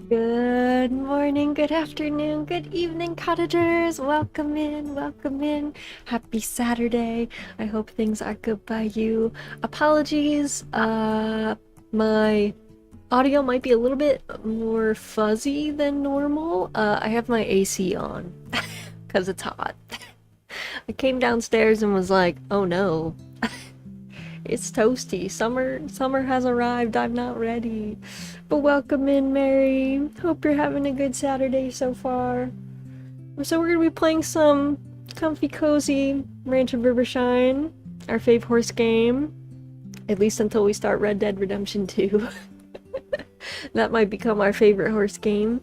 Good morning, good afternoon, good evening, cottagers. Welcome in, welcome in. Happy Saturday. I hope things are good by you. Apologies, my audio might be a little bit more fuzzy than normal. I have my AC on because it's hot. I came downstairs and was like, oh no, it's toasty. Summer has arrived. I'm not ready. But welcome in, Mary. Hope you're having a good Saturday so far. So we're gonna be playing some comfy, cozy Ranch of Rivershine, our fave horse game. At least until we start Red Dead Redemption 2. That might become our favorite horse game.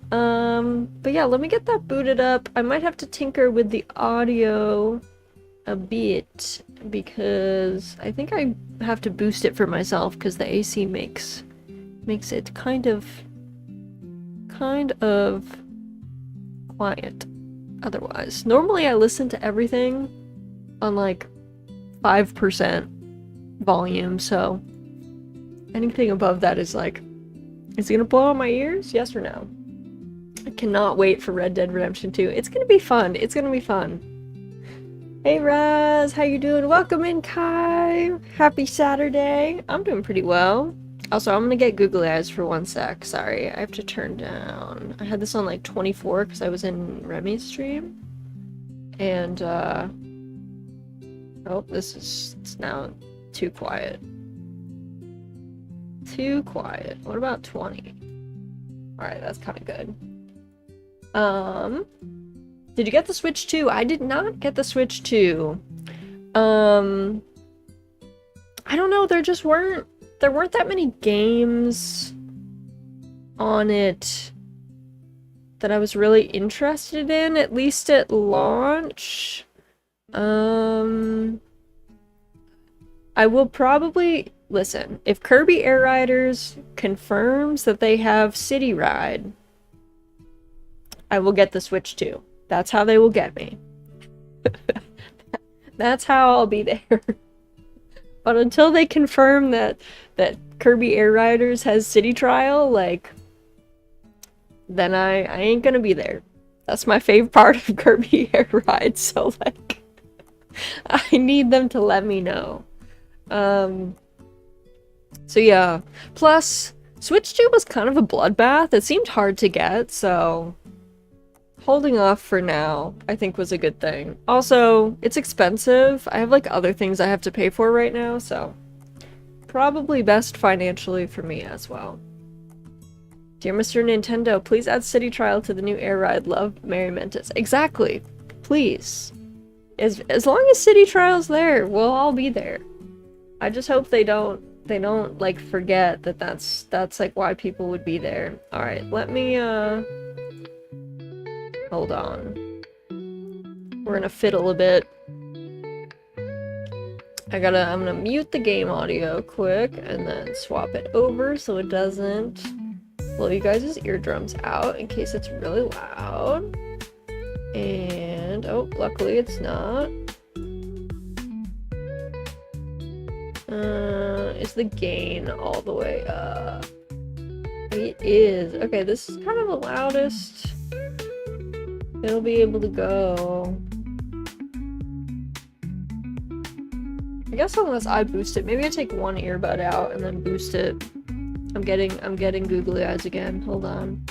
But yeah, let me get that booted up. I might have to tinker with the audio a bit because I think I have to boost it for myself because the AC makes it kind of quiet otherwise. Normally I listen to everything on like 5% volume, so anything above that is like, is it gonna blow out my ears? Yes or no? I cannot wait for Red Dead Redemption 2. It's gonna be fun. It's gonna be fun. Hey Raz, how you doing? Welcome in, Kai. Happy Saturday. I'm doing pretty well. Also, I'm gonna get googly eyes for 1 sec. Sorry, I have to turn down. I had this on like 24 because I was in Remy's stream. And, oh, it's now too quiet. Too quiet. What about 20? Alright, that's kind of good. Did you get the Switch 2? I did not get the Switch 2. I don't know, there weren't that many games on it that I was really interested in, at least at launch. I will probably listen, if Kirby Air Riders confirms that they have City Ride, I will get the Switch 2. That's how they will get me. That's how I'll be there. But until they confirm that Kirby Air Riders has City Trial, like, then I ain't gonna be there. That's my fave part of Kirby Air Ride, so like, I need them to let me know. So yeah. Plus, Switch 2 was kind of a bloodbath. It seemed hard to get, so holding off for now, I think, was a good thing. Also, it's expensive. I have, like, other things I have to pay for right now, so probably best financially for me as well. Dear Mr. Nintendo, please add City Trial to the new Air Ride. Love, Mary Mentis. Exactly. Please. As long as City Trial's there, we'll all be there. I just hope they don't like forget that that's like why people would be there. Alright, let me hold on. We're gonna fiddle a bit. I'm gonna mute the game audio quick and then swap it over so it doesn't blow you guys' eardrums out in case it's really loud. And, oh, luckily it's not. Is the gain all the way up? It is. Okay, this is kind of the loudest it'll be able to go. I guess unless I boost it. Maybe I take one earbud out and then boost it. I'm getting googly eyes again. Hold on.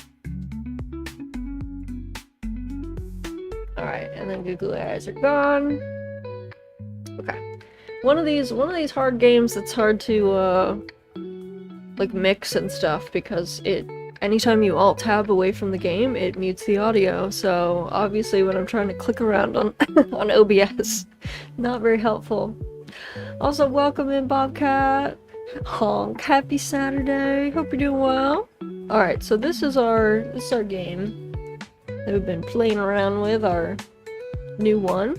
Alright, and then googly eyes are gone. Okay. One of these hard games that's hard to like mix and stuff because anytime you alt tab away from the game, it mutes the audio. So obviously when I'm trying to click around on on OBS, not very helpful. Also, welcome in, Bobcat. Honk. Happy Saturday. Hope you're doing well. Alright, so this is our game that we've been playing around with, our new one.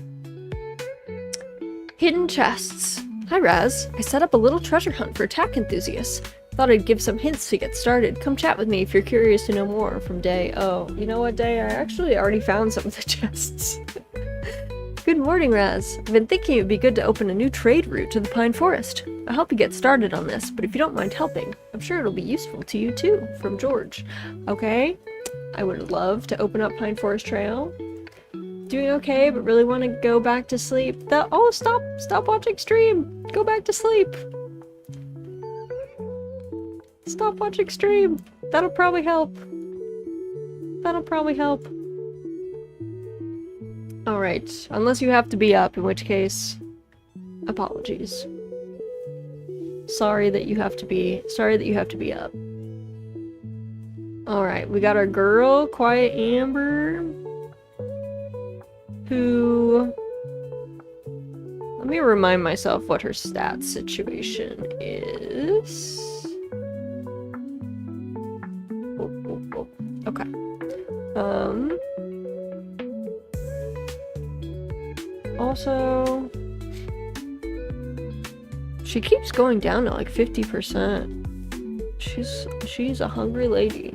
Hidden chests. Hi, Raz. I set up a little treasure hunt for attack enthusiasts. Thought I'd give some hints to get started. Come chat with me if you're curious to know more. From Day. Oh, you know what, Day? I actually already found some of the chests. Good morning, Raz. I've been thinking it'd be good to open a new trade route to the Pine Forest. I'll help you get started on this, but if you don't mind helping, I've sure it'll be useful to you too, from George. Okay? I would love to open up Pine Forest Trail. Doing okay, but really want to go back to sleep. Oh, stop watching stream. Go back to sleep. Stop watching stream. That'll probably help. That'll probably help. Alright, unless you have to be up, in which case, apologies. Sorry that you have to be up. Alright, we got our girl, Quiet Amber, who... Let me remind myself what her stats situation is. Okay. Also... She keeps going down to like 50%. She's a hungry lady.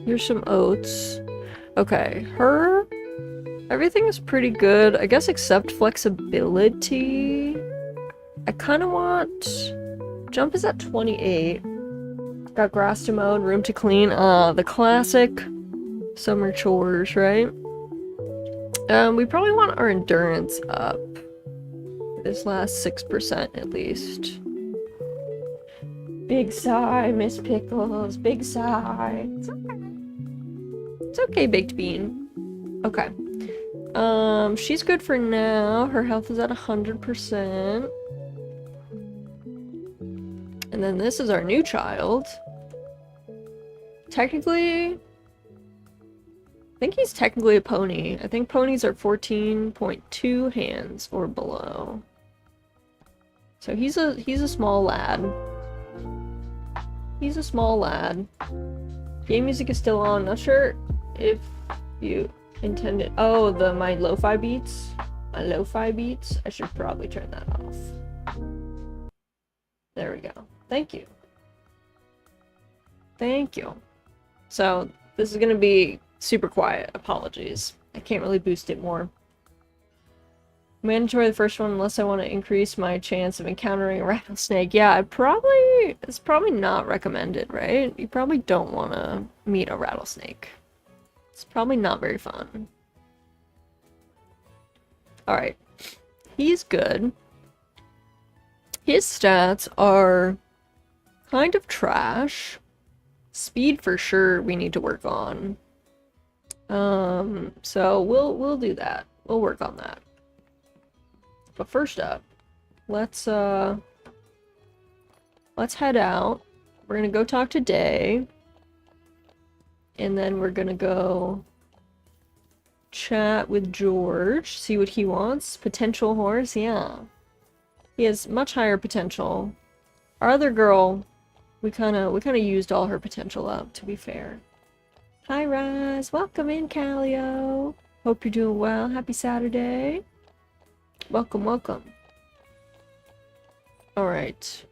Here's some oats. Okay, everything is pretty good, I guess, except flexibility. I kind of want... Jump is at 28. Got grass to mow and room to clean. The classic summer chores, right? We probably want our endurance up. This last 6% at least. Big sigh, Miss Pickles. Big sigh. It's okay. It's okay, Baked Bean. Okay. She's good for now. Her health is at 100%. And then this is our new child. Technically... I think he's technically a pony. I think ponies are 14.2 hands or below. So he's a small lad. He's a small lad. Game music is still on. Not sure if you intended... Oh, my lo-fi beats? My lo-fi beats? I should probably turn that off. There we go. Thank you. Thank you. So, this is gonna be super quiet. Apologies. I can't really boost it more. Mandatory the first one unless I want to increase my chance of encountering a rattlesnake. Yeah, it's probably not recommended, right? You probably don't want to meet a rattlesnake. It's probably not very fun. Alright. He's good. His stats are kind of trash. Speed for sure we need to work on. So we'll do that. We'll work on that. But first up, let's head out. We're gonna go talk to Day. And then we're gonna go chat with George, see what he wants. Potential horse, yeah. He has much higher potential. Our other girl, we kinda used all her potential up, to be fair. Hi Raz, welcome in Calio. Hope you're doing well. Happy Saturday. Welcome, welcome. Alright.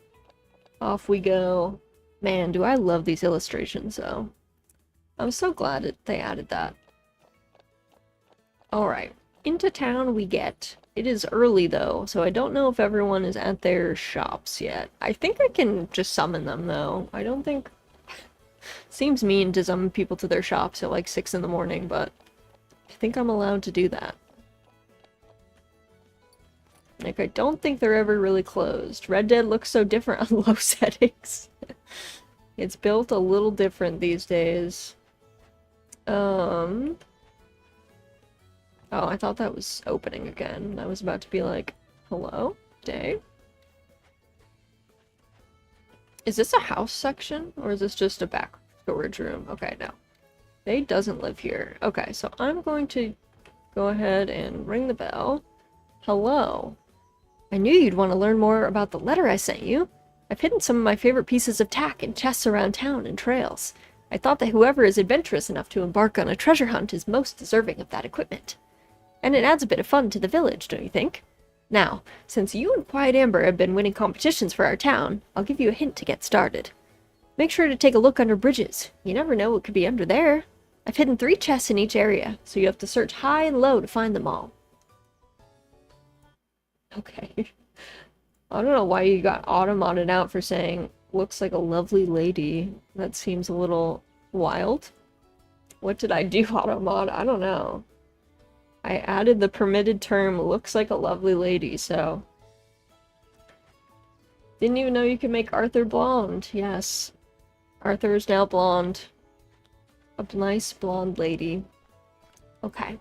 Off we go. Man, do I love these illustrations though. I'm so glad that they added that. Alright. Into town we get. It is early though, so I don't know if everyone is at their shops yet. I think I can just summon them though. I don't think... Seems mean to summon people to their shops at like 6 in the morning, but I think I'm allowed to do that. Like, I don't think they're ever really closed. Red Dead looks so different on low settings. It's built a little different these days. Oh, I thought that was opening again. I was about to be like, hello? Day? Is this a house section? Or is this just a back storage room? Okay, no. Day doesn't live here. Okay, so I'm going to go ahead and ring the bell. Hello? I knew you'd want to learn more about the letter I sent you. I've hidden some of my favorite pieces of tack in chests around town and trails. I thought that whoever is adventurous enough to embark on a treasure hunt is most deserving of that equipment. And it adds a bit of fun to the village, don't you think? Now, since you and Quiet Amber have been winning competitions for our town, I'll give you a hint to get started. Make sure to take a look under bridges. You never know what could be under there. I've hidden 3 chests in each area, so you have to search high and low to find them all. Okay. I don't know why you got automated out for saying, looks like a lovely lady. That seems a little wild. What did I do, automod? I don't know. I added the permitted term, looks like a lovely lady, so... Didn't even know you could make Arthur blonde. Yes. Arthur is now blonde. A nice blonde lady. Okay.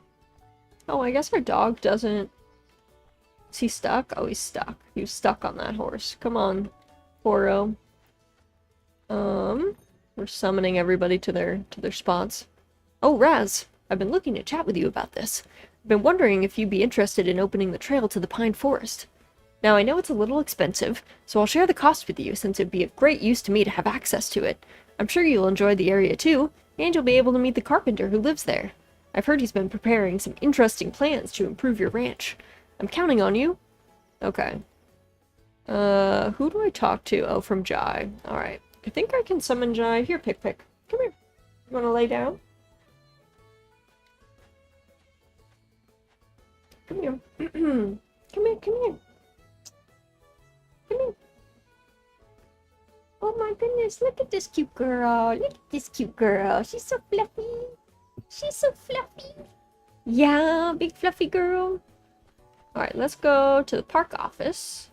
Oh, I guess our dog doesn't... Is he stuck? Oh, he's stuck. He was stuck on that horse. Come on, Poro. We're summoning everybody to their spots. Oh, Raz! I've been looking to chat with you about this. I've been wondering if you'd be interested in opening the trail to the Pine Forest. Now, I know it's a little expensive, so I'll share the cost with you since it'd be of great use to me to have access to it. I'm sure you'll enjoy the area too, and you'll be able to meet the carpenter who lives there. I've heard he's been preparing some interesting plans to improve your ranch. I'm counting on you. Okay. Who do I talk to? Oh, from Jai. Alright. I think I can summon Jai. Here, Pick. Come here. You wanna lay down? Come here. Come here. Come here. Oh my goodness, look at this cute girl. Look at this cute girl. She's so fluffy. She's so fluffy. Yeah, big fluffy girl. Alright, let's go to the park office.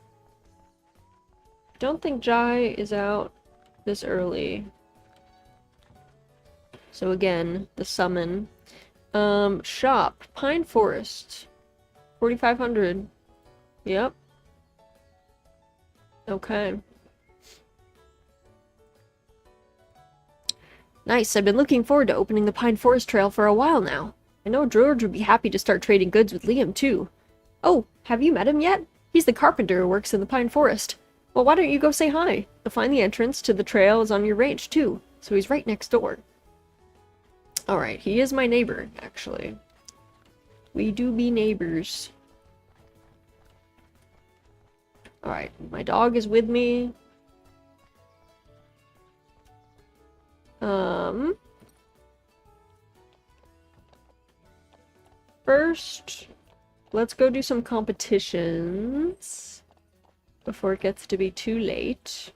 Don't think Jai is out this early. So again, the summon. Shop. Pine Forest. 4,500. Yep. Okay. Nice, I've been looking forward to opening the Pine Forest Trail for a while now. I know George would be happy to start trading goods with Liam, too. Oh, have you met him yet? He's the carpenter who works in the Pine Forest. Well, why don't you go say hi? You'll find the entrance to the trail is on your ranch, too, so he's right next door. Alright, he is my neighbor, actually. We do be neighbors. Alright, my dog is with me. First, let's go do some competitions before it gets to be too late.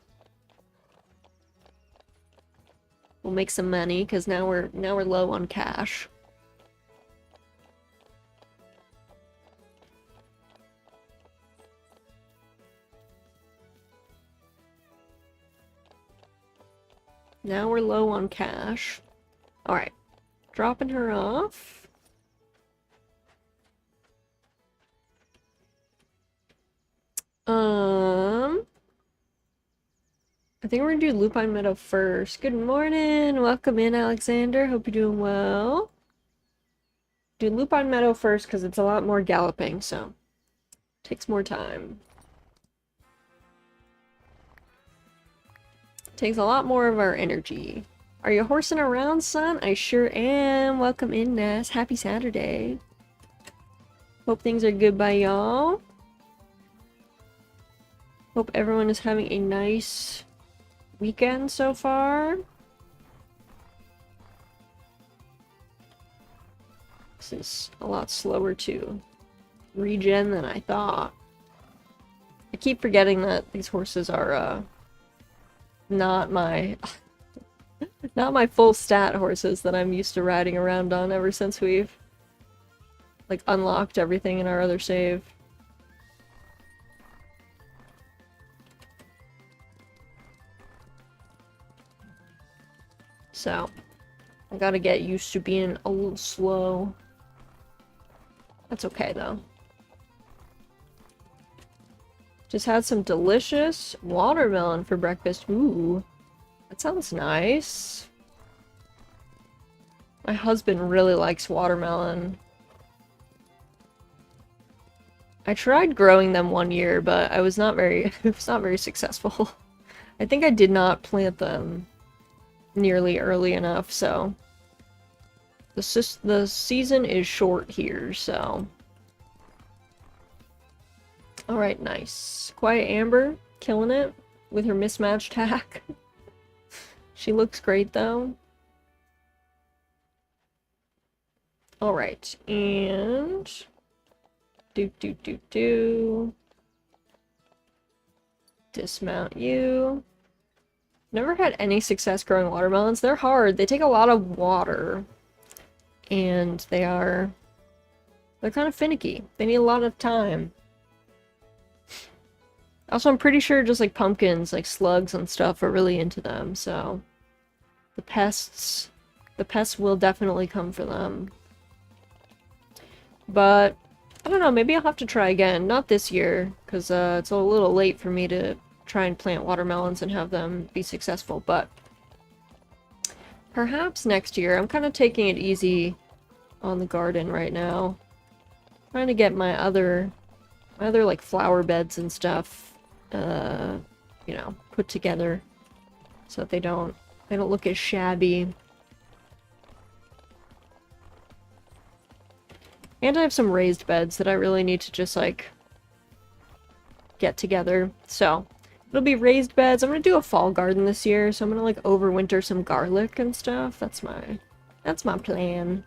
We'll make some money because now we're low on cash. Now we're low on cash. Alright. Dropping her off. I think we're gonna do Lupine Meadow first. Good morning! Welcome in, Alexander. Hope you're doing well. Do Lupine Meadow first because it's a lot more galloping, so takes more time. Takes a lot more of our energy. Are you horsing around, son? I sure am. Welcome in, Ness. Happy Saturday. Hope things are good by y'all. Hope everyone is having a nice weekend so far. This is a lot slower to regen than I thought. I keep forgetting that these horses are not my full stat horses that I'm used to riding around on ever since we've like unlocked everything in our other save. So, I gotta get used to being a little slow. That's okay, though. Just had some delicious watermelon for breakfast. Ooh, that sounds nice. My husband really likes watermelon. I tried growing them one year, but I was not very, it was not very successful. I think I did not plant them nearly early enough, so the season is short here, so. Alright, nice. Quiet Amber, killing it with her mismatched hack. She looks great, though. Alright, and... do. Dismount you. Never had any success growing watermelons. They're hard. They take a lot of water. And they're kind of finicky. They need a lot of time. Also, I'm pretty sure just like pumpkins, like slugs and stuff are really into them, so the pests will definitely come for them. But I don't know, maybe I'll have to try again. Not this year, because it's a little late for me to try and plant watermelons and have them be successful, but perhaps next year. I'm kind of taking it easy on the garden right now. Trying to get my other like flower beds and stuff you know, put together so that they don't look as shabby. And I have some raised beds that I really need to just like get together. So it'll be raised beds. I'm gonna do a fall garden this year, so I'm gonna like overwinter some garlic and stuff. That's my plan.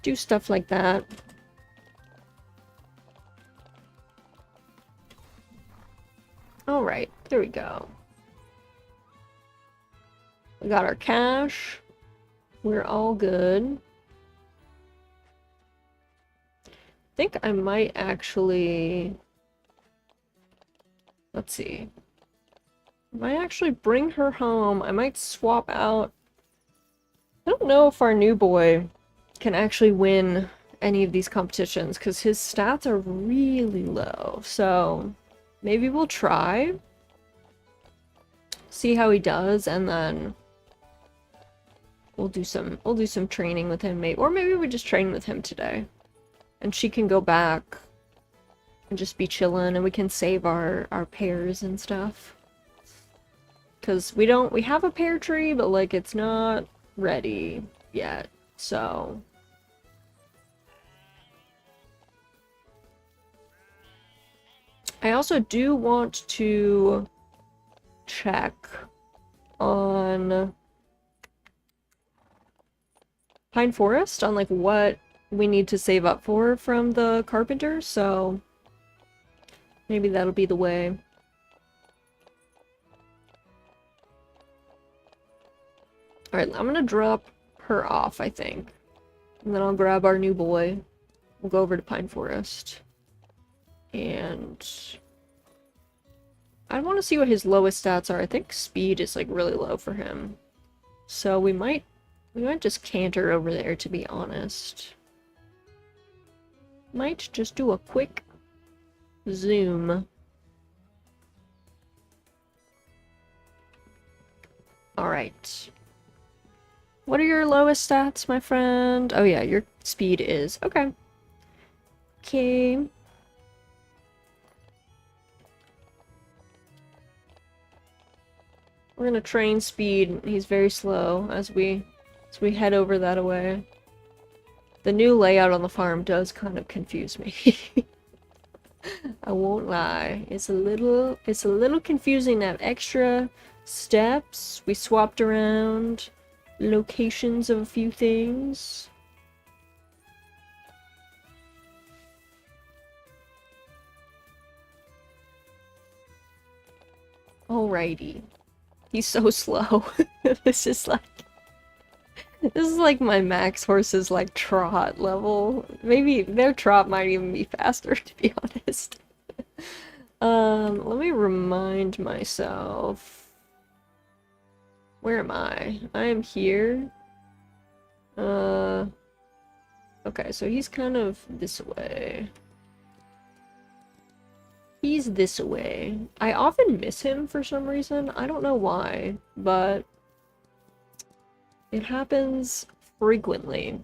Do stuff like that. Alright, there we go. We got our cash. We're all good. I think I might actually... Let's see. I might actually bring her home. I might swap out... I don't know if our new boy can actually win any of these competitions, because his stats are really low, so... Maybe we'll try. See how he does, and then we'll do some training with him, maybe, or maybe we just train with him today. And she can go back and just be chilling, and we can save our pears and stuff. Cause we have a pear tree, but like it's not ready yet, so I also do want to check on Pine Forest, on like what we need to save up for from the carpenter, so maybe that'll be the way. Alright, I'm gonna drop her off, I think. And then I'll grab our new boy. We'll go over to Pine Forest. And I want to see what his lowest stats are. I think speed is like really low for him. So we might just canter over there, to be honest. Might just do a quick zoom. Alright. What are your lowest stats, my friend? Oh yeah, your speed is. Okay. Okay. We're gonna train speed. He's very slow as we head over that way. The new layout on the farm does kind of confuse me. I won't lie. It's a little confusing to have extra steps. We swapped around locations of a few things. Alrighty. He's so slow. This is like my max horse's like trot level. Maybe their trot might even be faster, to be honest. Let me remind myself. Where am I? I am here. Okay, so he's kind of this way. He's this way. I often miss him for some reason. I don't know why, but it happens frequently.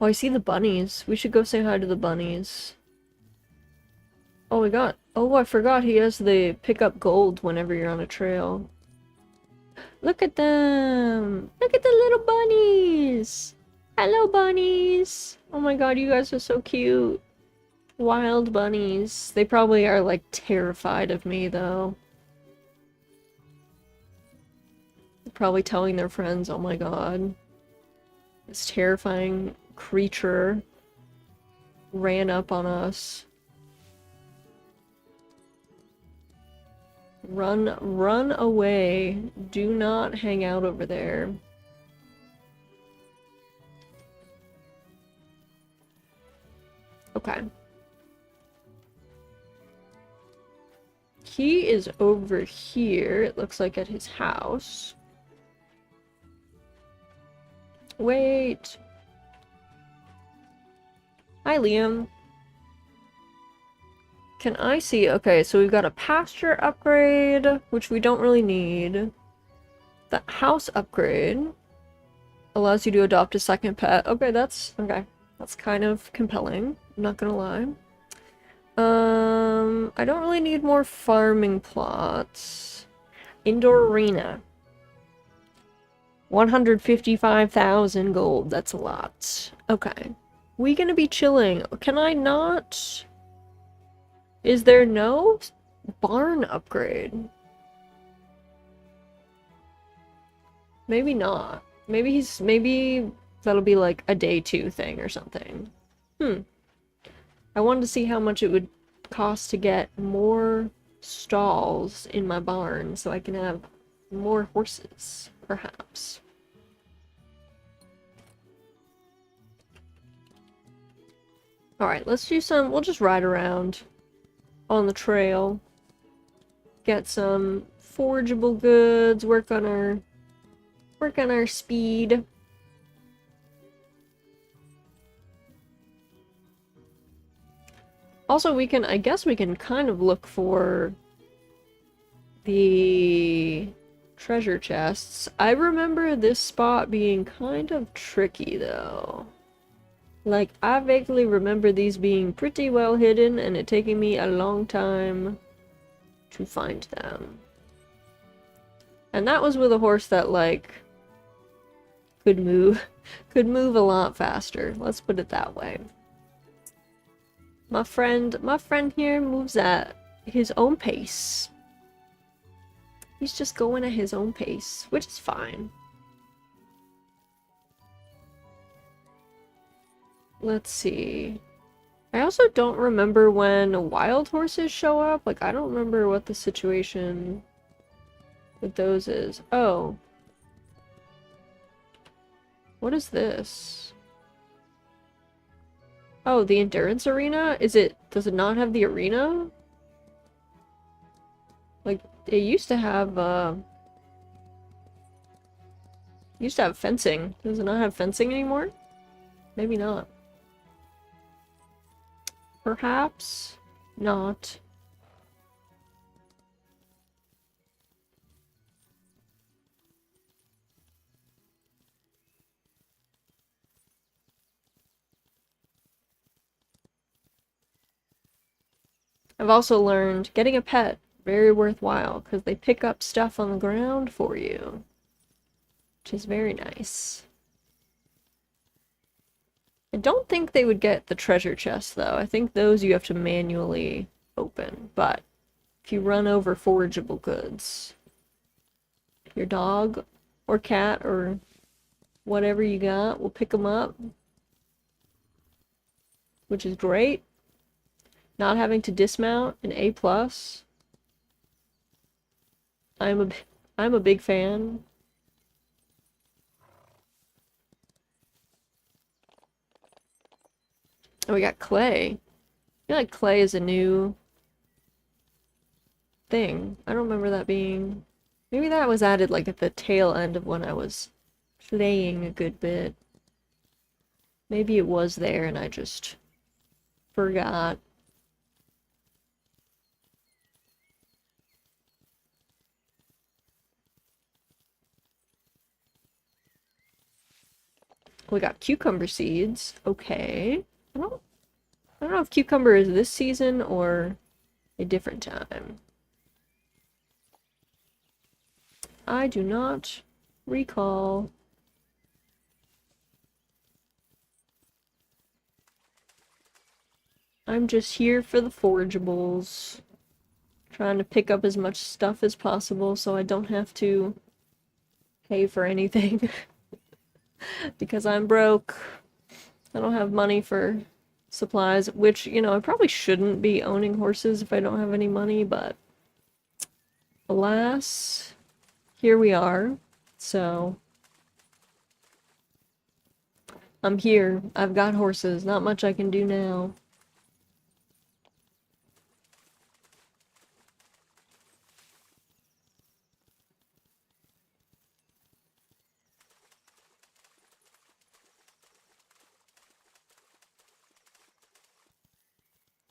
Oh, I see the bunnies. We should go say hi to the bunnies. Oh, I forgot he has the pick up gold whenever you're on a trail. Look at them! Look at the little bunnies! Hello, bunnies! Oh my god, you guys are so cute. Wild bunnies. They probably are, like, terrified of me, though. They're probably telling their friends, oh my god. This terrifying creature ran up on us. Run away. Do not hang out over there. Okay. He is over here, it looks like at his house. Wait. Hi, Liam. Can I see? Okay, so we've got a pasture upgrade, which we don't really need. The house upgrade allows you to adopt a second pet. Okay, that's kind of compelling. I'm not gonna lie. I don't really need more farming plots. Indoor arena. 155,000 gold. That's a lot. Okay. We gonna be chilling. Can I not? Is there no barn upgrade? Maybe not. Maybe that'll be like a day 2 thing or something. I wanted to see how much it would cost to get more stalls in my barn so I can have more horses, perhaps. Alright, let's do some, we'll just ride around on the trail. Get some forageable goods, work on our speed. Also, I guess we can kind of look for the treasure chests. I remember this spot being kind of tricky, though. Like, I vaguely remember these being pretty well hidden, and it taking me a long time to find them. And that was with a horse that, like, could move a lot faster. Let's put it that way. My friend here moves at his own pace. He's just going at his own pace, which is fine. Let's see. I also don't remember when wild horses show up. Like, I don't remember what the situation with those is. Oh. What is this? Oh, the endurance arena? Does it not have the arena? Like, it used to have fencing. Does it not have fencing anymore? Maybe not. Perhaps not. I've also learned getting a pet, very worthwhile, because they pick up stuff on the ground for you, which is very nice. I don't think they would get the treasure chests, though. I think those you have to manually open, but if you run over forageable goods, your dog or cat or whatever you got will pick them up, which is great. Not having to dismount an A+. I'm a big fan. Oh, we got clay. I feel like clay is a new thing. I don't remember that being... Maybe that was added like at the tail end of when I was playing a good bit. Maybe it was there and I just forgot. We got cucumber seeds. Okay. I don't know if cucumber is this season or a different time. I do not recall. I'm just here for the forageables. Trying to pick up as much stuff as possible so I don't have to pay for anything. Because I'm broke. I don't have money for supplies, which, you know, I probably shouldn't be owning horses if I don't have any money, but alas, here we are. So, I'm here. I've got horses. Not much I can do now.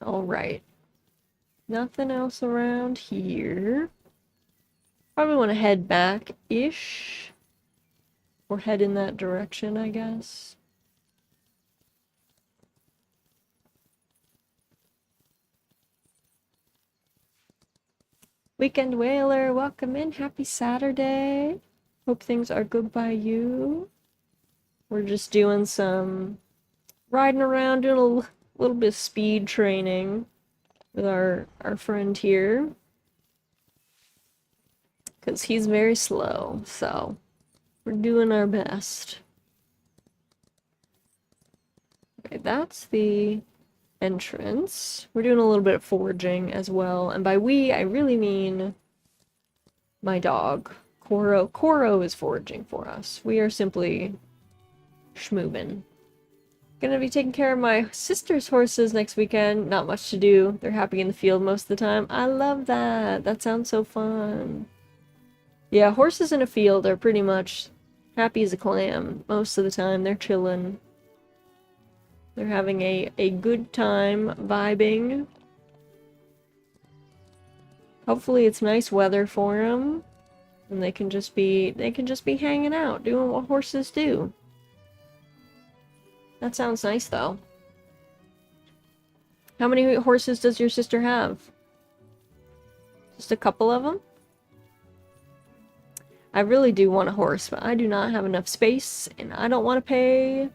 Alright. Nothing else around here. Probably want to head back-ish. Or head in that direction, I guess. Weekend Whaler, welcome in. Happy Saturday. Hope things are good by you. We're just doing some riding around, doing a little bit of speed training with our friend here. Because he's very slow, so we're doing our best. Okay, that's the entrance. We're doing a little bit of foraging as well, and by we, I really mean my dog, Koro. Koro is foraging for us. We are simply schmoobin'. Gonna be taking care of my sister's horses next weekend. Not much to do. They're happy in the field most of the time. I love that. That sounds so fun. Yeah, horses in a field are pretty much happy as a clam most of the time. They're chilling. They're having a good time vibing. Hopefully it's nice weather for them, and they can just be hanging out, doing what horses do. That sounds nice though. How many horses does your sister have? Just a couple of them? I really do want a horse, but I do not have enough space, and I don't want to pay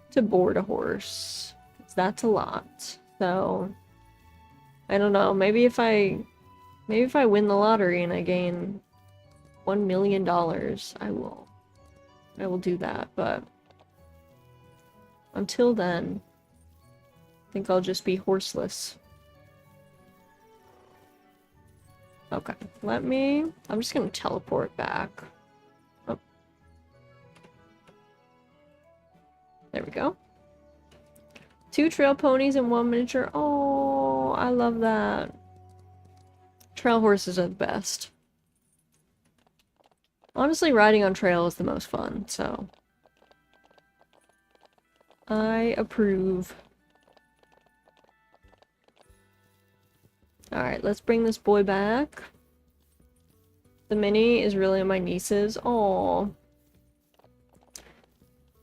to board a horse. 'Cause that's a lot. So, I don't know. Maybe if I win the lottery and I gain $1 million, I will do that. But until then, I think I'll just be horseless. Okay, I'm just gonna teleport back. Oh. There we go. 2 trail ponies and 1 miniature. Oh, I love that. Trail horses are the best. Honestly, riding on trail is the most fun, so I approve. Alright, let's bring this boy back. The mini is really my niece's. Aww.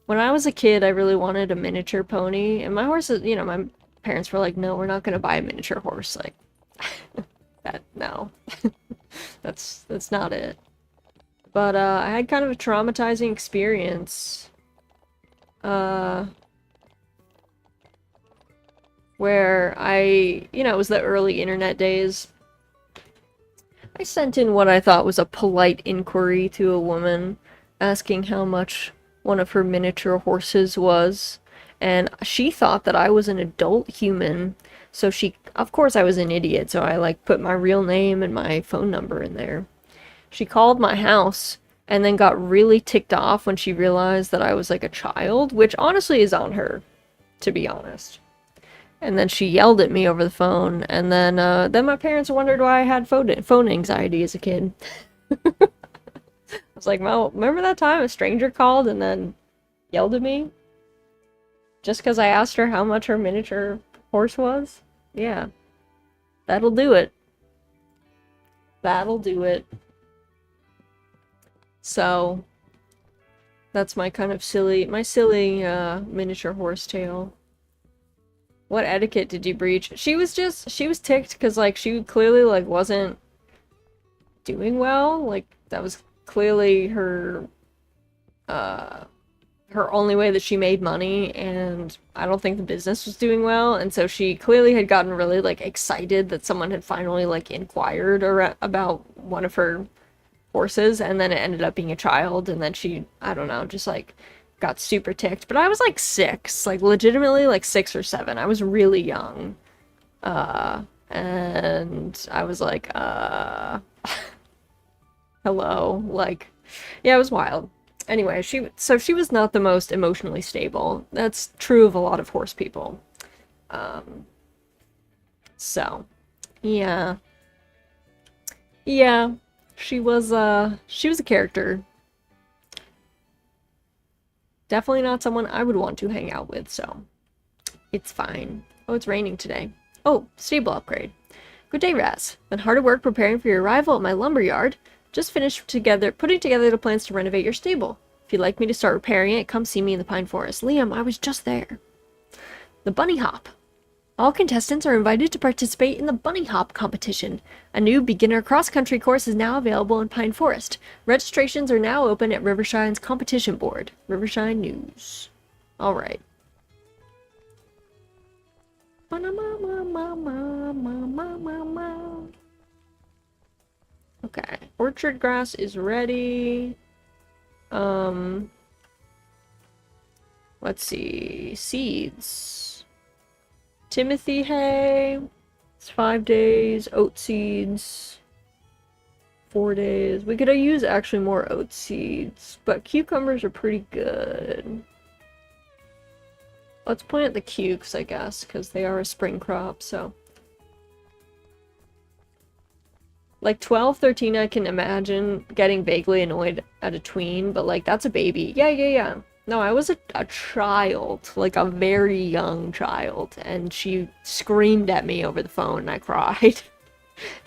When I was a kid, I really wanted a miniature pony, and my horses, you know, my parents were like, no, we're not gonna buy a miniature horse. Like, no. That's not it. But, I had kind of a traumatizing experience. Where it was the early internet days. I sent in what I thought was a polite inquiry to a woman, asking how much one of her miniature horses was, and she thought that I was an adult human, so of course I was an idiot, so I, put my real name and my phone number in there. She called my house, and then got really ticked off when she realized that I was, a child, which honestly is on her, to be honest. And then she yelled at me over the phone, and then my parents wondered why I had phone anxiety as a kid. I was like, Mom, remember that time a stranger called and then yelled at me? Just because I asked her how much her miniature horse was? Yeah. That'll do it. That'll do it. So, that's my kind of silly miniature horse tale. What etiquette did you breach? She was ticked because, she clearly, wasn't doing well. That was clearly her only way that she made money, and I don't think the business was doing well, and so she clearly had gotten really, excited that someone had finally, inquired about one of her horses, and then it ended up being a child, and then she, I don't know, just, got super ticked. But I was 6, legitimately 6 or 7. I was really young. And I was Hello. Like, yeah, it was wild. Anyway, she was not the most emotionally stable. That's true of a lot of horse people. Um, so, yeah. Yeah. She was a character. Definitely not someone I would want to hang out with, so it's fine. Oh, it's raining today. Oh, stable upgrade. Good day, Raz. Been hard at work preparing for your arrival at my lumber yard. Just finished putting together the plans to renovate your stable. If you'd like me to start repairing it, come see me in the pine forest. Liam, I was just there. The bunny hop. All contestants are invited to participate in the bunny hop competition. A new beginner cross-country course is now available in Pine Forest. Registrations are now open at Rivershine's competition board. Rivershine News. Alright. Okay, orchard grass is ready. Let's see. Seeds. Timothy hay. It's 5 days. Oat seeds. 4 days. We could use actually more oat seeds, but cucumbers are pretty good. Let's plant the cukes, I guess, because they are a spring crop, so. Like 12, 13, I can imagine getting vaguely annoyed at a tween, but like, that's a baby. Yeah. No, I was a child, like a very young child, and she screamed at me over the phone and I cried.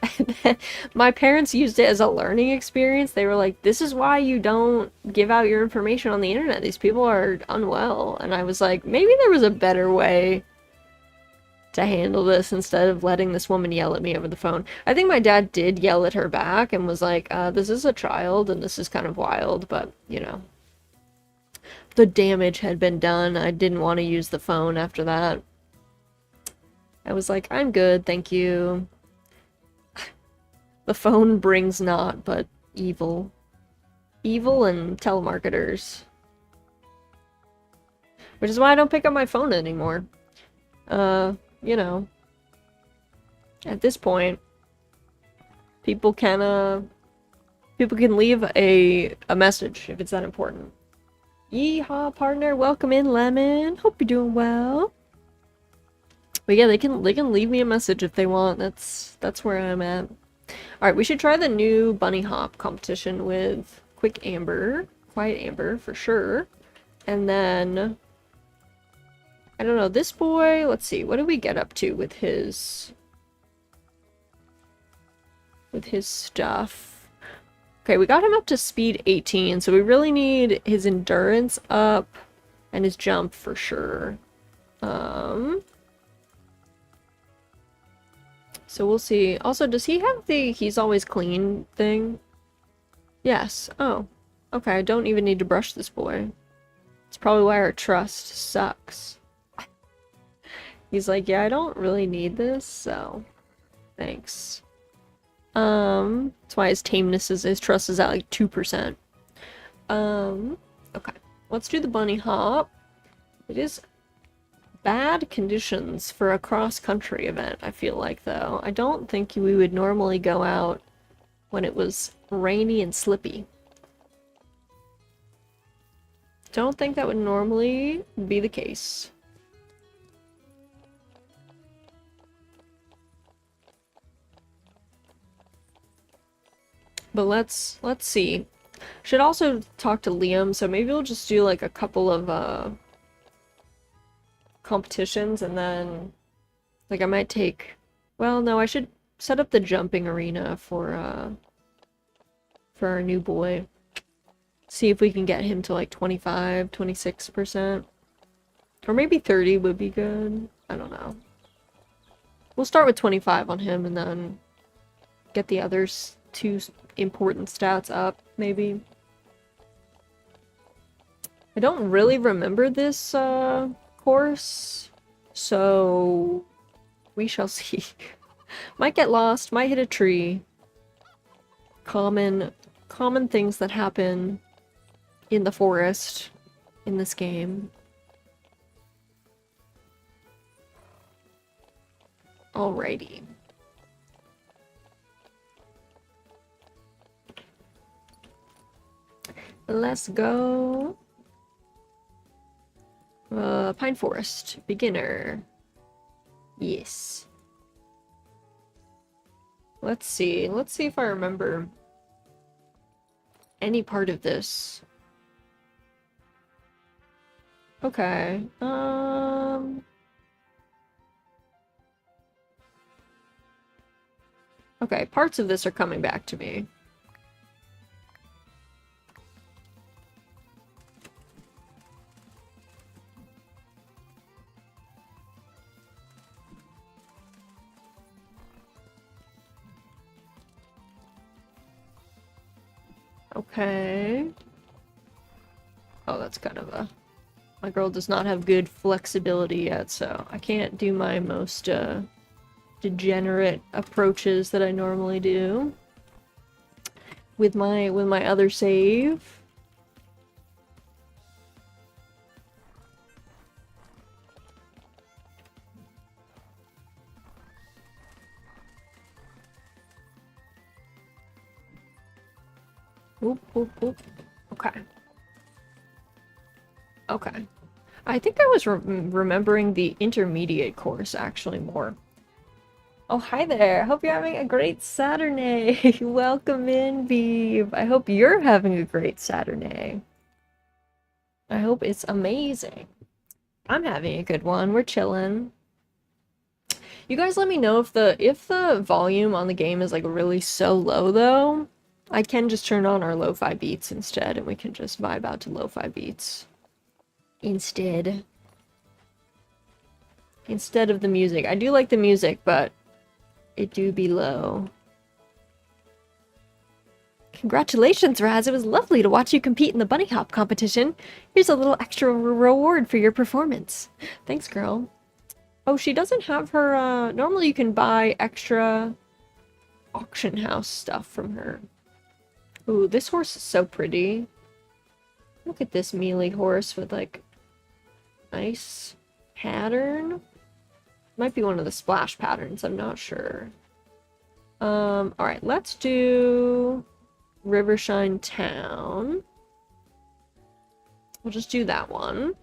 And then my parents used it as a learning experience. They were like, this is why you don't give out your information on the internet. These people are unwell. And I was like, maybe there was a better way to handle this instead of letting this woman yell at me over the phone. I think my dad did yell at her back and was like, this is a child and this is kind of wild, but, you know. The damage had been done. I didn't want to use the phone after that. I was like, I'm good, thank you. The phone brings not, but evil. Evil and telemarketers. Which is why I don't pick up my phone anymore. You know. At this point, people can leave a message if it's that important. Yeehaw, partner, welcome in, Lemon. Hope you're doing well. But yeah, they can leave me a message if they want. That's where I'm at. Alright, we should try the new bunny hop competition with Quiet Amber, for sure. And then, I don't know, this boy, let's see, what did we get up to with his stuff? Okay, we got him up to speed 18, so we really need his endurance up and his jump for sure. So we'll see. Also, does he have the he's always clean thing? Yes. Oh. Okay, I don't even need to brush this boy. It's probably why our trust sucks. He's like, yeah, I don't really need this, so thanks. That's why his tameness his trust is at like 2%. Okay. Let's do the bunny hop. It is bad conditions for a cross-country event, I feel like, though. I don't think we would normally go out when it was rainy and slippy. Don't think that would normally be the case. But let's see. Should also talk to Liam, so maybe we'll just do like a couple of competitions and then like I might take, well, no, I should set up the jumping arena for our new boy. See if we can get him to like 25, 26%. Or maybe 30 would be good. I don't know. We'll start with 25 on him and then get the others 2 important stats up, maybe. I don't really remember this course, so we shall see. Might get lost, might hit a tree. Common things that happen in the forest in this game. Alrighty. Let's go. Pine Forest. Beginner. Yes. Let's see. Let's see if I remember any part of this. Okay. Okay, parts of this are coming back to me. Okay. Oh, that's kind of a... My girl does not have good flexibility yet, so I can't do my most, degenerate approaches that I normally do. With my other save. Oop, oop, oop. Okay. Okay. I think I was remembering the intermediate course actually more. Oh, hi there. Hope you're having a great Saturday. Welcome in, Beeb. I hope you're having a great Saturday. I hope it's amazing. I'm having a good one. We're chilling. You guys let me know if the volume on the game is like really so low though. I can just turn on our lo-fi beats instead and we can just vibe out to lo-fi beats. Instead of the music. I do like the music, but it do be low. Congratulations, Raz. It was lovely to watch you compete in the bunny hop competition. Here's a little extra reward for your performance. Thanks, girl. Oh, she doesn't have her, normally you can buy extra auction house stuff from her. Ooh, this horse is so pretty. Look at this mealy horse with, like, nice pattern. Might be one of the splash patterns, I'm not sure. Alright, let's do Rivershine Town. We'll just do that one.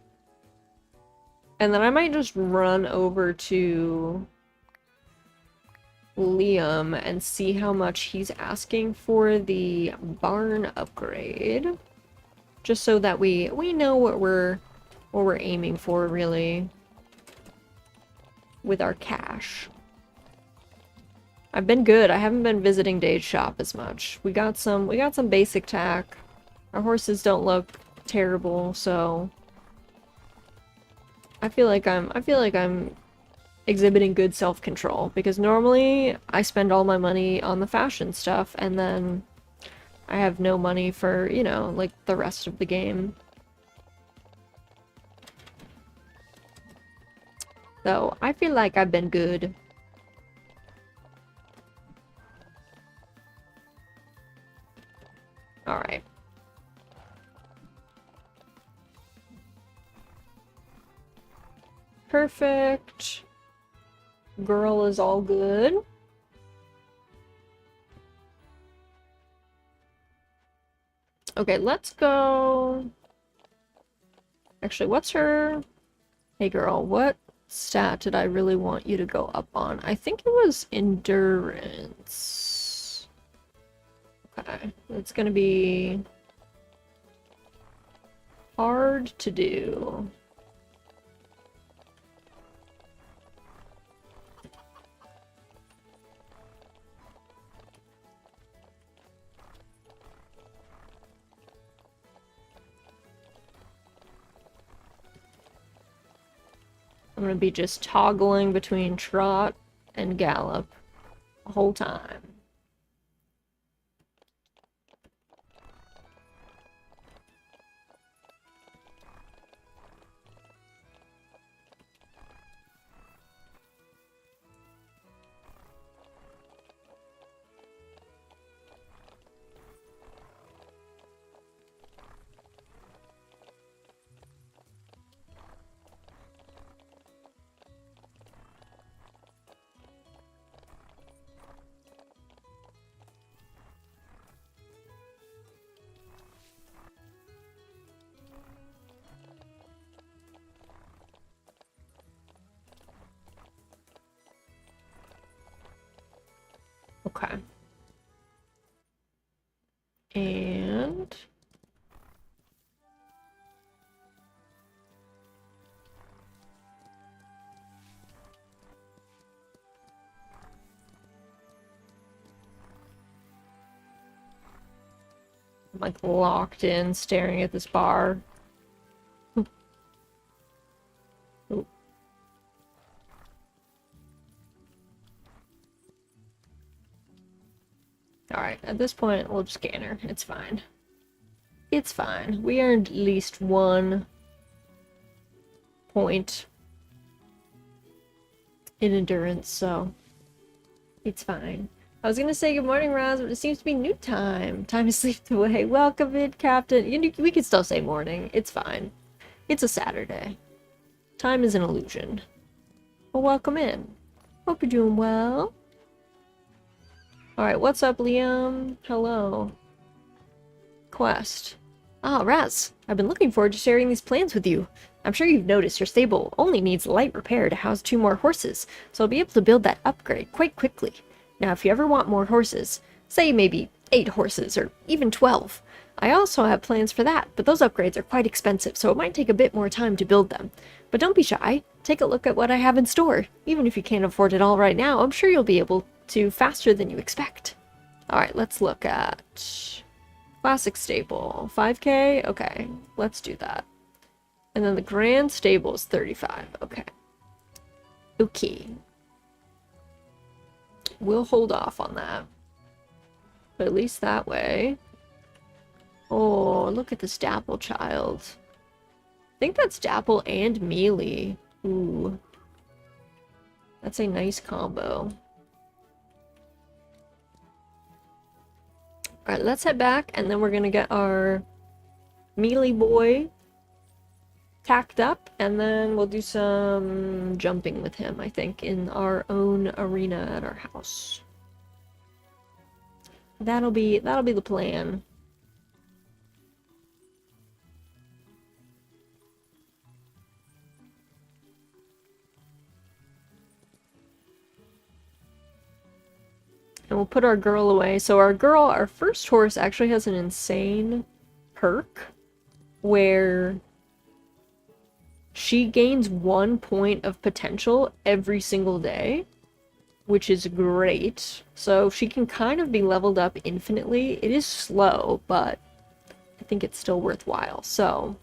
And then I might just run over to Liam and see how much he's asking for the barn upgrade. Just so that we know what we're aiming for, really, with our cash. I've been good. I haven't been visiting Dade's shop as much. We got some basic tack. Our horses don't look terrible, so I feel like I'm exhibiting good self-control, because normally I spend all my money on the fashion stuff and then I have no money for, you know, like the rest of the game. So I feel like I've been good. Alright. Perfect. Girl is all good. Okay, let's go... Actually, what's her... Hey girl, what stat did I really want you to go up on? I think it was endurance. Okay, it's gonna be hard to do. I'm gonna be just toggling between trot and gallop the whole time. Okay. And... I'm like locked in, staring at this bar. Alright, at this point, we'll just scan her. It's fine. It's fine. We earned at least 1 point in endurance, so it's fine. I was gonna say good morning, Roz, but it seems to be new time. Time to sleep away. Welcome in, Captain. We can still say morning. It's fine. It's a Saturday. Time is an illusion. Well, welcome in. Hope you're doing well. Alright, what's up, Liam? Hello. Quest. Ah, Raz. I've been looking forward to sharing these plans with you. I'm sure you've noticed your stable only needs light repair to house 2 more horses, so I'll be able to build that upgrade quite quickly. Now, if you ever want more horses, say maybe 8 horses, or even 12, I also have plans for that, but those upgrades are quite expensive, so it might take a bit more time to build them. But don't be shy. Take a look at what I have in store. Even if you can't afford it all right now, I'm sure you'll be able to faster than you expect. Alright, let's look at... Classic stable. 5k? Okay, let's do that. And then the grand stable is 35. Okay. Okay. We'll hold off on that. But at least that way. Oh, look at this Dapple child. I think that's Dapple and Mealy. Ooh. That's a nice combo. Alright, let's head back, and then we're gonna get our Mealy boy tacked up, and then we'll do some jumping with him, I think, in our own arena at our house. That'll be the plan. And we'll put our girl away. So our first horse actually has an insane perk where she gains 1 point of potential every single day, which is great. So she can kind of be leveled up infinitely. It is slow, but I think it's still worthwhile. So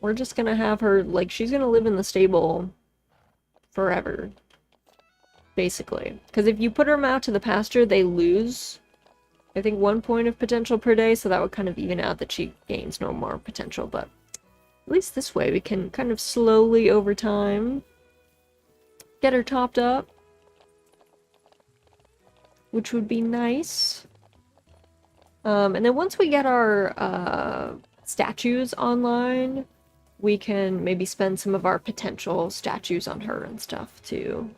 we're just gonna have her, like, she's gonna live in the stable forever, basically. Because if you put them out to the pasture, they lose, I think, 1 point of potential per day, so that would kind of even out that she gains no more potential, but at least this way we can kind of slowly, over time, get her topped up, which would be nice. And then once we get our statues online, we can maybe spend some of our potential statues on her and stuff, too.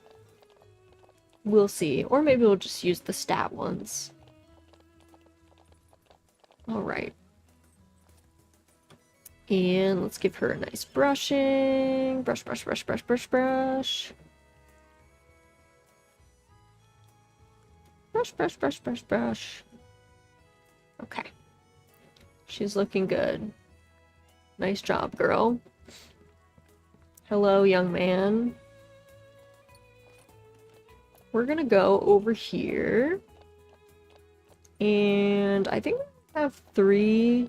We'll see. Or maybe we'll just use the stat ones. Alright. And let's give her a nice brushing. Brush, brush, brush, brush, brush, brush. Brush, brush, brush, brush, brush. Okay. She's looking good. Nice job, girl. Hello, young man. We're gonna go over here. And I think I have 3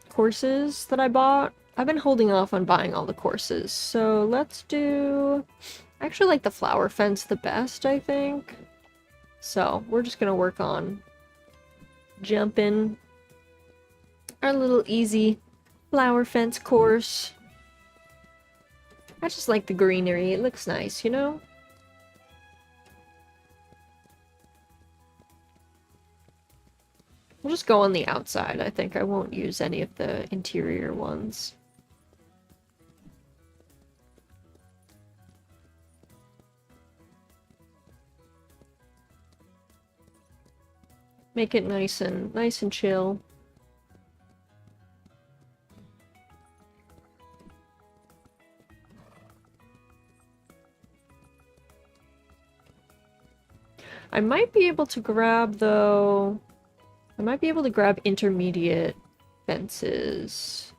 courses that I bought. I've been holding off on buying all the courses. So let's do... I actually like the flower fence the best, I think. So we're just gonna work on jumping our little easy flower fence course. I just like the greenery. It looks nice, you know? We'll just go on the outside, I think. I won't use any of the interior ones. Make it nice and chill. I might be able to grab, though... I might be able to grab intermediate fences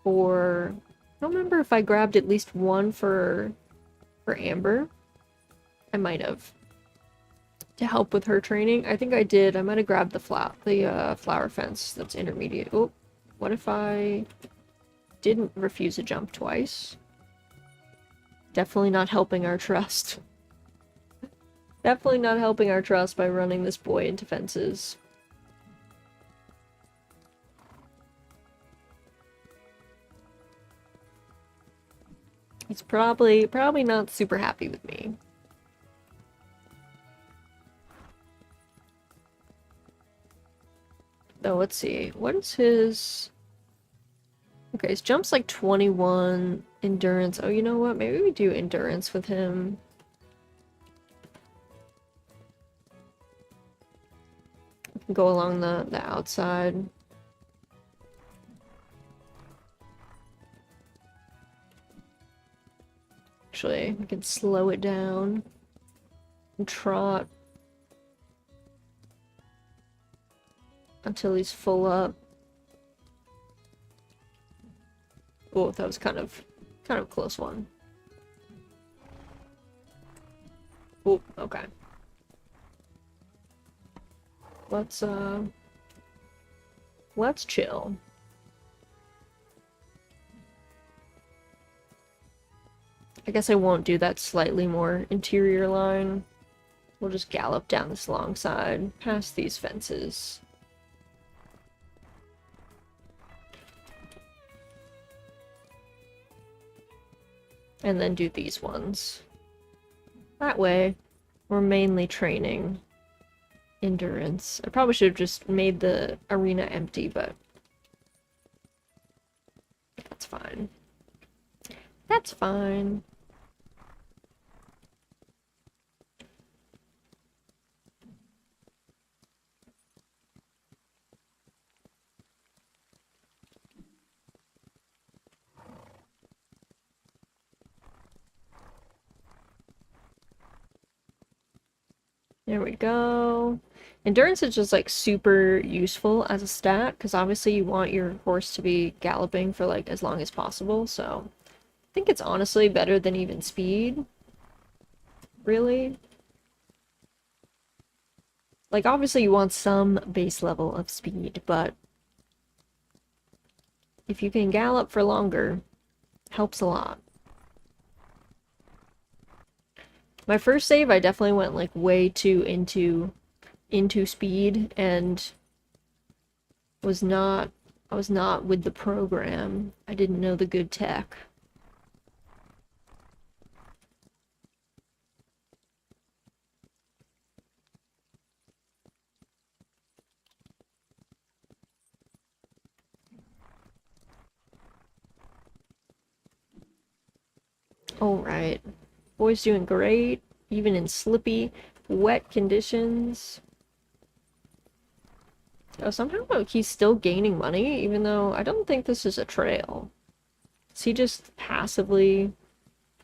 for... I don't remember if I grabbed at least one for Amber. I might have. To help with her training. I think I did. I might have grabbed the flower fence that's intermediate. Oh, what if I didn't refuse a jump twice? Definitely not helping our trust. Definitely not helping our trust by running this boy into fences. He's probably not super happy with me. Though, let's see. What is his... Okay, his jump's like 21. Endurance. Oh, you know what? Maybe we do endurance with him. Go along the outside. Actually, we can slow it down. And trot. Until he's full up. Oh, that was kind of a close one. Oh, okay. Let's chill. I guess I won't do that slightly more interior line. We'll just gallop down this long side, past these fences. And then do these ones. That way, we're mainly training endurance. I probably should have just made the arena empty, but that's fine. That's fine. There we go. Endurance is just like super useful as a stat because obviously you want your horse to be galloping for like as long as possible, so I think it's honestly better than even speed. Really. Like obviously you want some base level of speed, but if you can gallop for longer, helps a lot. My first save, I definitely went like way too into speed and I was not with the program. I didn't know the good tech. Alright. Boy's doing great, even in slippy, wet conditions. Oh, somehow he's still gaining money, even though I don't think this is a trail. Does he just passively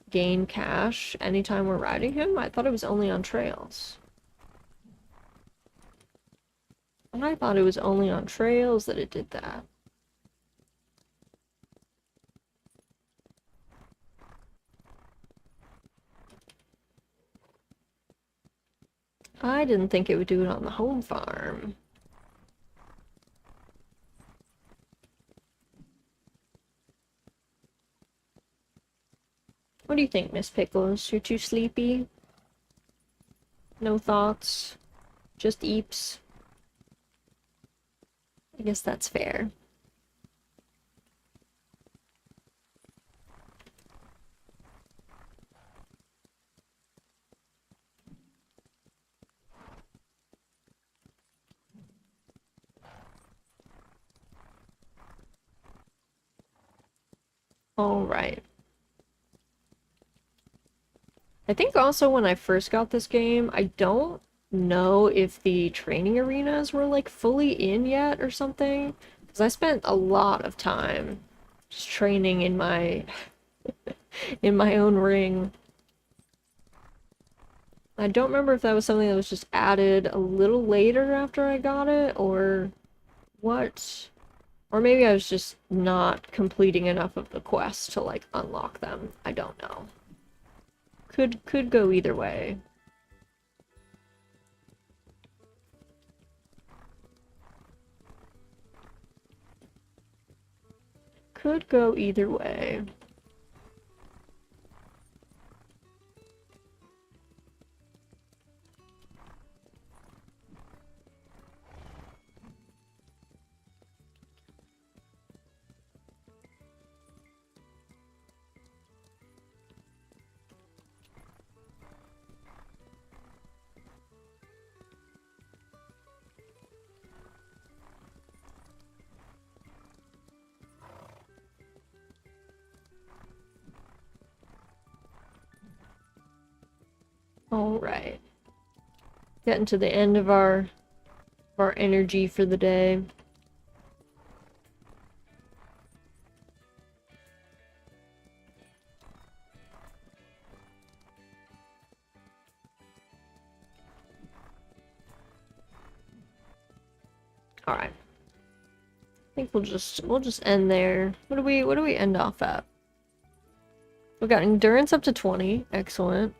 gain cash anytime we're riding him? I thought it was only on trails. I thought it was only on trails that it did that. I didn't think it would do it on the home farm. What do you think, Miss Pickles? You're too sleepy? No thoughts? Just eeps? I guess that's fair. Alright. I think also when I first got this game, I don't know if the training arenas were like fully in yet or something. Because I spent a lot of time just training in my in my own ring. I don't remember if that was something that was just added a little later after I got it, or what. Or maybe I was just not completing enough of the quest to, like, unlock them. I don't know. Could go either way. Could go either way. Alright. Getting to the end of our energy for the day. Alright. I think we'll just end there. What do we end off at? We've got endurance up to 20. Excellent.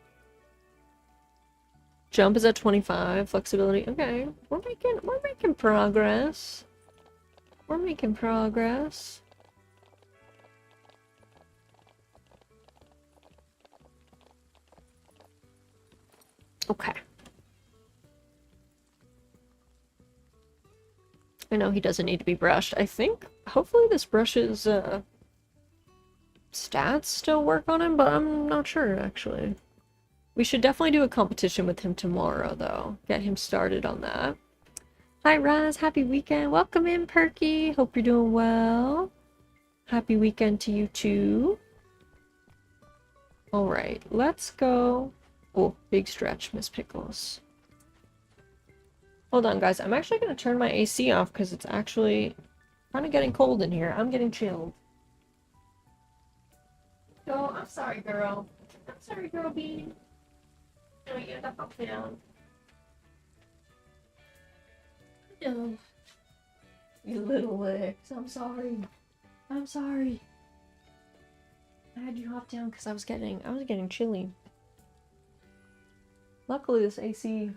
Jump is at 25. Flexibility. Okay. We're making progress. We're making progress. Okay. I know he doesn't need to be brushed. I think hopefully this brush's stats still work on him, but I'm not sure actually. We should definitely do a competition with him tomorrow, though. Get him started on that. Hi, Raz. Happy weekend. Welcome in, Perky. Hope you're doing well. Happy weekend to you, too. Alright, let's go. Oh, big stretch, Miss Pickles. Hold on, guys. I'm actually going to turn my AC off because it's actually kind of getting cold in here. I'm getting chilled. Oh, I'm sorry, girl. I'm sorry, girl Bean. No, you end up down. No. You little legs. I'm sorry. I'm sorry. I had you hop down because I was getting chilly. Luckily, this AC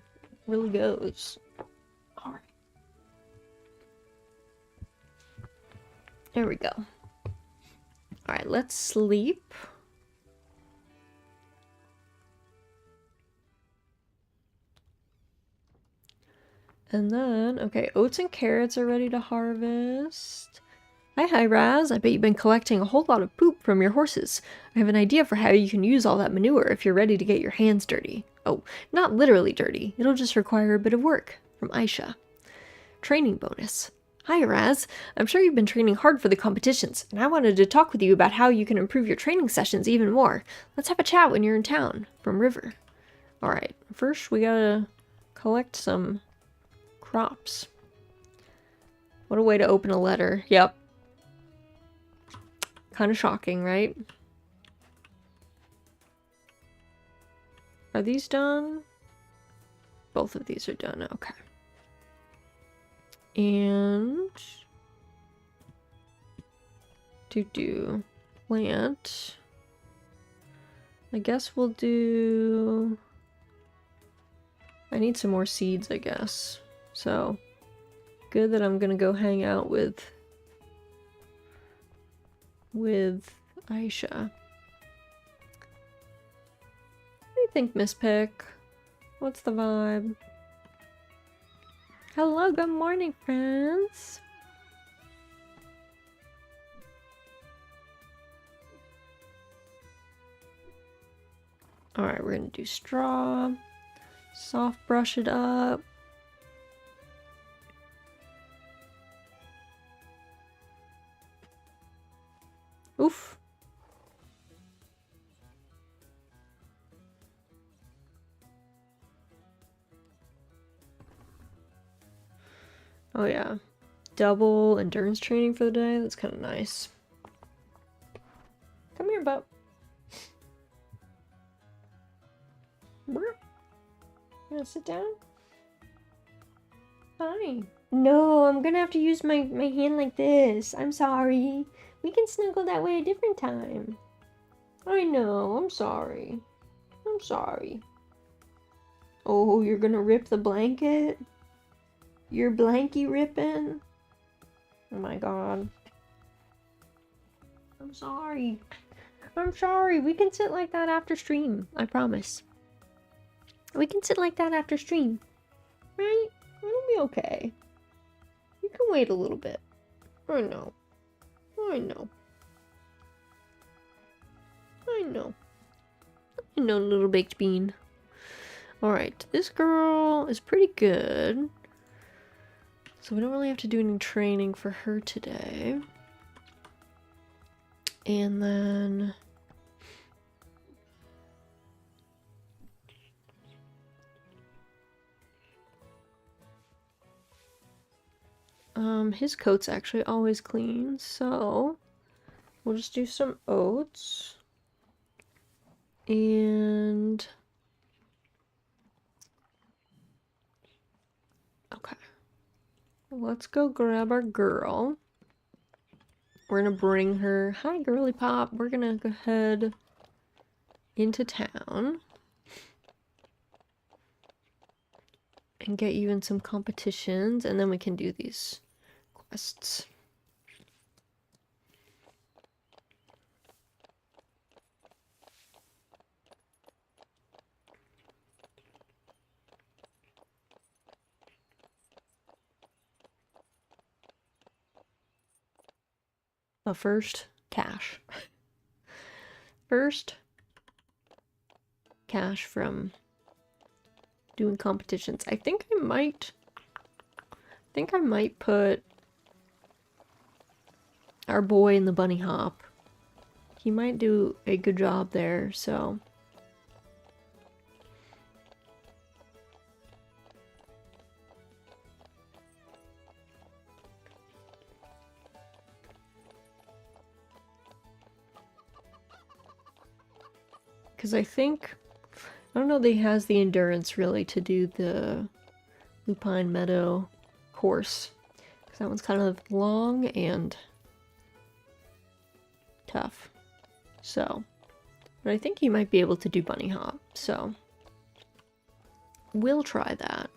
really goes. Alright. There we go. Alright, let's sleep. And then, okay, oats and carrots are ready to harvest. Hi, Raz. I bet you've been collecting a whole lot of poop from your horses. I have an idea for how you can use all that manure if you're ready to get your hands dirty. Oh, not literally dirty. It'll just require a bit of work. From Aisha. Training bonus. Hi, Raz. I'm sure you've been training hard for the competitions, and I wanted to talk with you about how you can improve your training sessions even more. Let's have a chat when you're in town. From River. Alright, first we gotta collect some crops. What a way to open a letter. Yep. Kind of shocking, right? Are these done? Both of these are done. Okay. And to do plant. I guess we'll do... I need some more seeds, I guess. So, good that I'm gonna go hang out with Aisha. What do you think, Miss Pick? What's the vibe? Hello, good morning, friends. Alright, we're gonna do straw. Soft brush it up. Oof. Oh yeah. Double endurance training for the day. That's kind of nice. Come here, bub. You wanna sit down? Fine. No, I'm gonna have to use my hand like this. I'm sorry. We can snuggle that way a different time. I know, I'm sorry. I'm sorry. Oh, you're gonna rip the blanket? You're blankie ripping? Oh my god. I'm sorry. I'm sorry. We can sit like that after stream. I promise. We can sit like that after stream. Right? It'll be okay. You can wait a little bit. I know. I know. I know. I know, little baked bean. Alright, this girl is pretty good. So we don't really have to do any training for her today. And then... his coat's actually always clean, so we'll just do some oats. And... okay. Let's go grab our girl. We're gonna bring her... hi, girly pop. We're gonna go ahead into town. And get you in some competitions, and then we can do these quests. But first, cash. First, cash from doing competitions. I think I might put our boy in the bunny hop. He might do a good job there, so. Because I don't know that he has the endurance really to do the Lupine Meadow course. Because that one's kind of long and tough. So, but I think he might be able to do bunny hop, so we'll try that.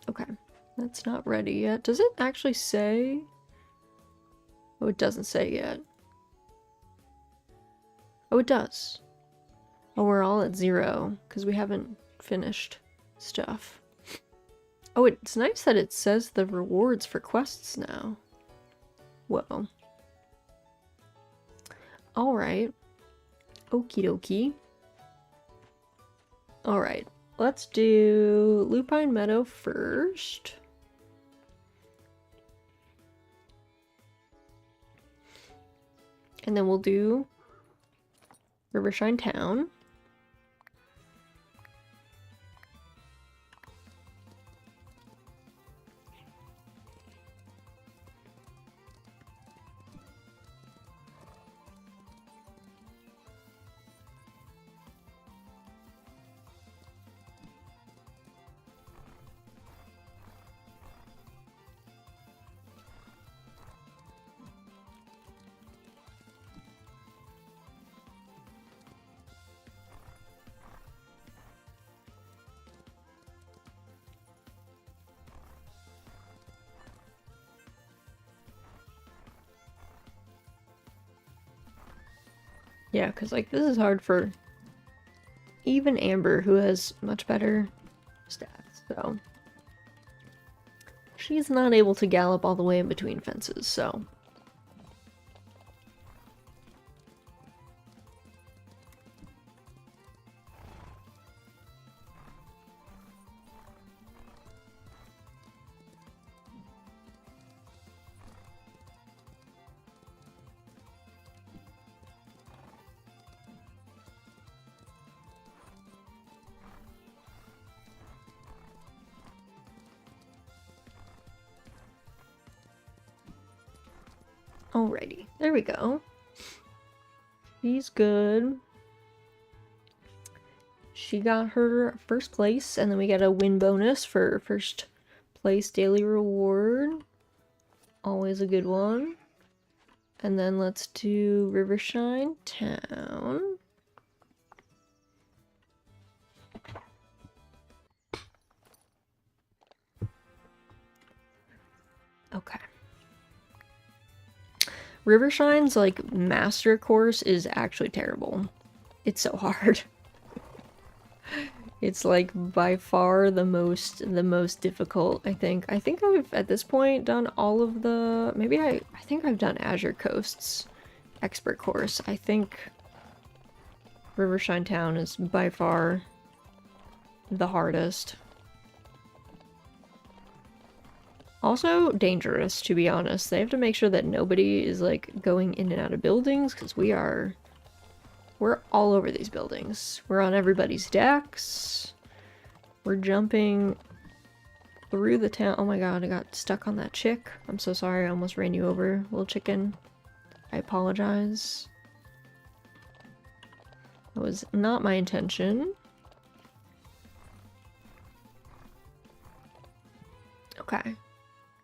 Okay, that's not ready yet. Does it actually say? Oh, it doesn't say yet. Oh, it does. Oh, we're all at 0 because we haven't finished stuff. Oh, it's nice that it says the rewards for quests now. Whoa. Alright. Okie dokie. Alright. Let's do Lupine Meadow first. And then we'll do Rivershine Town. Yeah, because, like, this is hard for even Amber, who has much better stats, so. She's not able to gallop all the way in between fences, so. Alrighty, there we go. He's good. she got her first place, and then we get a win bonus for first place daily reward. Always a good one. And then let's do Rivershine Town. Okay. Rivershine's like master course is actually terrible. It's so hard. It's like by far the most difficult, I think. I think I've at this point done all of the I think I've done Azure Coast's expert course. I think Rivershine Town is by far the hardest. Also dangerous, to be honest. They have to make sure that nobody is like going in and out of buildings, because we're all over these buildings. We're on everybody's decks. We're jumping through the town. Oh my god, I got stuck on that chick. I'm so sorry, I almost ran you over, little chicken. I apologize. That was not my intention. Okay.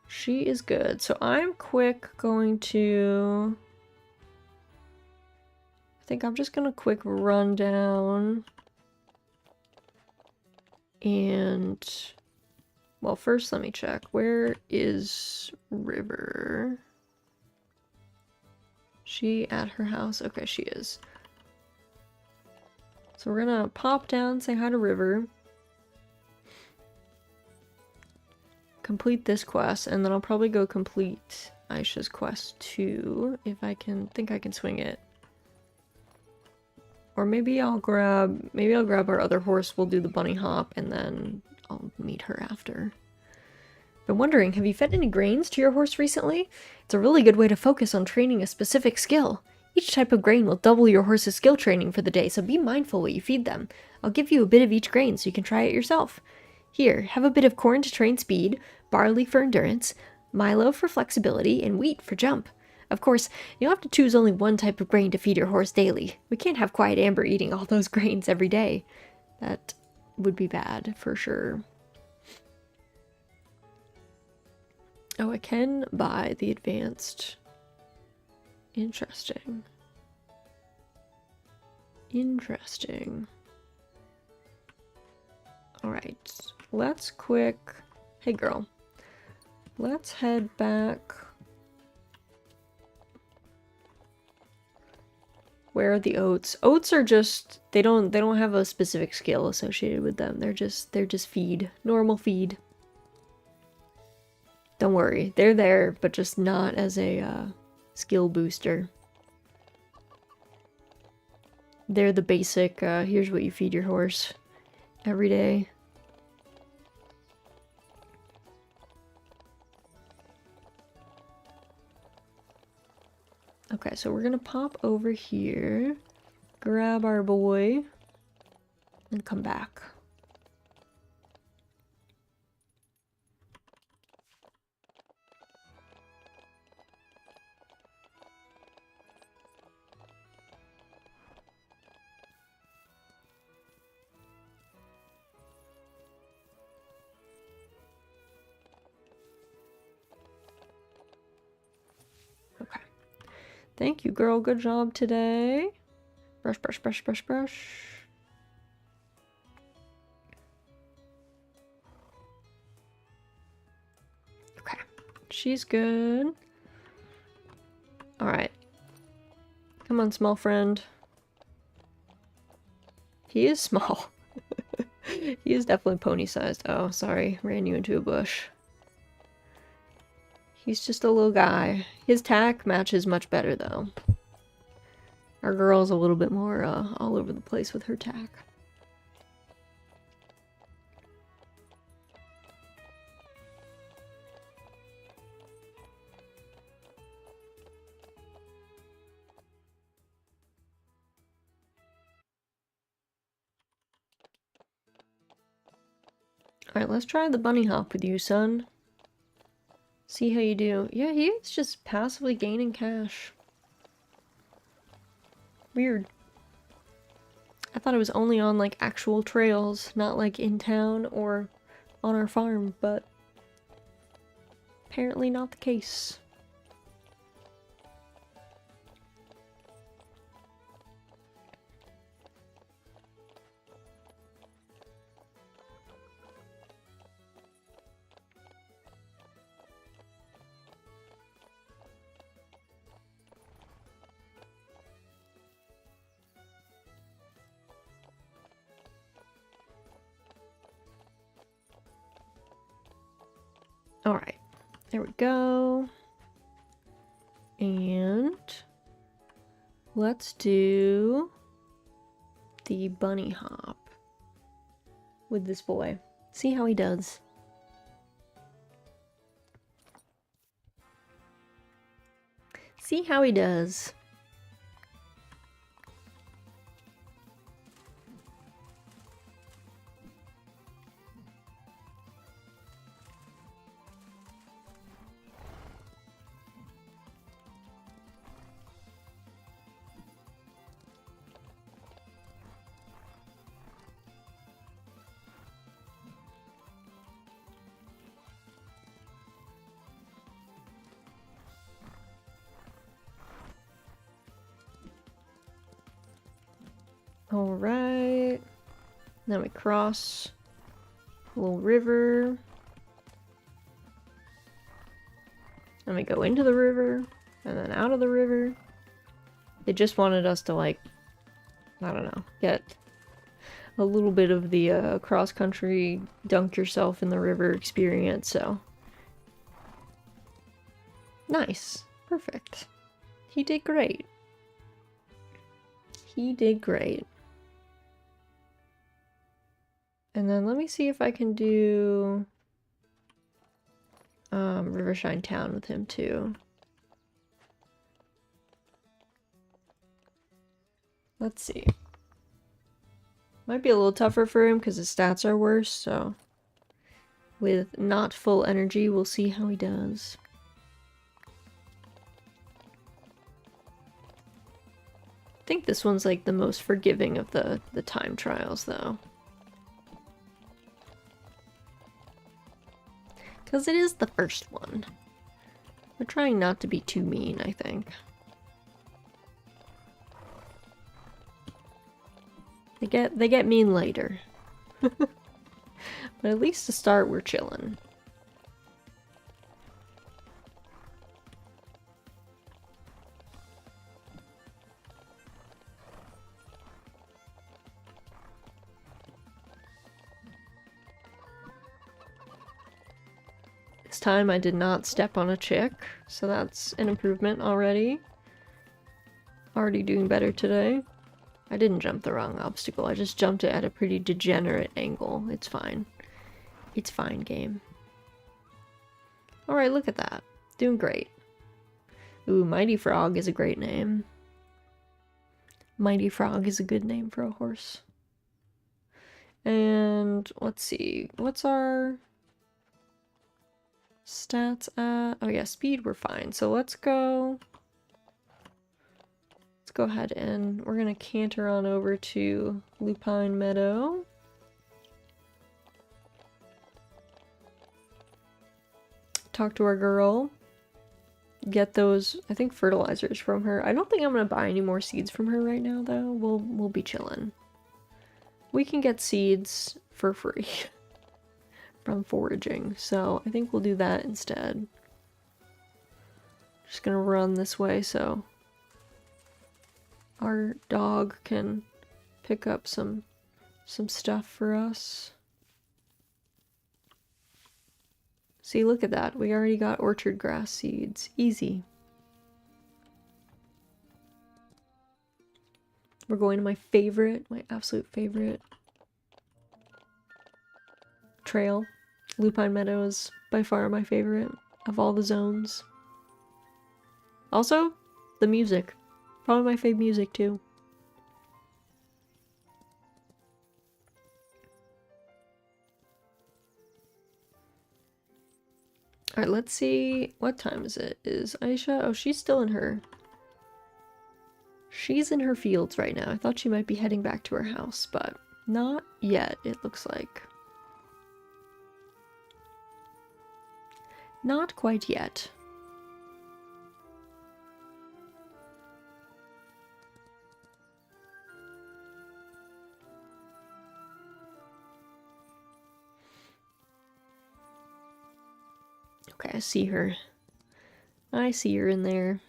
She is good. So I'm quick going to... I think I'm just gonna quick run down. And... well, first let me check. Where is River? She at her house? Okay, she is. So we're gonna pop down, say hi to River. Complete this quest, and then I'll probably go complete Aisha's quest too, if I can swing it. Or maybe I'll grab our other horse, we'll do the bunny hop, and then I'll meet her after. Been wondering, have you fed any grains to your horse recently? It's a really good way to focus on training a specific skill. Each type of grain will double your horse's skill training for the day, so be mindful what you feed them. I'll give you a bit of each grain so you can try it yourself. Here, have a bit of corn to train speed, barley for endurance, milo for flexibility, and wheat for jump. Of course, you'll have to choose only one type of grain to feed your horse daily. We can't have Quiet Amber eating all those grains every day. That would be bad, for sure. Oh, I can buy the advanced. Interesting. Interesting. Alright, let's quick... Hey girl. Let's head back. Where are the oats? Oats are just... they don't have a specific skill associated with them. They're just feed. Normal feed. Don't worry, they're there, but just not as a skill booster. They're the basic, here's what you feed your horse every day. Okay, so we're gonna pop over here, grab our boy, and come back. Okay. Thank you, girl. Good job today. Brush, brush, brush, brush, brush. Okay. She's good. Alright. Come on, small friend. He is small. He is definitely pony-sized. Oh, sorry. Ran you into a bush. He's just a little guy. His tack matches much better, though. Our girl's a little bit more all over the place with her tack. Alright, let's try the bunny hop with you, son. See how you do. Yeah, he is just passively gaining cash. Weird. I thought it was only on like actual trails, not like in town or on our farm, but apparently not the case. Alright, there we go. And let's do the bunny hop with this boy. See how he does. See how he does. Alright. Then we cross a little river. Then we go into the river, and then out of the river. They just wanted us to, like, I don't know, get a little bit of the cross-country dunk yourself in the river experience, so. Nice. Perfect. He did great. He did great. And then let me see if I can do Rivershine Town with him too. Let's see. Might be a little tougher for him because his stats are worse, so with not full energy, we'll see how he does. I think this one's like the most forgiving of the time trials though. Because it is the first one. We're trying not to be too mean, I think. They get mean later. But at least to start, we're chilling. This time I did not step on a chick, so that's an improvement already. Already doing better today. I didn't jump the wrong obstacle, I just jumped it at a pretty degenerate angle. It's fine. It's fine, game. Alright, look at that. Doing great. Ooh, Mighty Frog is a great name. Mighty Frog is a good name for a horse. And let's see, what's our stats at? Oh yeah, speed we're fine. So let's go ahead and we're gonna canter on over to Lupine Meadow. Talk to our girl. Get those, I think, fertilizers from her. I don't think I'm gonna buy any more seeds from her right now though. We'll be chilling. We can get seeds for free from foraging, so I think we'll do that instead. Just gonna run this way so our dog can pick up some stuff for us. See, look at that. We already got orchard grass seeds. Easy. We're going to my favorite, my absolute favorite trail. Lupine Meadow is by far my favorite of all the zones. Also, the music. Probably my fave music too. Alright, let's see. What time is it? Is Aisha? Oh, she's still in her She's in her fields right now. I thought she might be heading back to her house, but not yet, it looks like. Not quite yet. Okay, I see her. I see her in there.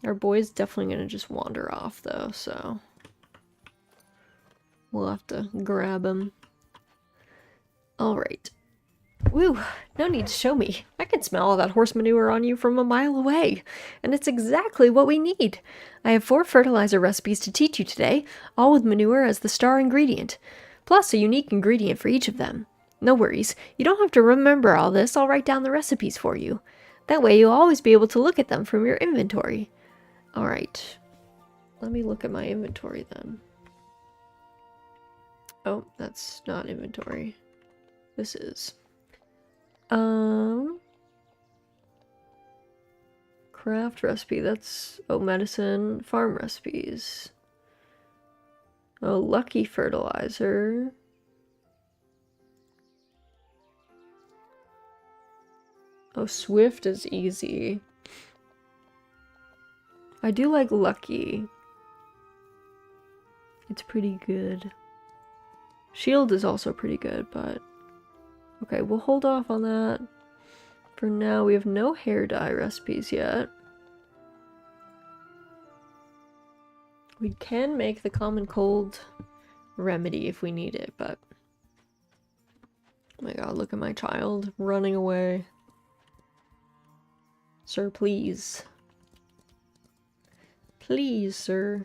Our boy's definitely gonna just wander off, though, so we'll have to grab him. Alright. Woo! No need to show me. I can smell all that horse manure on you from a mile away. And it's exactly what we need. I have 4 fertilizer recipes to teach you today, all with manure as the star ingredient. Plus a unique ingredient for each of them. No worries, you don't have to remember all this, I'll write down the recipes for you. That way you'll always be able to look at them from your inventory. Alright. Let me look at my inventory then. Oh, that's not inventory. This is. Craft recipe, that's, oh, medicine, farm recipes. Oh, lucky fertilizer. Oh, swift is easy. I do like lucky. It's pretty good. Shield is also pretty good, but okay, we'll hold off on that. For now, we have no hair dye recipes yet. We can make the common cold remedy if we need it, but oh my god, look at my child running away. Sir, please. Please, sir.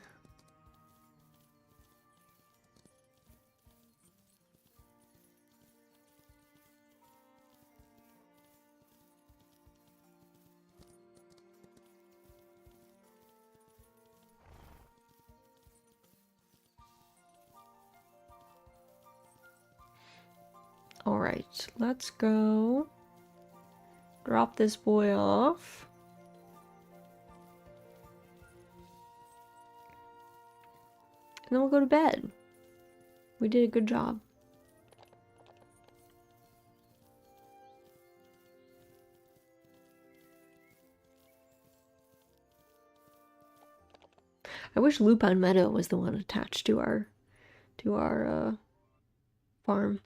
Alright, let's go. Drop this boy off. And then we'll go to bed. We did a good job. I wish Lupine Meadow was the one attached to our farm.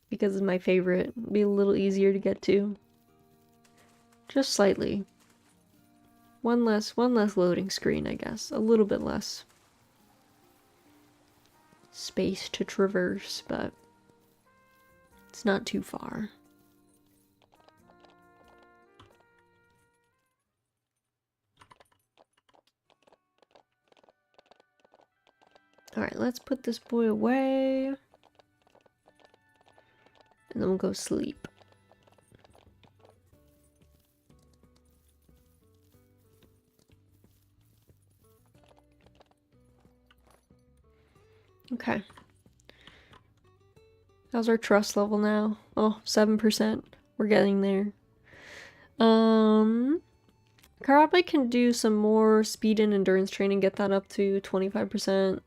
Because it's my favorite. It'd be a little easier to get to. Just slightly. One less loading screen, I guess. A little bit less space to traverse, but it's not too far. Alright, let's put this boy away. And then we'll go sleep. Okay. How's our trust level now? Oh, 7%. We're getting there. Probably can do some more speed and endurance training, get that up to 25%.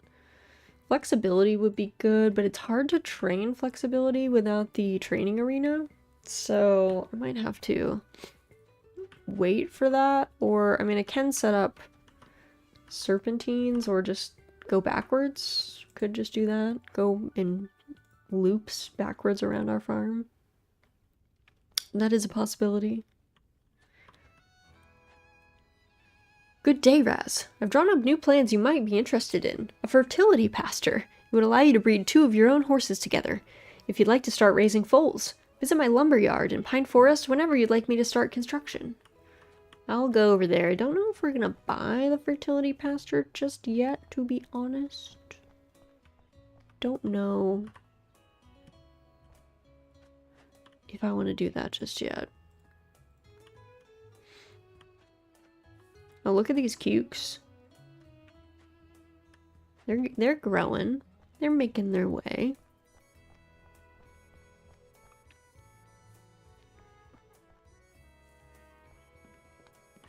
Flexibility would be good, but it's hard to train flexibility without the training arena. So I might have to wait for that. Or, I mean, I can set up serpentines or just go backwards. Could just do that. Go in loops backwards around our farm. That is a possibility. Good day, Raz. I've drawn up new plans you might be interested in. A fertility pasture. It would allow you to breed 2 of your own horses together. If you'd like to start raising foals, visit my lumber yard in Pine Forest whenever you'd like me to start construction. I'll go over there. I don't know if we're gonna buy the fertility pasture just yet, to be honest. Don't know if I want to do that just yet. Oh, look at these cukes. They're growing. They're making their way.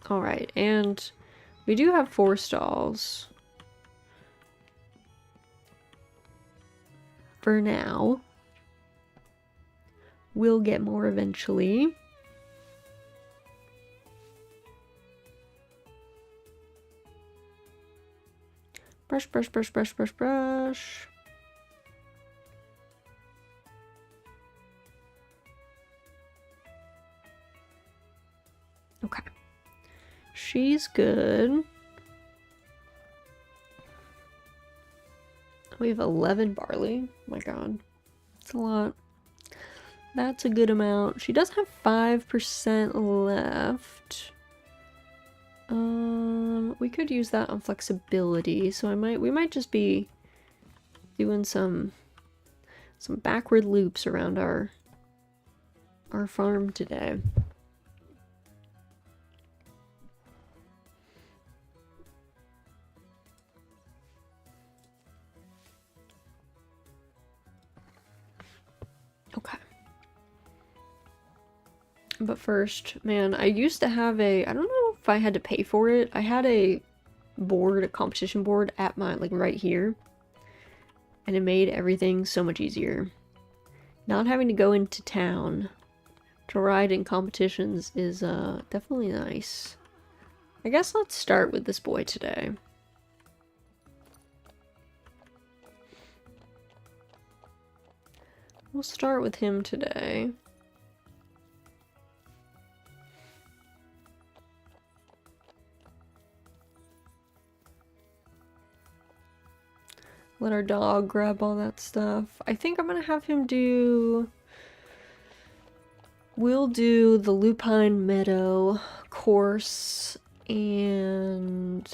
Alright, and we do have 4 stalls. For now. We'll get more eventually. Brush, brush, brush, brush, brush, brush. Okay. She's good. We have 11 barley. Oh my god. That's a lot. That's a good amount. She does have 5% left. We could use that on flexibility, so we might just be doing some backward loops around our farm today. Okay. But first, man, I used to have I don't know if I had to pay for it. I had a competition board at my, like, right here. And it made everything so much easier. Not having to go into town to ride in competitions is definitely nice. I guess let's start with this boy today. We'll start with him today. Let our dog grab all that stuff. I think I'm gonna have him do... We'll do the Lupine Meadow course and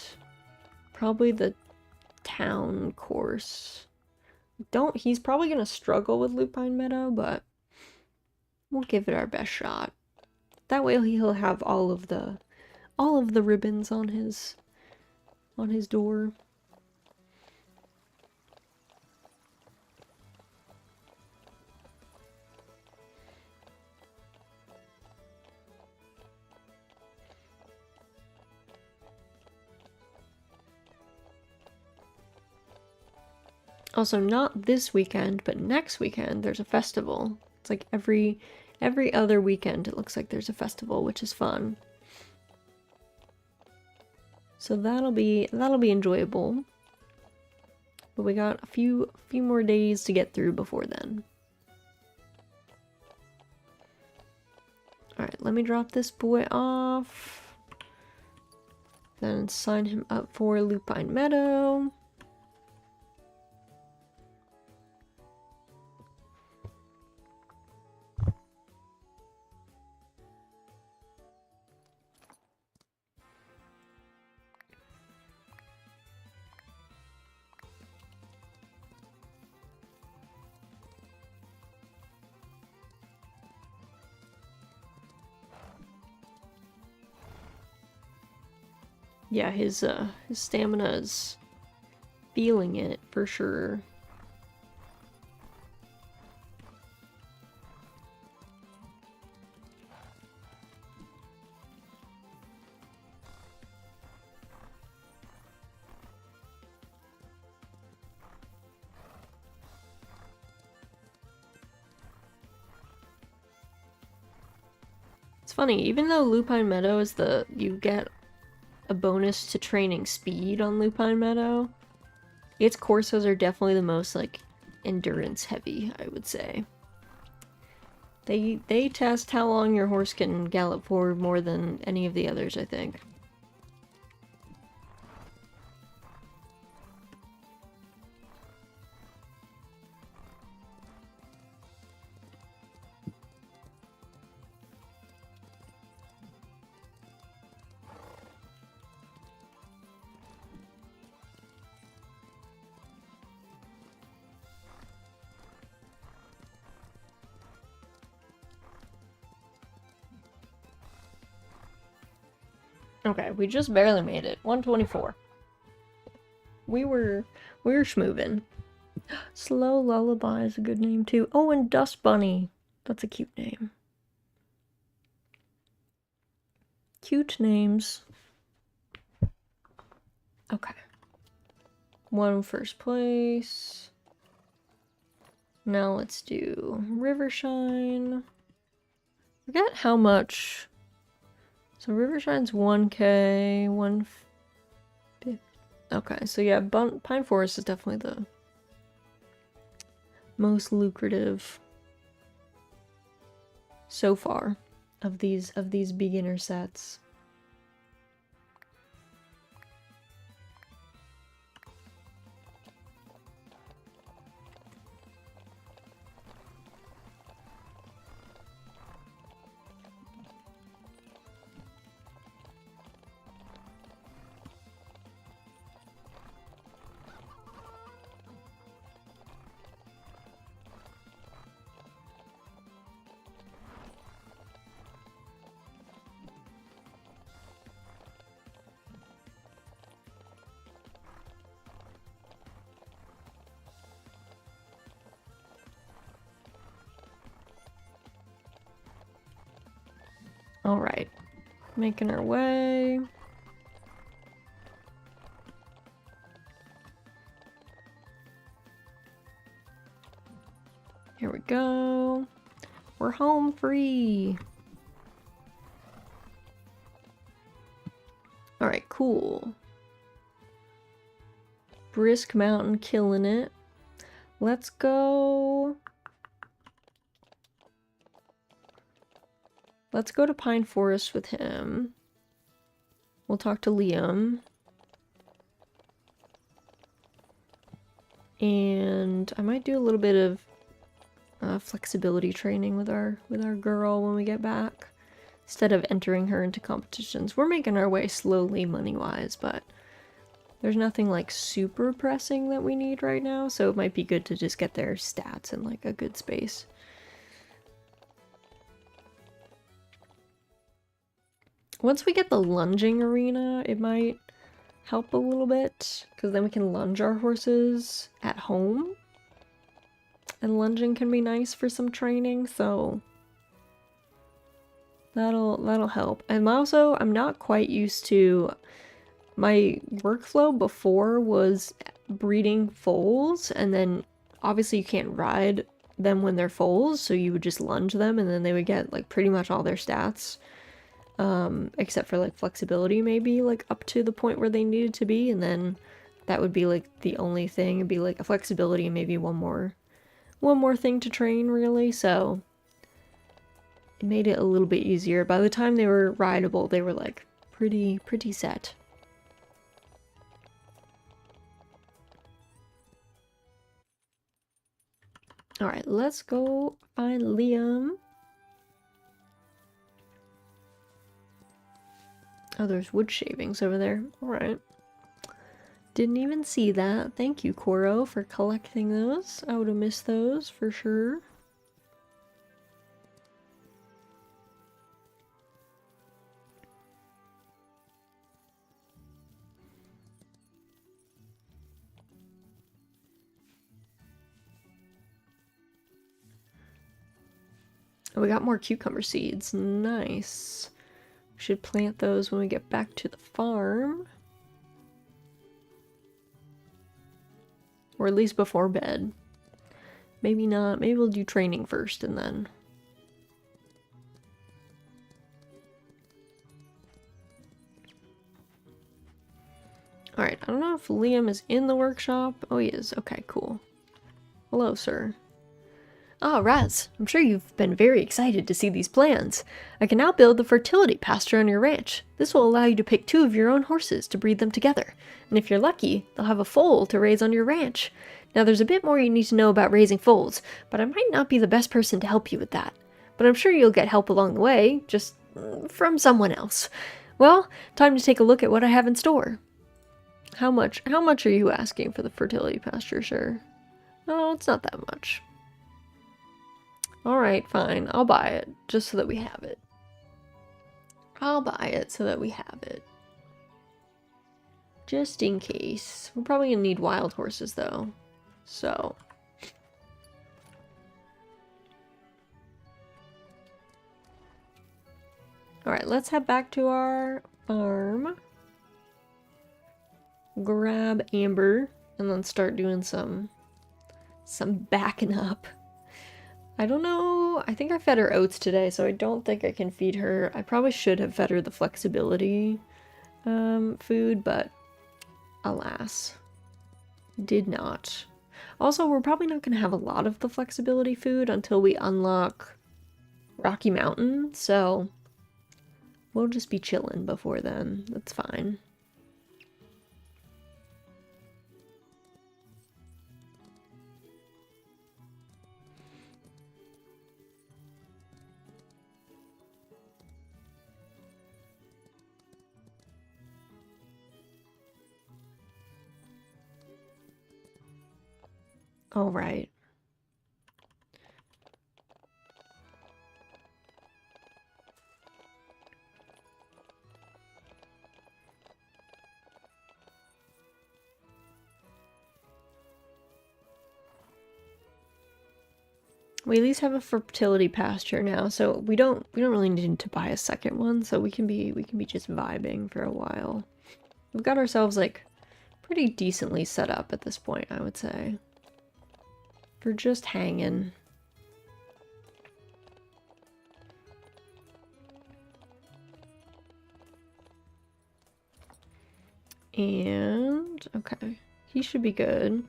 probably the town course. He's probably gonna struggle with Lupine Meadow, but we'll give it our best shot. That way he'll have all of the ribbons on his door. Also, not this weekend, but next weekend there's a festival. It's like every other weekend it looks like there's a festival, which is fun. So that'll be enjoyable. But we got a few more days to get through before then. Alright, let me drop this boy off. Then sign him up for Lupine Meadow. Yeah, his stamina is feeling it for sure. It's funny, even though Lupine Meadow is you get a bonus to training speed on Lupine Meadow, its courses are definitely the most, like, endurance heavy, I would say. They test how long your horse can gallop for more than any of the others, I think. Okay, we just barely made it. 124. We were schmoovin'. Slow Lullaby is a good name too. Oh, and Dust Bunny. That's a cute name. cute names. Okay. 1 first place. Now let's do Rivershine. Forget how much. So Rivershine's 1K, 150. Okay, so yeah, Pine Forest is definitely the most lucrative so far of these beginner sets. All right, making our way. Here we go. We're home free. All right, cool. Brisk Mountain killing it. Let's go. Let's go to Pine Forest with him. We'll talk to Liam. And I might do a little bit of flexibility training with our girl when we get back, instead of entering her into competitions. We're making our way slowly money-wise, but there's nothing like super pressing that we need right now, so it might be good to just get their stats in like a good space. Once we get the lunging arena, it might help a little bit, because then we can lunge our horses at home. And lunging can be nice for some training, so that'll help. And also, I'm not quite used to, my workflow before was breeding foals, and then obviously you can't ride them when they're foals, so you would just lunge them and then they would get like pretty much all their stats. Except for like flexibility, maybe like up to the point where they needed to be, and then that would be like the only thing. It'd be like a flexibility and maybe one more thing to train, really. So it made it a little bit easier. By the time they were rideable, they were like pretty set. All right, let's go find Liam. Oh, there's wood shavings over there. Alright. Didn't even see that. Thank you, Koro, for collecting those. I would have missed those for sure. Oh, we got more cucumber seeds. Nice. Should plant those when we get back to the farm. Or at least before bed. Maybe not. Maybe we'll do training first and then. Alright, I don't know if Liam is in the workshop. Oh, he is. Okay, cool. Hello, sir. Ah, Raz, I'm sure you've been very excited to see these plans. I can now build the fertility pasture on your ranch. This will allow you to pick 2 of your own horses to breed them together. And if you're lucky, they'll have a foal to raise on your ranch. Now there's a bit more you need to know about raising foals, but I might not be the best person to help you with that. But I'm sure you'll get help along the way, just from someone else. Well, time to take a look at what I have in store. How much are you asking for the fertility pasture, sir? Oh, it's not that much. Alright, fine. I'll buy it, just so that we have it. I'll buy it so that we have it. Just in case. We're probably gonna need wild horses, though. So. Alright, let's head back to our farm. Grab Amber, and then start doing some backing up. I don't know, I think I fed her oats today, so I don't think I can feed her. I probably should have fed her the flexibility food, but alas, did not. Also, we're probably not going to have a lot of the flexibility food until we unlock Rocky Mountain, so we'll just be chilling before then. That's fine. All right. We at least have a fertility pasture now, so we don't really need to buy a second one, so we can be just vibing for a while. We've got ourselves like pretty decently set up at this point, I would say. For just hanging. And okay, he should be good.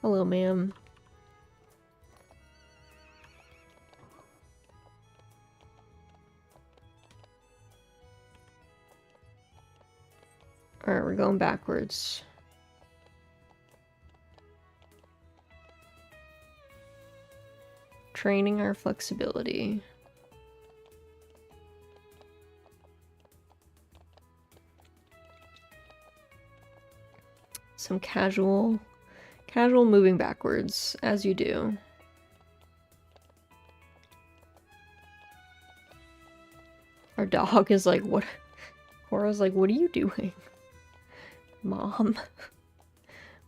Hello, ma'am. Alright, we're going backwards. Training our flexibility. Some casual moving backwards, as you do. Our dog is like, what? Cora's like, what are you doing? Mom.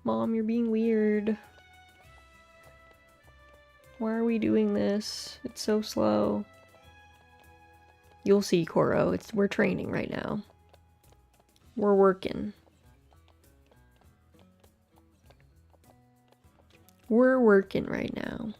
Mom, you're being weird. Why are we doing this? It's so slow. You'll see, Koro. We're training right now. We're working. We're working right now.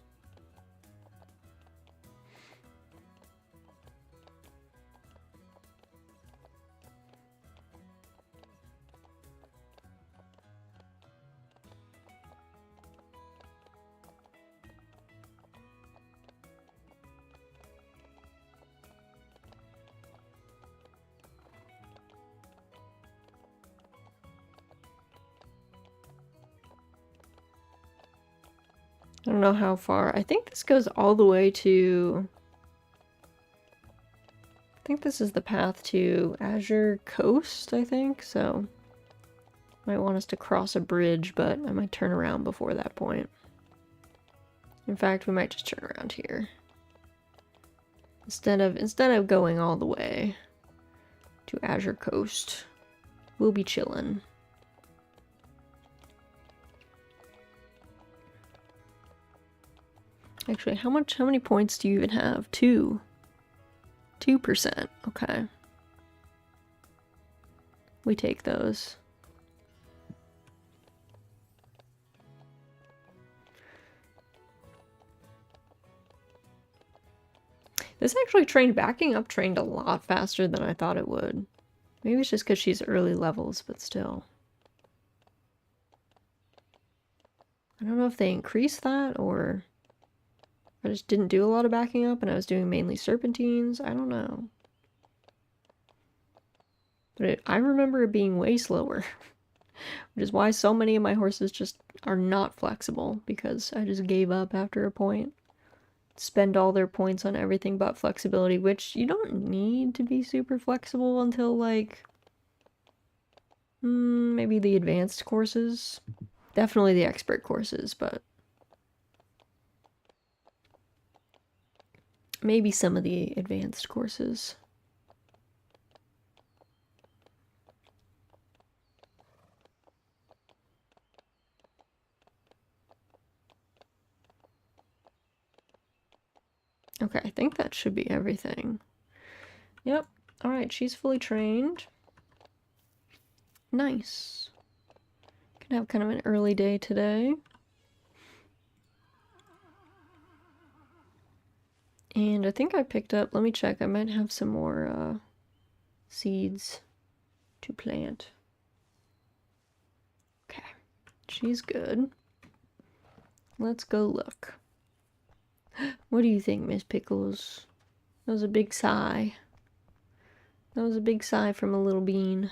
I don't know how far. I think this goes all the way to... I think this is the path to Azure Coast, I think, so... Might want us to cross a bridge, but I might turn around before that point. In fact, we might just turn around here. Instead of going all the way to Azure Coast, we'll be chilling. Actually, how many points do you even have? 2%. Okay. We take those. This actually backing up trained a lot faster than I thought it would. Maybe it's just because she's early levels, but still. I don't know if they increased that or I just didn't do a lot of backing up and I was doing mainly serpentines. I don't know. But I remember it being way slower. Which is why so many of my horses just are not flexible, because I just gave up after a point. Spend all their points on everything but flexibility, which you don't need to be super flexible until, like, maybe the advanced courses. Definitely the expert courses, but maybe some of the advanced courses. Okay, I think that should be everything. Yep. Alright, she's fully trained. Nice. Gonna have kind of an early day today. And I think I picked up, let me check, I might have some more seeds to plant. Okay, she's good. Let's go look. What do you think, Miss Pickles? That was a big sigh. That was a big sigh from a little bean.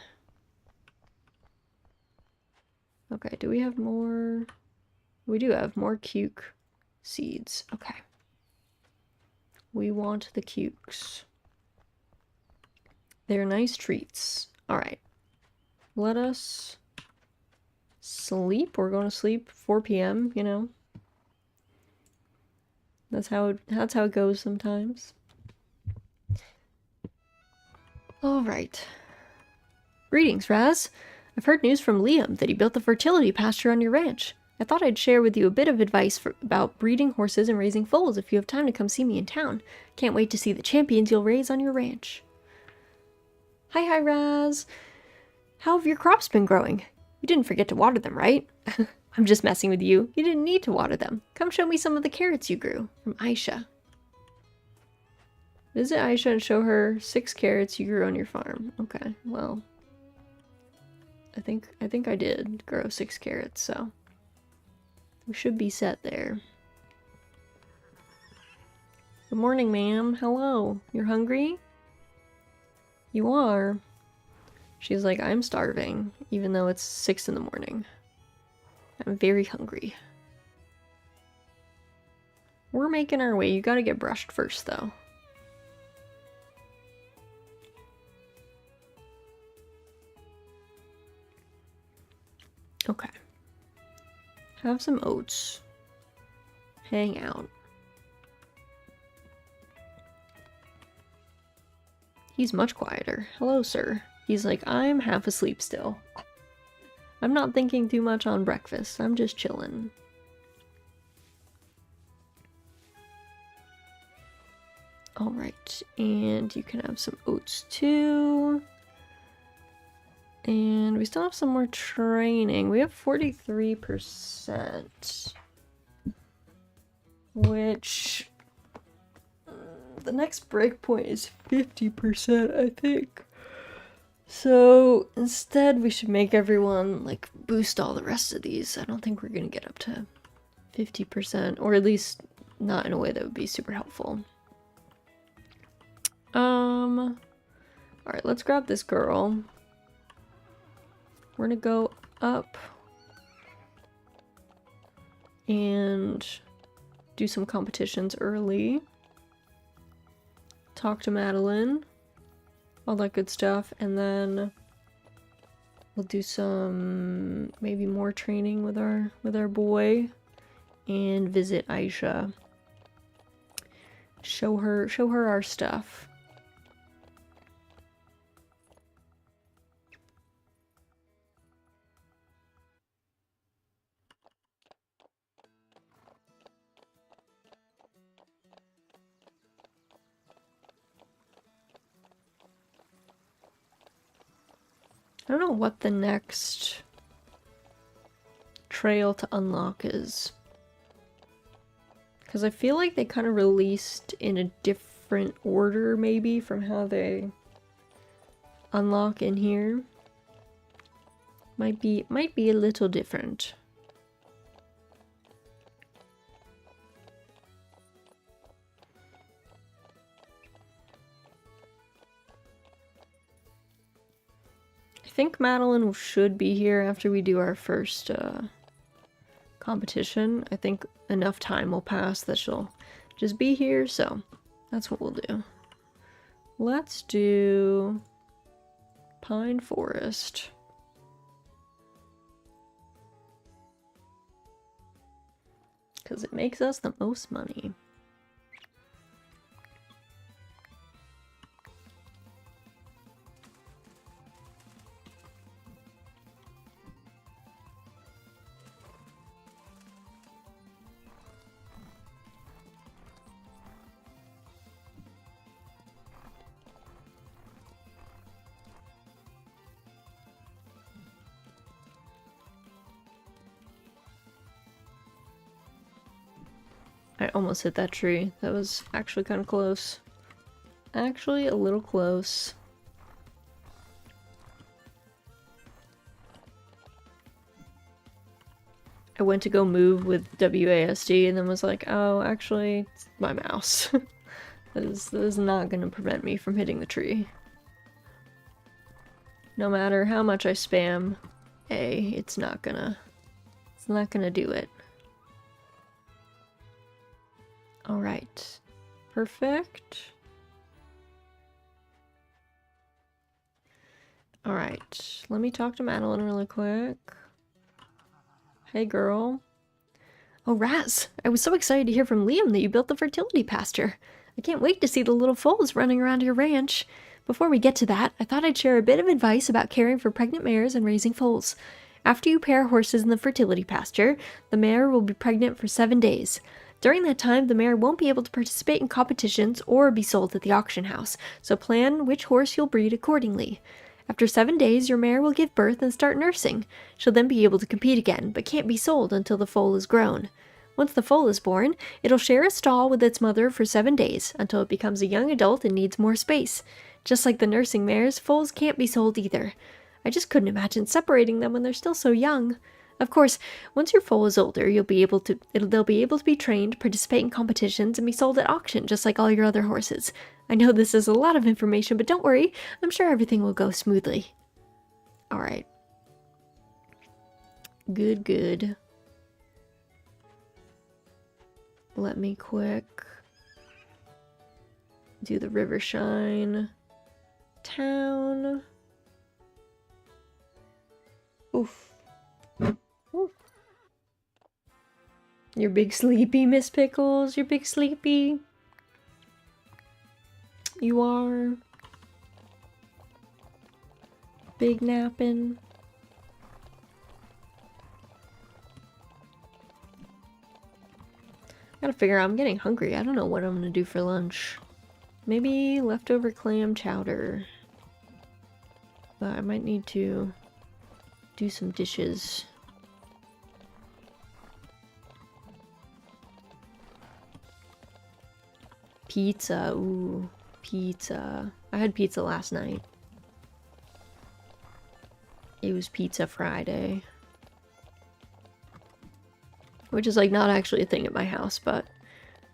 Okay, do we have more? We do have more cuke seeds. Okay. We want the cukes. They're nice treats. Alright. Let us sleep. We're going to sleep 4 p.m., you know. That's how it goes sometimes. Alright. Greetings, Raz. I've heard news from Liam that he built the fertility pasture on your ranch. I thought I'd share with you a bit of advice about breeding horses and raising foals if you have time to come see me in town. Can't wait to see the champions you'll raise on your ranch. Hi, Raz. How have your crops been growing? You didn't forget to water them, right? I'm just messing with you. You didn't need to water them. Come show me some of the carrots you grew. From Aisha. Visit Aisha and show her 6 carrots you grew on your farm. Okay, well. I think I did grow 6 carrots, so we should be set there. Good morning, ma'am. Hello. You're hungry? You are. She's like, I'm starving, even though it's 6 in the morning. I'm very hungry. We're making our way. You gotta get brushed first, though. Okay. Have some oats. Hang out. He's much quieter. Hello, sir. He's like, I'm half asleep still. I'm not thinking too much on breakfast. I'm just chilling. Alright, and you can have some oats too. And we still have some more training. We have 43%. Which... the next breakpoint is 50%, I think. So instead we should make everyone like boost all the rest of these. I don't think we're gonna get up to 50%, or at least not in a way that would be super helpful. Alright, let's grab this girl. We're gonna go up and do some competitions early. Talk to Madeline. All that good stuff, and then we'll do some maybe more training with our boy and visit Aisha. Show her our stuff. I don't know what the next trail to unlock is. Because I feel like they kind of released in a different order, maybe, from how they unlock in here. Might be a little different. I think Madeline should be here after we do our first competition. I think enough time will pass that she'll just be here, so that's what we'll do. Let's do Pine Forest. Because it makes us the most money. I almost hit that tree. That was actually kind of close. Actually, a little close. I went to go move with WASD and then was like, oh, actually, it's my mouse. That is not going to prevent me from hitting the tree. No matter how much I spam A, it's not gonna do it. Alright. Perfect. Alright. Let me talk to Madeline really quick. Hey, girl. Oh, Raz! I was so excited to hear from Liam that you built the fertility pasture. I can't wait to see the little foals running around your ranch. Before we get to that, I thought I'd share a bit of advice about caring for pregnant mares and raising foals. After you pair horses in the fertility pasture, the mare will be pregnant for 7 days. During that time, the mare won't be able to participate in competitions or be sold at the auction house, so plan which horse you'll breed accordingly. After 7 days, your mare will give birth and start nursing. She'll then be able to compete again, but can't be sold until the foal is grown. Once the foal is born, it'll share a stall with its mother for 7 days, until it becomes a young adult and needs more space. Just like the nursing mares, foals can't be sold either. I just couldn't imagine separating them when they're still so young. Of course, once your foal is older, they'll be able to be trained, participate in competitions, and be sold at auction, just like all your other horses. I know this is a lot of information, but don't worry, I'm sure everything will go smoothly. Alright. Good, good. Let me quick do the Rivershine town. Oof. Oof. You're big sleepy, Miss Pickles. You're big sleepy. You are. Big napping. Gotta figure out, I'm getting hungry. I don't know what I'm gonna do for lunch. Maybe leftover clam chowder. But I might need to do some dishes. Pizza, ooh, pizza. I had pizza last night. It was Pizza Friday. Which is like not actually a thing at my house, but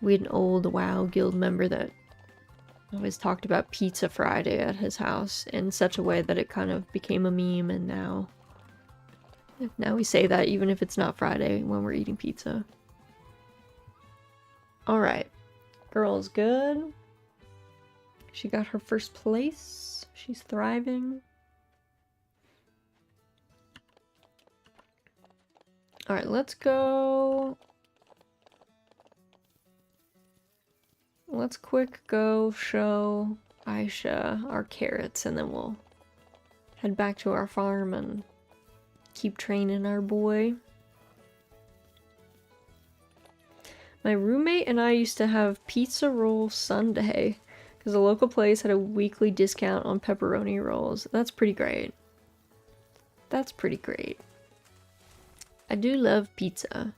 we had an old WoW guild member that always talked about Pizza Friday at his house in such a way that it kind of became a meme, and now we say that even if it's not Friday when we're eating pizza. Alright. Girl's good. She got her first place. She's thriving. Alright, let's go. Let's quick go show Aisha our carrots, and then we'll head back to our farm and keep training our boy. My roommate and I used to have pizza roll Sunday because the local place had a weekly discount on pepperoni rolls. That's pretty great. That's pretty great. I do love pizza.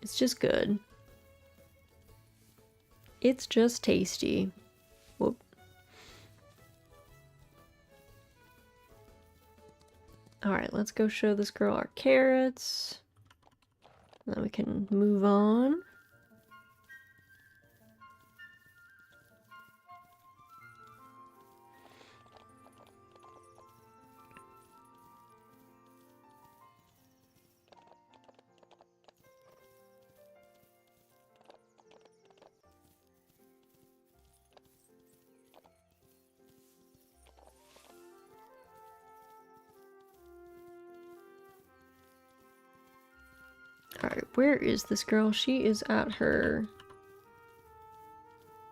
It's just good. It's just tasty. Whoop. Alright, let's go show this girl our carrots. Then we can move on. Alright, where is this girl? She is at her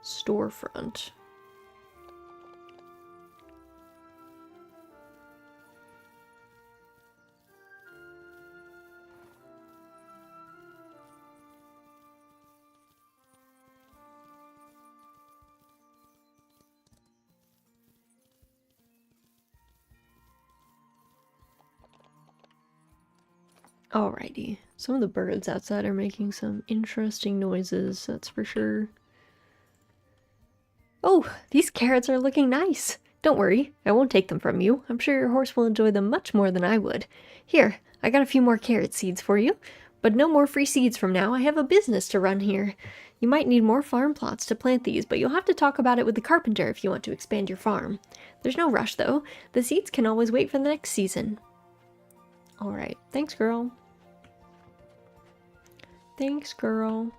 storefront. Alrighty, Some of the birds outside are making some interesting noises, that's for sure. Oh, these carrots are looking nice. Don't worry, I won't take them from you. I'm sure your horse will enjoy them much more than I would. Here, I got a few more carrot seeds for you. But no more free seeds from now. I have a business to run here. You might need more farm plots to plant these, but you'll have to talk about it with the carpenter if you want to expand your farm. There's no rush, though. The seeds can always wait for the next season. Alright, thanks, girl. Thanks, girl.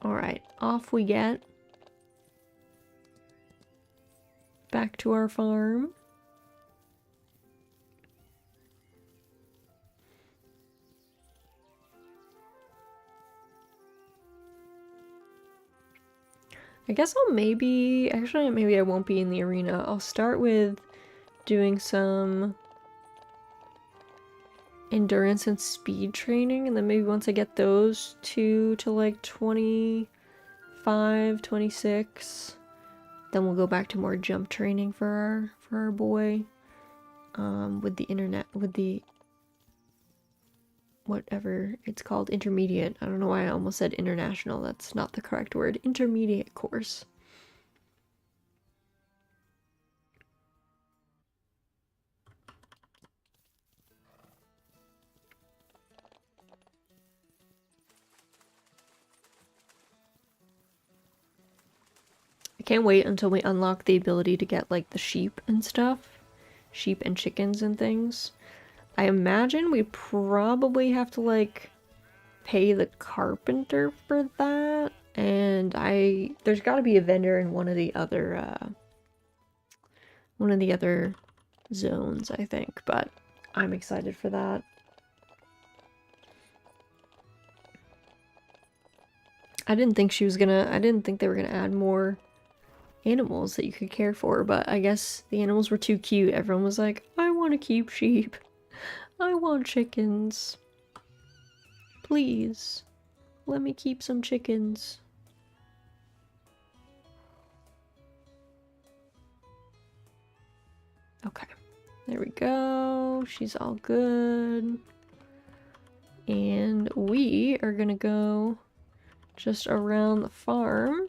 Alright, off we get. Back to our farm. I guess I'll maybe I won't be in the arena. I'll start with doing some endurance and speed training, and then maybe once I get those two to like 25, 26, then we'll go back to more jump training for our boy. With the whatever it's called, intermediate. I don't know why I almost said international. That's not the correct word. Intermediate course. I can't wait until we unlock the ability to get like the sheep and stuff. Sheep and chickens and things. I imagine we probably have to like pay the carpenter for that, and there's got to be a vendor in one of the other zones, I think, but I'm excited for that. I didn't think they were gonna add more animals that you could care for, but I guess the animals were too cute. Everyone was like, I want to keep sheep. I want chickens. Please, let me keep some chickens. Okay, there we go. She's all good. And we are gonna go just around the farm.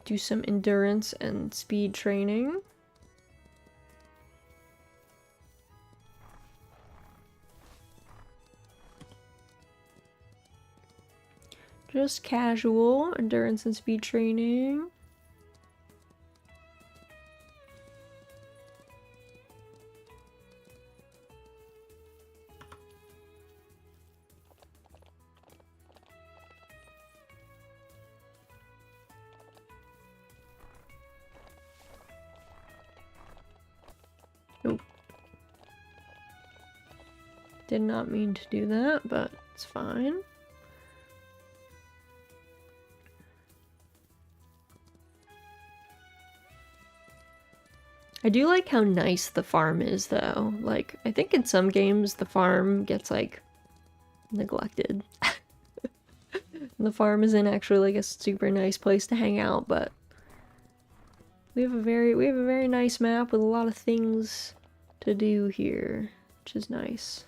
Do some endurance and speed training. Just casual endurance and speed training. Nope. Did not mean to do that, but it's fine. I do like how nice the farm is, though. Like, I think in some games the farm gets, like, neglected. The farm isn't actually, like, a super nice place to hang out, but we have a very nice map with a lot of things to do here, which is nice.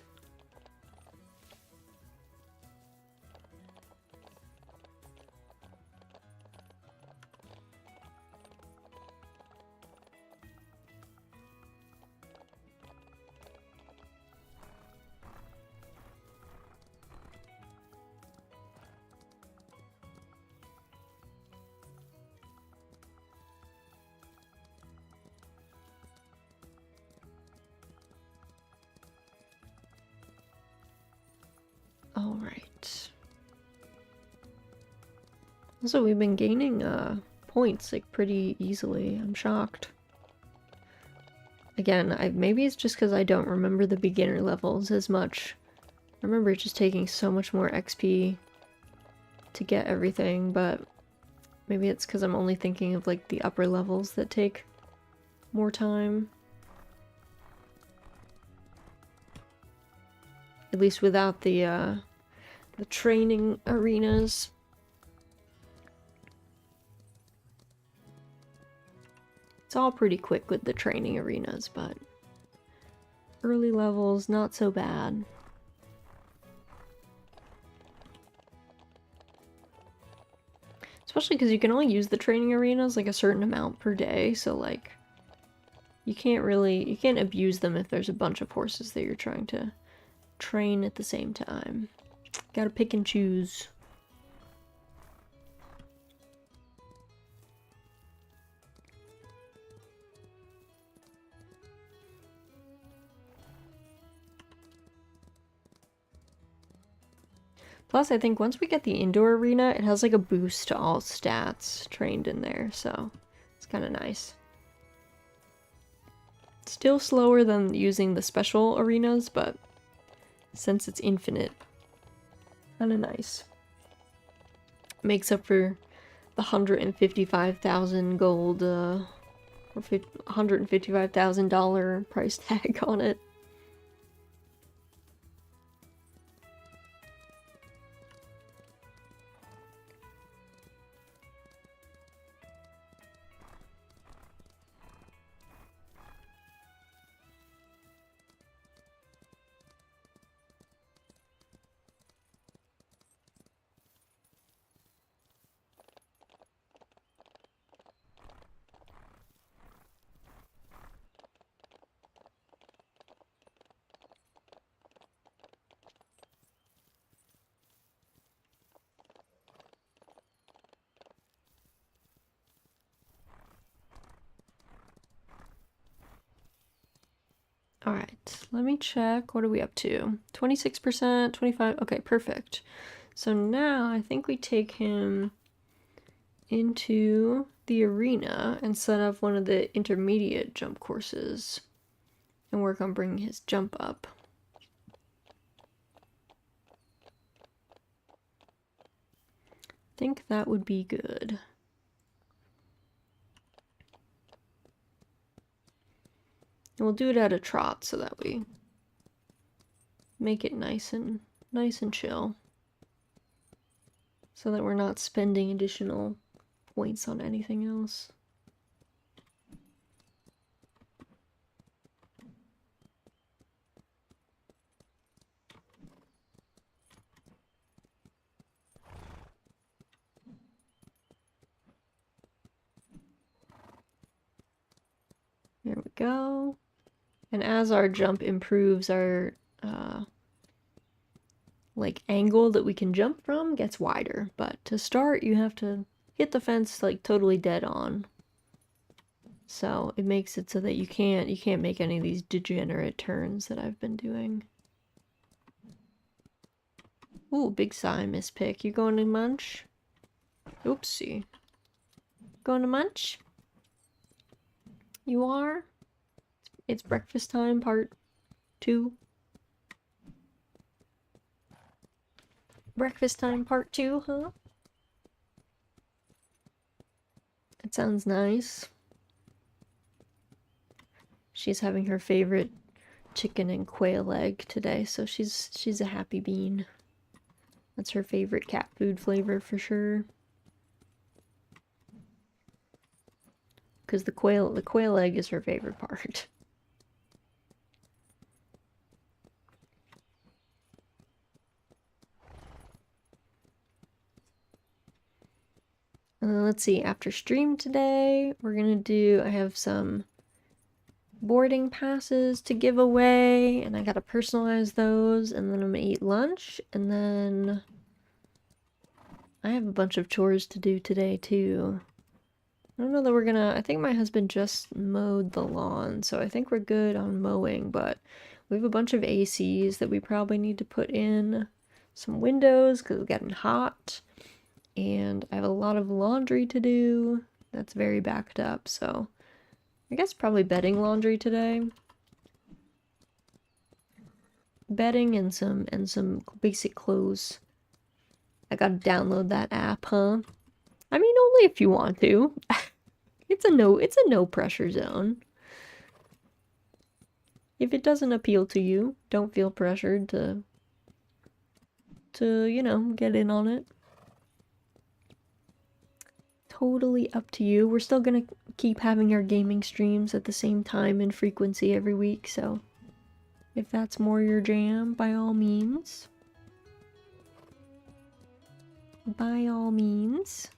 Alright. Also, we've been gaining points like pretty easily. I'm shocked. Again, maybe it's just because I don't remember the beginner levels as much. I remember it just taking so much more XP to get everything, but maybe it's because I'm only thinking of like the upper levels that take more time. At least without the training arenas. It's all pretty quick with the training arenas, but early levels, not so bad. Especially because you can only use the training arenas like a certain amount per day, so like you can't abuse them if there's a bunch of horses that you're trying to train at the same time. Gotta pick and choose. Plus, I think once we get the indoor arena, it has like a boost to all stats trained in there, so it's kind of nice. Still slower than using the special arenas, but since it's infinite, kind of nice. Makes up for the 155,000 gold, or $155,000 price tag on it. Alright, let me check. What are we up to? 26%, 25%. Okay, perfect. So now I think we take him into the arena and set up one of the intermediate jump courses and work on bringing his jump up. I think that would be good. And we'll do it at a trot so that we make it nice and chill. So that we're not spending additional points on anything else. There we go. And as our jump improves, our like angle that we can jump from gets wider. But to start, you have to hit the fence like totally dead on. So it makes it so that you can't make any of these degenerate turns that I've been doing. Ooh, big sigh, Miss Pick. You going to munch? Oopsie. Going to munch? You are? It's breakfast time, part 2. Breakfast time, part 2, huh? It sounds nice. She's having her favorite chicken and quail egg today, so she's a happy bean. That's her favorite cat food flavor for sure. Because the quail egg is her favorite part. Let's see, after stream today, we're gonna do, I have some boarding passes to give away, and I gotta personalize those, and then I'm gonna eat lunch, and then I have a bunch of chores to do today too. I don't know that we're gonna, I think my husband just mowed the lawn, so I think we're good on mowing, but we have a bunch of ACs that we probably need to put in, some windows because it's getting hot, and I have a lot of laundry to do that's very backed up, so I guess probably bedding laundry today. Bedding and some basic clothes. I gotta download that app, huh? I mean, only if you want to. It's a no pressure zone. If it doesn't appeal to you, don't feel pressured to you know, get in on it. Totally up to you. We're still gonna keep having our gaming streams at the same time and frequency every week, so if that's more your jam, by all means. By all means.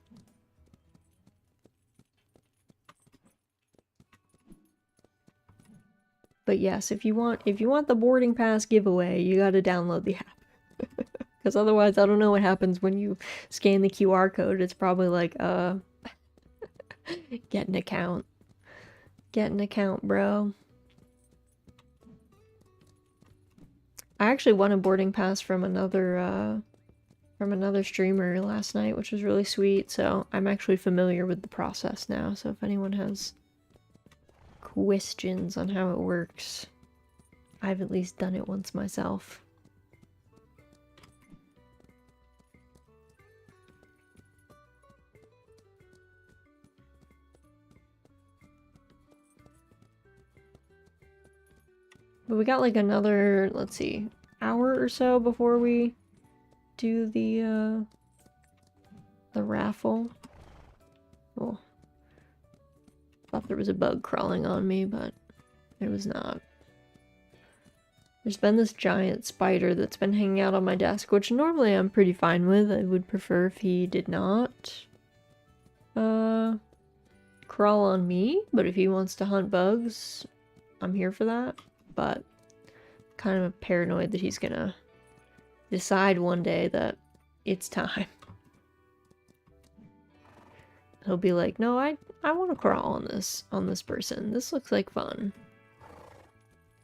But yes, if you want the boarding pass giveaway, you gotta download the app. Because otherwise, I don't know what happens when you scan the QR code. It's probably like, get an account. Get an account, bro. I actually won a boarding pass from another streamer last night, which was really sweet, so I'm actually familiar with the process now, so if anyone has questions on how it works, I've at least done it once myself. But we got like another, let's see, hour or so before we do the raffle. Oh, thought there was a bug crawling on me, but it was not. There's been this giant spider that's been hanging out on my desk, which normally I'm pretty fine with. I would prefer if he did not crawl on me, but if he wants to hunt bugs, I'm here for that. But kind of paranoid that he's gonna decide one day that it's time. He'll be like, no, I want to crawl on this person. This looks like fun.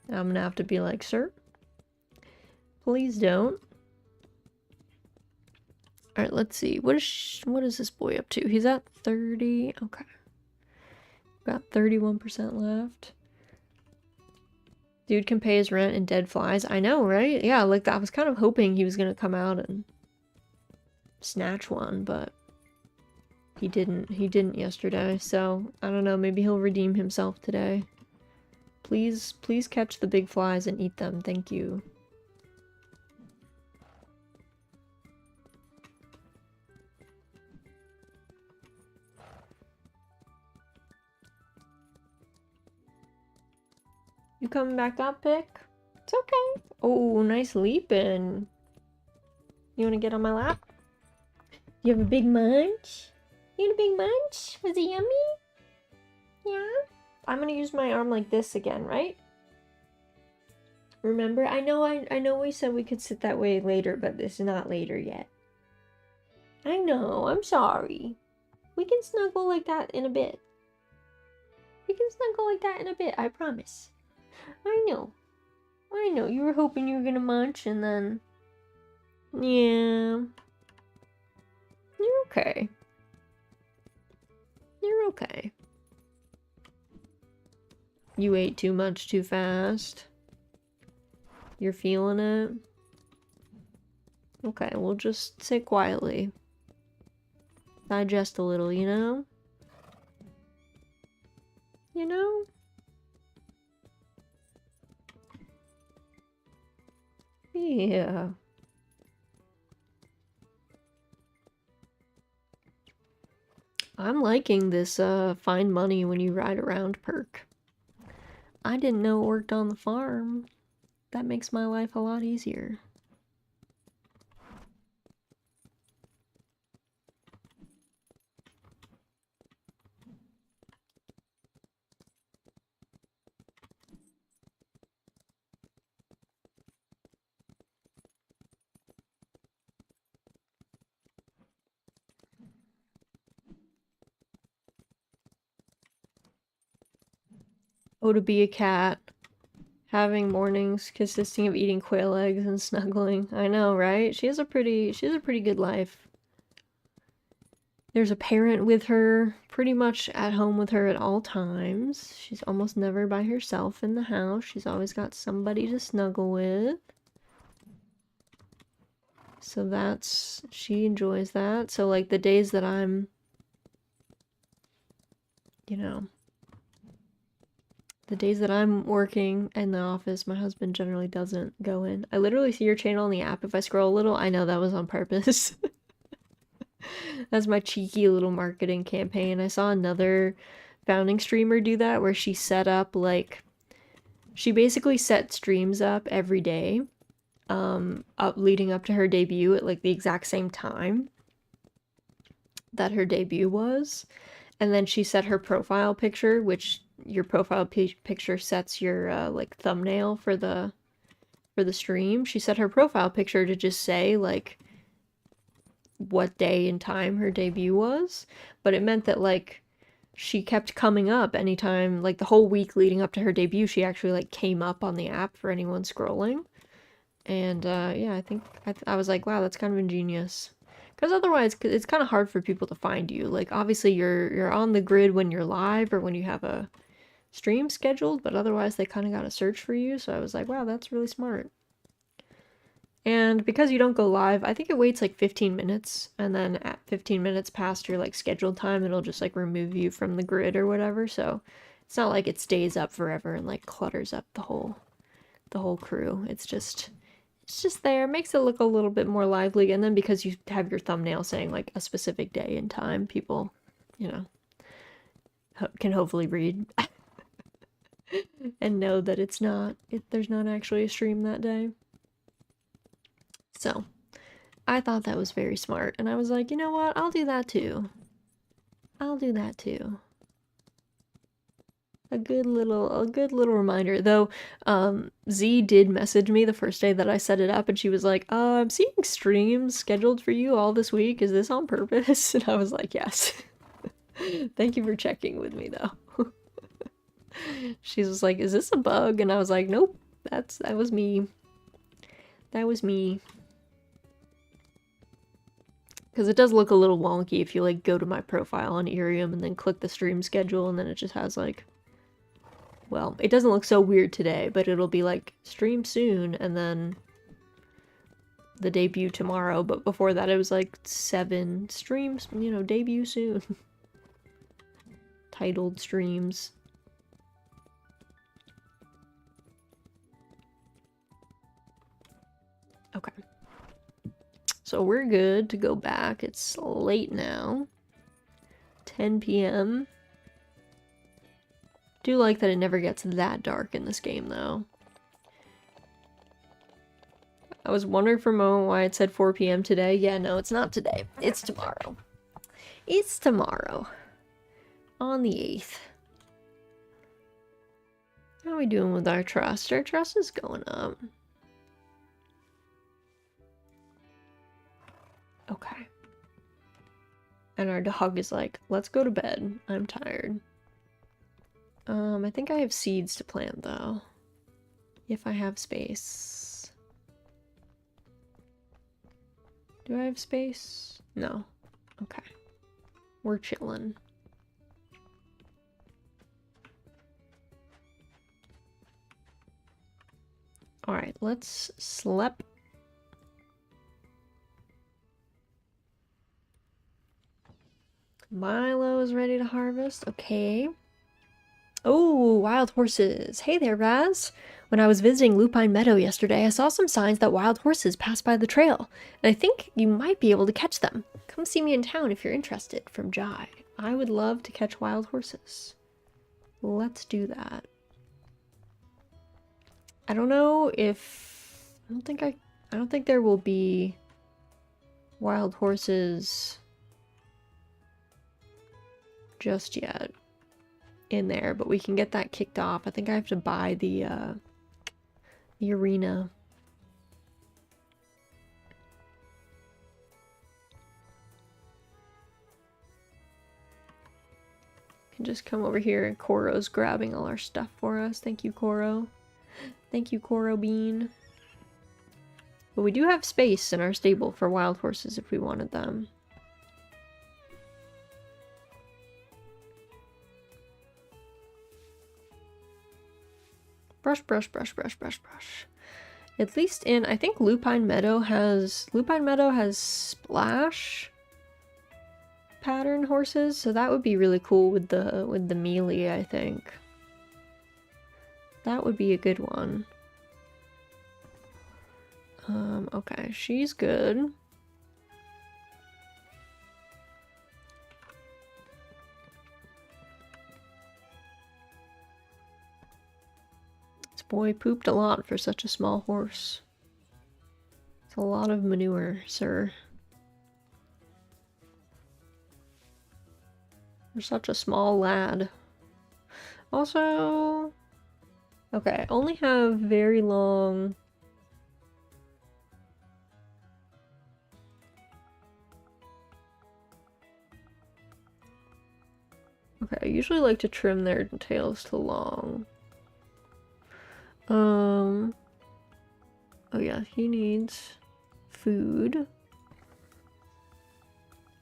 And I'm gonna have to be like, sir, please don't. Alright, let's see. What is this boy up to? He's at 30. Okay. Got 31% left. Dude can pay his rent in dead flies. I know, right? Yeah, like I was kind of hoping he was gonna come out and snatch one, but he didn't. He didn't yesterday, so I don't know. Maybe he'll redeem himself today. Please catch the big flies and eat them. Thank you. You coming back up, Pick? It's okay. Oh, nice leaping. You want to get on my lap? You have a big munch? You had a big munch? Was it yummy? Yeah? I'm gonna use my arm like this again, right? Remember? I know we said we could sit that way later, but it's not later yet. I know, I'm sorry. We can snuggle like that in a bit. We can snuggle like that in a bit, I promise. I know. You were hoping you were gonna munch and then... Yeah. You're okay. You're okay. You ate too much too fast. You're feeling it? Okay, we'll just sit quietly. Digest a little, you know? You know? Yeah. I'm liking this find money when you ride around perk. I didn't know it worked on the farm. That makes my life a lot easier. Oh, to be a cat. Having mornings consisting of eating quail eggs and snuggling. I know, right? She has a pretty good life. There's a parent with her, pretty much at home with her at all times. She's almost never by herself in the house. She's always got somebody to snuggle with. So she enjoys that. So like the days that I'm, you know, the days that I'm working in the office, my husband generally doesn't go in. I literally see your channel on the app. If I scroll a little, I know that was on purpose. That's my cheeky little marketing campaign. I saw another founding streamer do that, where she set up, like, she basically set streams up every day, leading up to her debut at, like, the exact same time that her debut was. And then she set her profile picture, which your profile picture sets your, like, thumbnail for the stream. She set her profile picture to just say, like, what day and time her debut was, but it meant that, like, she kept coming up anytime, like, the whole week leading up to her debut, she actually, like, came up on the app for anyone scrolling. And yeah, I think I was like, wow, that's kind of ingenious, because otherwise it's kind of hard for people to find you. Like, obviously you're on the grid when you're live or when you have a stream scheduled, but otherwise they kind of gotta search for you. So I was like, wow, that's really smart. And because you don't go live, I think it waits like 15 minutes, and then at 15 minutes past your, like, scheduled time, it'll just, like, remove you from the grid or whatever. So it's not like it stays up forever and, like, clutters up the whole crew. It's just there, makes it look a little bit more lively. And then because you have your thumbnail saying, like, a specific day and time, people, you know, can hopefully read and know that there's not actually a stream that day. So I thought that was very smart, and I was like, you know what, I'll do that too. I'll do that too. A good little reminder. Though, Z did message me the first day that I set it up, and she was like, I'm seeing streams scheduled for you all this week. Is this on purpose? And I was like, yes. Thank you for checking with me, though. She was like, is this a bug? And I was like, nope, that was me. That was me. Because it does look a little wonky if you, like, go to my profile on Irium and then click the stream schedule, and then it just has, like, well, it doesn't look so weird today, but it'll be like, stream soon, and then the debut tomorrow. But before that, it was like 7 streams, you know, debut soon. Titled streams. Okay. So we're good to go back. It's late now. 10 p.m. Do like that it never gets that dark in this game, though. I was wondering for a moment why it said 4 p.m. today. Yeah, no, it's not today. It's tomorrow. It's tomorrow. On the 8th. How are we doing with our trust? Our trust is going up. Okay. And our dog is like, let's go to bed. I'm tired. I think I have seeds to plant, though. If I have space. Do I have space? No. Okay. We're chilling. Alright, let's sleep. Milo is ready to harvest. Okay. Oh, wild horses. Hey there, Raz. When I was visiting Lupine Meadow yesterday, I saw some signs that wild horses passed by the trail, and I think you might be able to catch them. Come see me in town if you're interested. From Jai. I would love to catch wild horses. Let's do that. I don't know if... I don't think there will be wild horses just yet in there, but we can get that kicked off. I think I have to buy the arena. Can just come over here, and Koro's grabbing all our stuff for us. Thank you, Koro. Thank you, Koro Bean. But we do have space in our stable for wild horses if we wanted them. Brush, brush, brush, brush, brush, brush. At least in, I think Lupine Meadow has splash pattern horses, so that would be really cool with the melee, I think. That would be a good one. Okay, she's good. Boy pooped a lot for such a small horse. It's a lot of manure, sir. For such a small lad. Also... Okay, I only have very long... Okay, I usually like to trim their tails to long. Oh yeah, he needs food.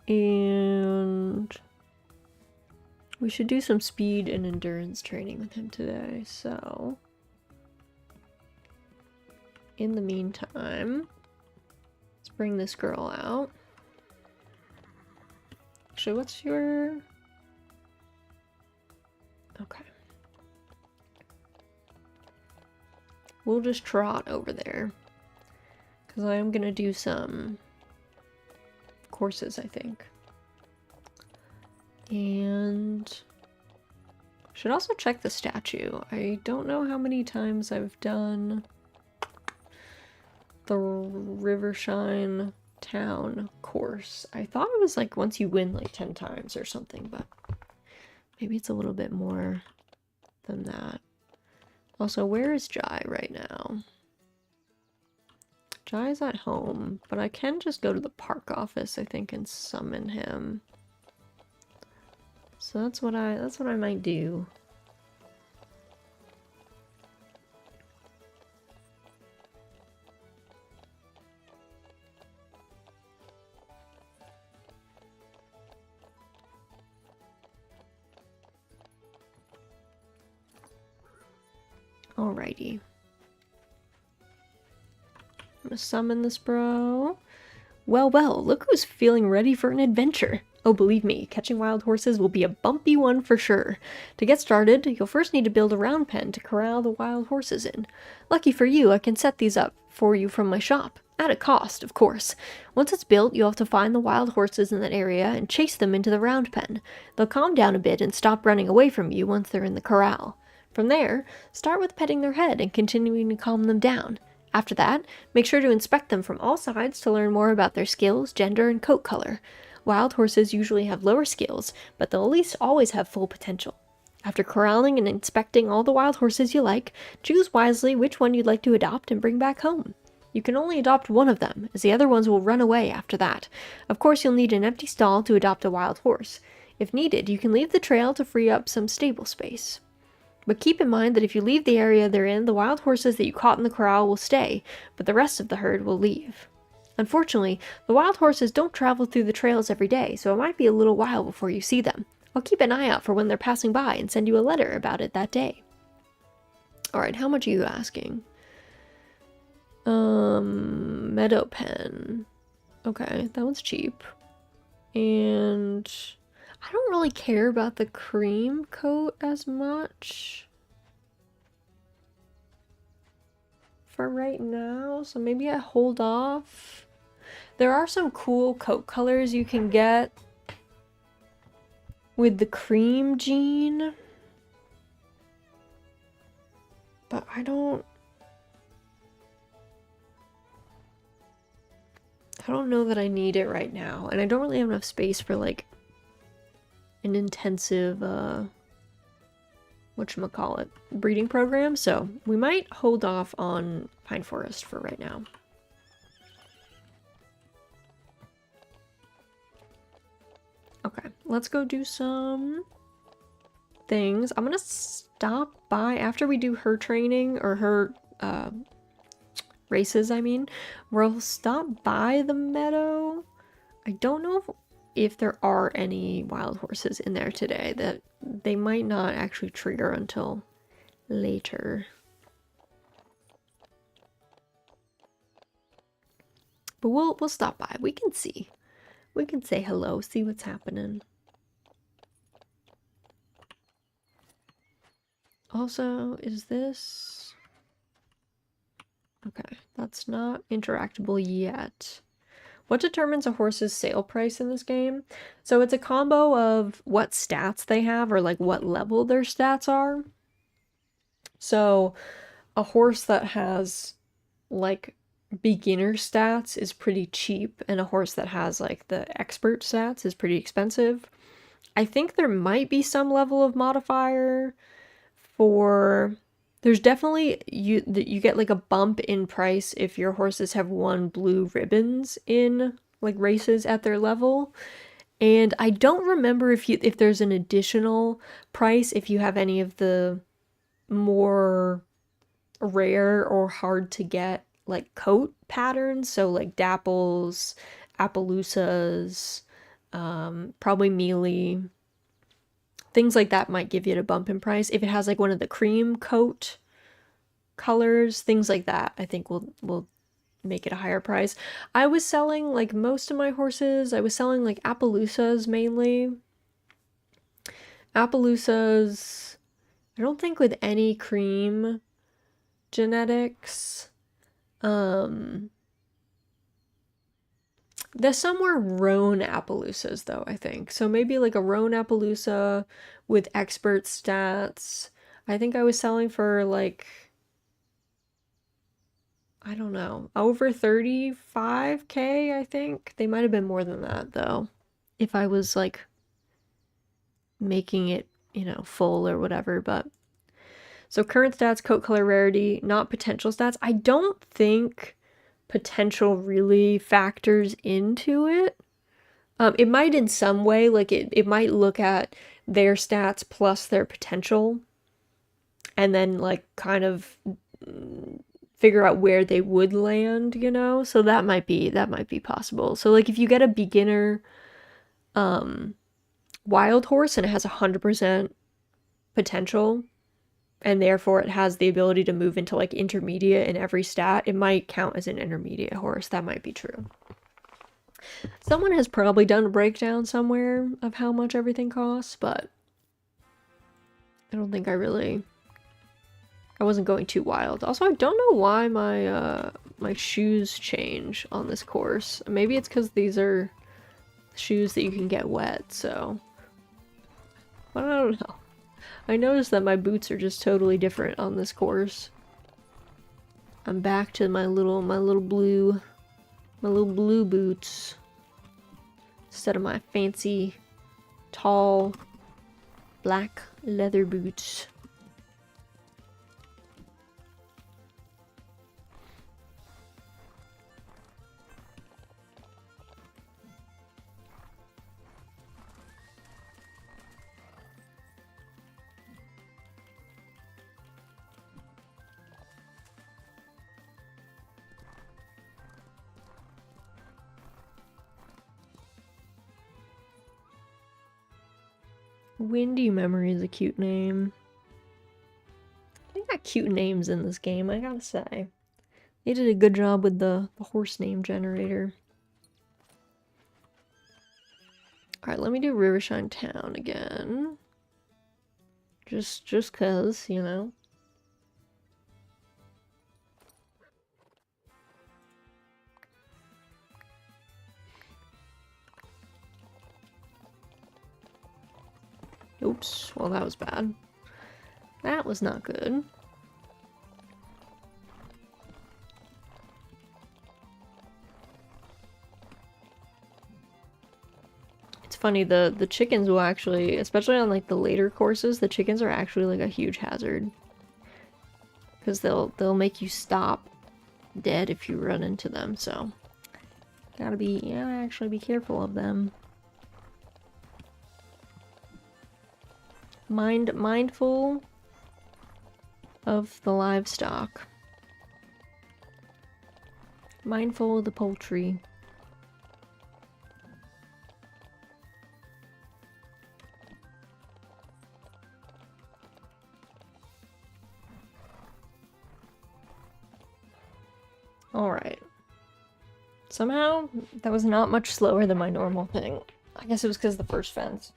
And we should do some speed and endurance training with him today, so in the meantime, let's bring this girl out. Actually, what's your... Okay. We'll just trot over there. Because I am going to do some courses, I think. And... should also check the statue. I don't know how many times I've done the Rivershine town course. I thought it was like once you win like 10 times or something, but maybe it's a little bit more than that. Also, where is Jai right now? Jai's at home, but I can just go to the park office, I think, and summon him. So that's what I might do. Alrighty. I'm gonna summon this bro. Well, well, look who's feeling ready for an adventure. Oh, believe me, catching wild horses will be a bumpy one for sure. To get started, you'll first need to build a round pen to corral the wild horses in. Lucky for you, I can set these up for you from my shop. At a cost, of course. Once it's built, you'll have to find the wild horses in that area and chase them into the round pen. They'll calm down a bit and stop running away from you once they're in the corral. From there, start with petting their head and continuing to calm them down. After that, make sure to inspect them from all sides to learn more about their skills, gender, and coat color. Wild horses usually have lower skills, but they'll at least always have full potential. After corralling and inspecting all the wild horses you like, choose wisely which one you'd like to adopt and bring back home. You can only adopt one of them, as the other ones will run away after that. Of course, you'll need an empty stall to adopt a wild horse. If needed, you can leave the trail to free up some stable space. But keep in mind that if you leave the area they're in, the wild horses that you caught in the corral will stay, but the rest of the herd will leave. Unfortunately, the wild horses don't travel through the trails every day, so it might be a little while before you see them. I'll keep an eye out for when they're passing by and send you a letter about it that day. Alright, how much are you asking? Meadow pen. Okay, that one's cheap. And I don't really care about the cream coat as much for right now, so maybe I hold off. There are some cool coat colors you can get with the cream jean, but I don't know that I need it right now, and I don't really have enough space for like an intensive whatchamacallit, breeding program, so we might hold off on Pine Forest for right now. Okay, let's go do some things. I'm gonna stop by after we do her training, or her races, I mean. We'll stop by the meadow. I don't know if there are any wild horses in there today. That they might not actually trigger until later. But we'll stop by. We can see. We can say hello, see what's happening. Also, is this... Okay, that's not interactable yet. What determines a horse's sale price in this game? So it's a combo of what stats they have, or like what level their stats are. So a horse that has like beginner stats is pretty cheap, and a horse that has like the expert stats is pretty expensive. I think there might be some level of modifier for there's definitely you get like a bump in price if your horses have won blue ribbons in like races at their level. And I don't remember if there's an additional price if you have any of the more rare or hard to get like coat patterns, so like dapples, Appaloosas, probably mealy. Things like that might give you a bump in price. If it has like one of the cream coat colors, things like that, I think will make it a higher price. I was selling like most of my horses, I was selling like Appaloosas mainly. Appaloosas, I don't think with any cream genetics. There's somewhere roan Appaloosas though, I think. So maybe like a roan Appaloosa with expert stats. I think I was selling for like, I don't know, over 35K, I think. They might have been more than that though. If I was like making it, full or whatever, but so current stats, coat color, rarity, not potential stats. I don't think potential really factors into it. It might in some way, like it might look at their stats plus their potential and then like kind of figure out where they would land, So that might be possible. So like if you get a beginner wild horse and it has 100% potential and therefore it has the ability to move into like intermediate in every stat, it might count as an intermediate horse. That might be true. Someone has probably done a breakdown somewhere of how much everything costs, but I don't think I wasn't going too wild. Also, I don't know why my shoes change on this course. Maybe it's because these are shoes that you can get wet, so I don't know. I noticed that my boots are just totally different on this course. I'm back to my little blue boots instead of my fancy tall black leather boots. Windy Memory is a cute name. They got cute names in this game, I gotta say. They did a good job with the horse name generator. Alright, let me do Rivershine Town again. Just cause, Oops, well that was bad. That was not good. It's funny, the chickens will actually, especially on like the later courses, the chickens are actually like a huge hazard. Because they'll make you stop dead if you run into them, so gotta actually be careful of them. Mindful of the livestock. Mindful of the poultry. Alright. Somehow, that was not much slower than my normal thing. I guess it was because of the first fence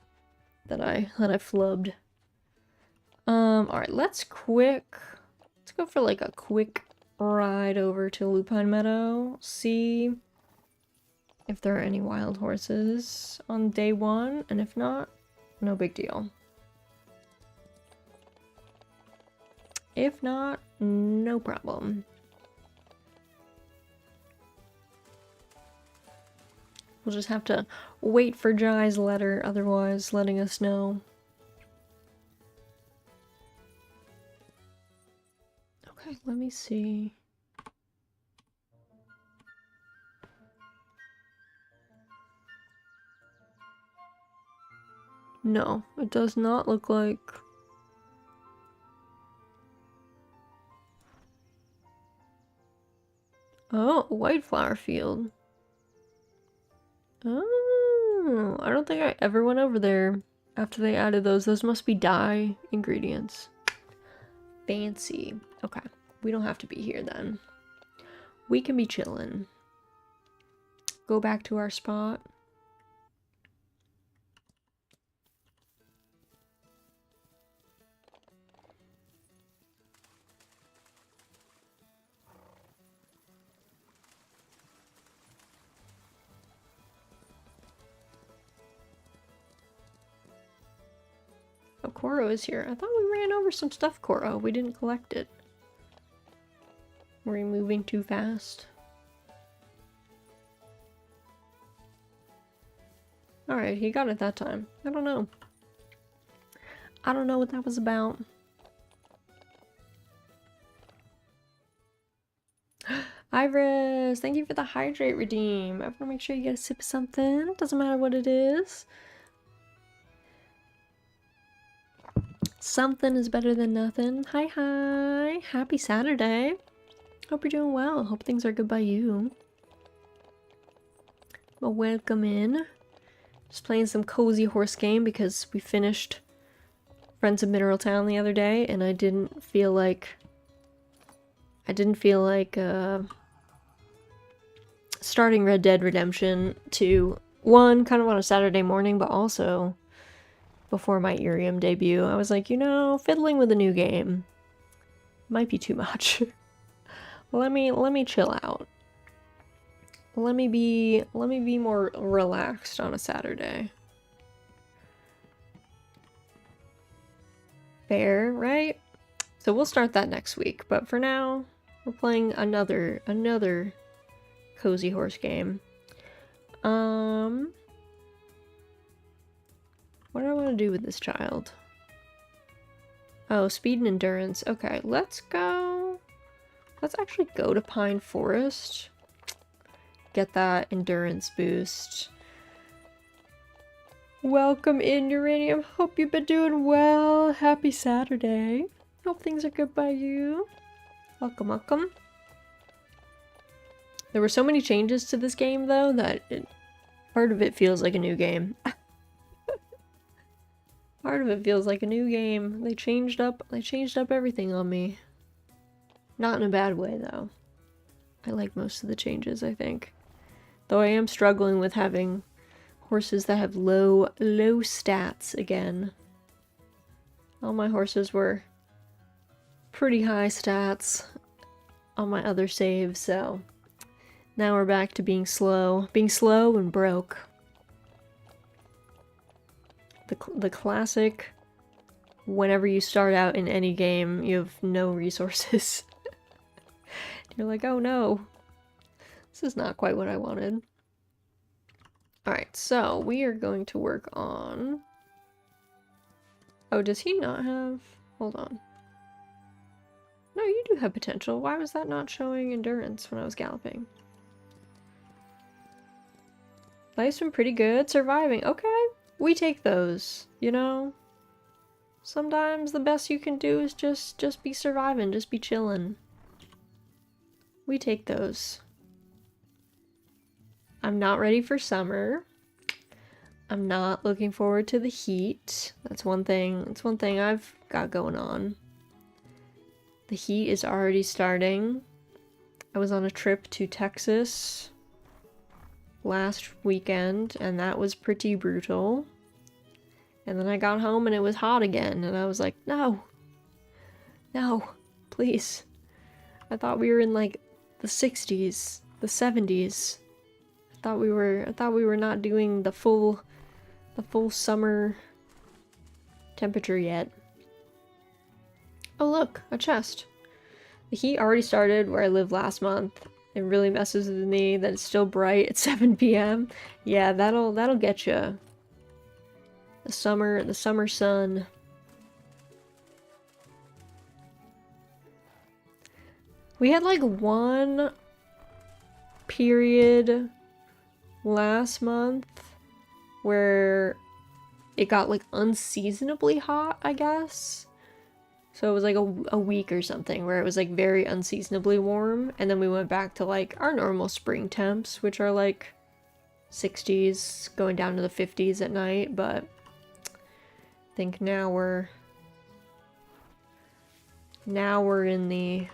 that I flubbed. Alright, let's go for like a quick ride over to Lupine Meadow, see if there are any wild horses on day 1, and if not, no big deal. If not, No problem. We'll just have to wait for Jai's letter, otherwise letting us know. Okay, let me see. No, it does not look like... Oh, a white flower field. Oh, I don't think I ever went over there after they added those. Those must be dye ingredients. Fancy. Okay, we don't have to be here then. We can be chilling. Go back to our spot. Oh, Koro is here. I thought we ran over some stuff, Koro. We didn't collect it. Were we moving too fast? Alright, he got it that time. I don't know. I don't know what that was about. Iris, thank you for the hydrate redeem. I want to make sure you get a sip of something. Doesn't matter what it is. Something is better than nothing. Hi, hi. Happy Saturday. Hope you're doing well. Hope things are good by you. Well, welcome in. Just playing some cozy horse game because we finished Friends of Mineral Town the other day and I didn't feel like starting Red Dead Redemption 2, one, kind of on a Saturday morning, but also before my Irium debut. I was like, you know, fiddling with a new game might be too much. let me chill out. Let me be more relaxed on a Saturday. Fair, right? So we'll start that next week, but for now, we're playing another cozy horse game. What do I want to do with this child? Oh, speed and endurance. Okay, let's go. Let's actually go to Pine Forest. Get that endurance boost. Welcome in, Uranium. Hope you've been doing well. Happy Saturday. Hope things are good by you. Welcome, welcome. There were so many changes to this game, though, that part of it feels like a new game. Part of it feels like a new game. They changed up everything on me. Not in a bad way, though. I like most of the changes, I think. Though I am struggling with having horses that have low stats again. All my horses were pretty high stats on my other saves, so now we're back to being slow and broke. The classic, whenever you start out in any game, you have no resources. You're like, oh no, this is not quite what I wanted. Alright, so we are going to work on... Oh, does he not have... Hold on. No, you do have potential. Why was that not showing endurance when I was galloping? Life's been pretty good. Surviving. Okay. We take those, you know? Sometimes the best you can do is just be surviving, just be chilling. We take those. I'm not ready for summer. I'm not looking forward to the heat. That's one thing I've got going on. The heat is already starting. I was on a trip to Texas last weekend, and that was pretty brutal. And then I got home and it was hot again, and I was like, no, please. I thought we were in like the 60s, the 70s. I thought we were not doing the full summer temperature yet. Oh look, a chest. The heat already started where I lived last month. It really messes with me that it's still bright at 7 p.m. Yeah, that'll get you. The summer sun. We had like one period last month where it got like unseasonably hot, I guess. So it was like a week or something where it was like very unseasonably warm, and then we went back to like our normal spring temps, which are like 60s going down to the 50s at night, but I think now we're in the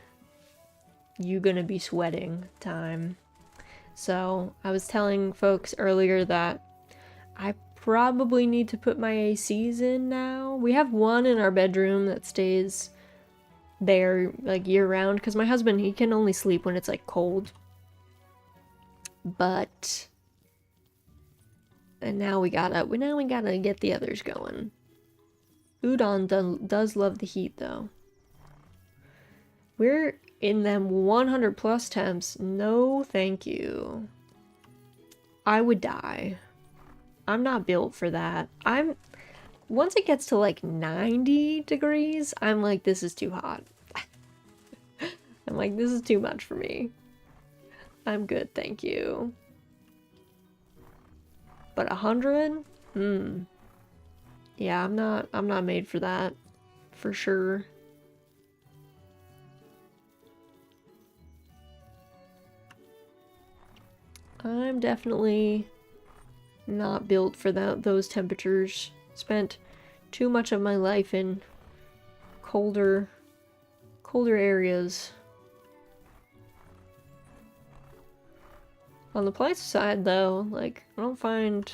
you gonna be sweating time. So I was telling folks earlier that I probably need to put my ACs in now. We have one in our bedroom that stays there like year round because my husband, he can only sleep when it's like cold. But now we gotta get the others going. Udon does love the heat though. We're in them 100 plus temps. No, thank you. I would die. I'm not built for that. Once it gets to like 90 degrees, I'm like, this is too hot. I'm like, this is too much for me. I'm good, thank you. But 100? Yeah, I'm not made for that. For sure. I'm definitely not built for those temperatures. Spent too much of my life in colder areas. On the plus side though, like I don't find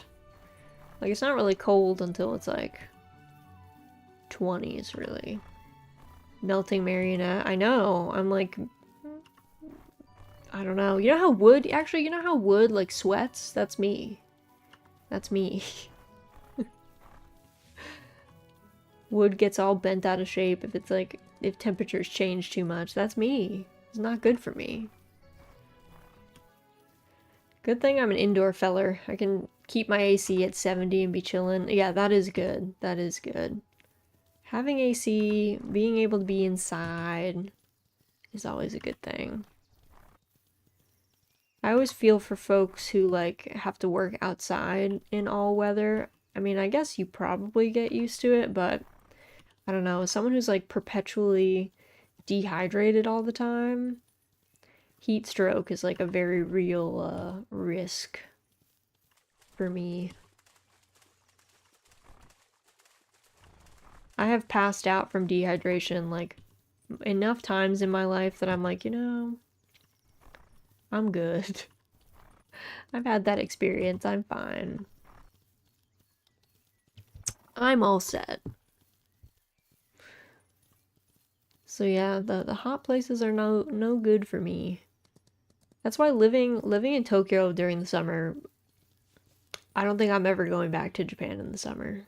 like it's not really cold until it's like 20s really. Melting marionette. I know. I'm like, I don't know. You know how wood, actually, you know how wood like sweats? That's me. That's me. Wood gets all bent out of shape if it's like, if temperatures change too much. That's me. It's not good for me. Good thing I'm an indoor feller. I can keep my AC at 70 and be chilling. Yeah, that is good. That is good. Having AC, being able to be inside is always a good thing. I always feel for folks who like have to work outside in all weather. I mean, I guess you probably get used to it, but I don't know. As someone who's like perpetually dehydrated all the time, heat stroke is like a very real risk for me. I have passed out from dehydration like enough times in my life that I'm like, you know, I'm good. I've had that experience. I'm fine. I'm all set. So yeah, the hot places are no good for me. That's why living in Tokyo during the summer, I don't think I'm ever going back to Japan in the summer.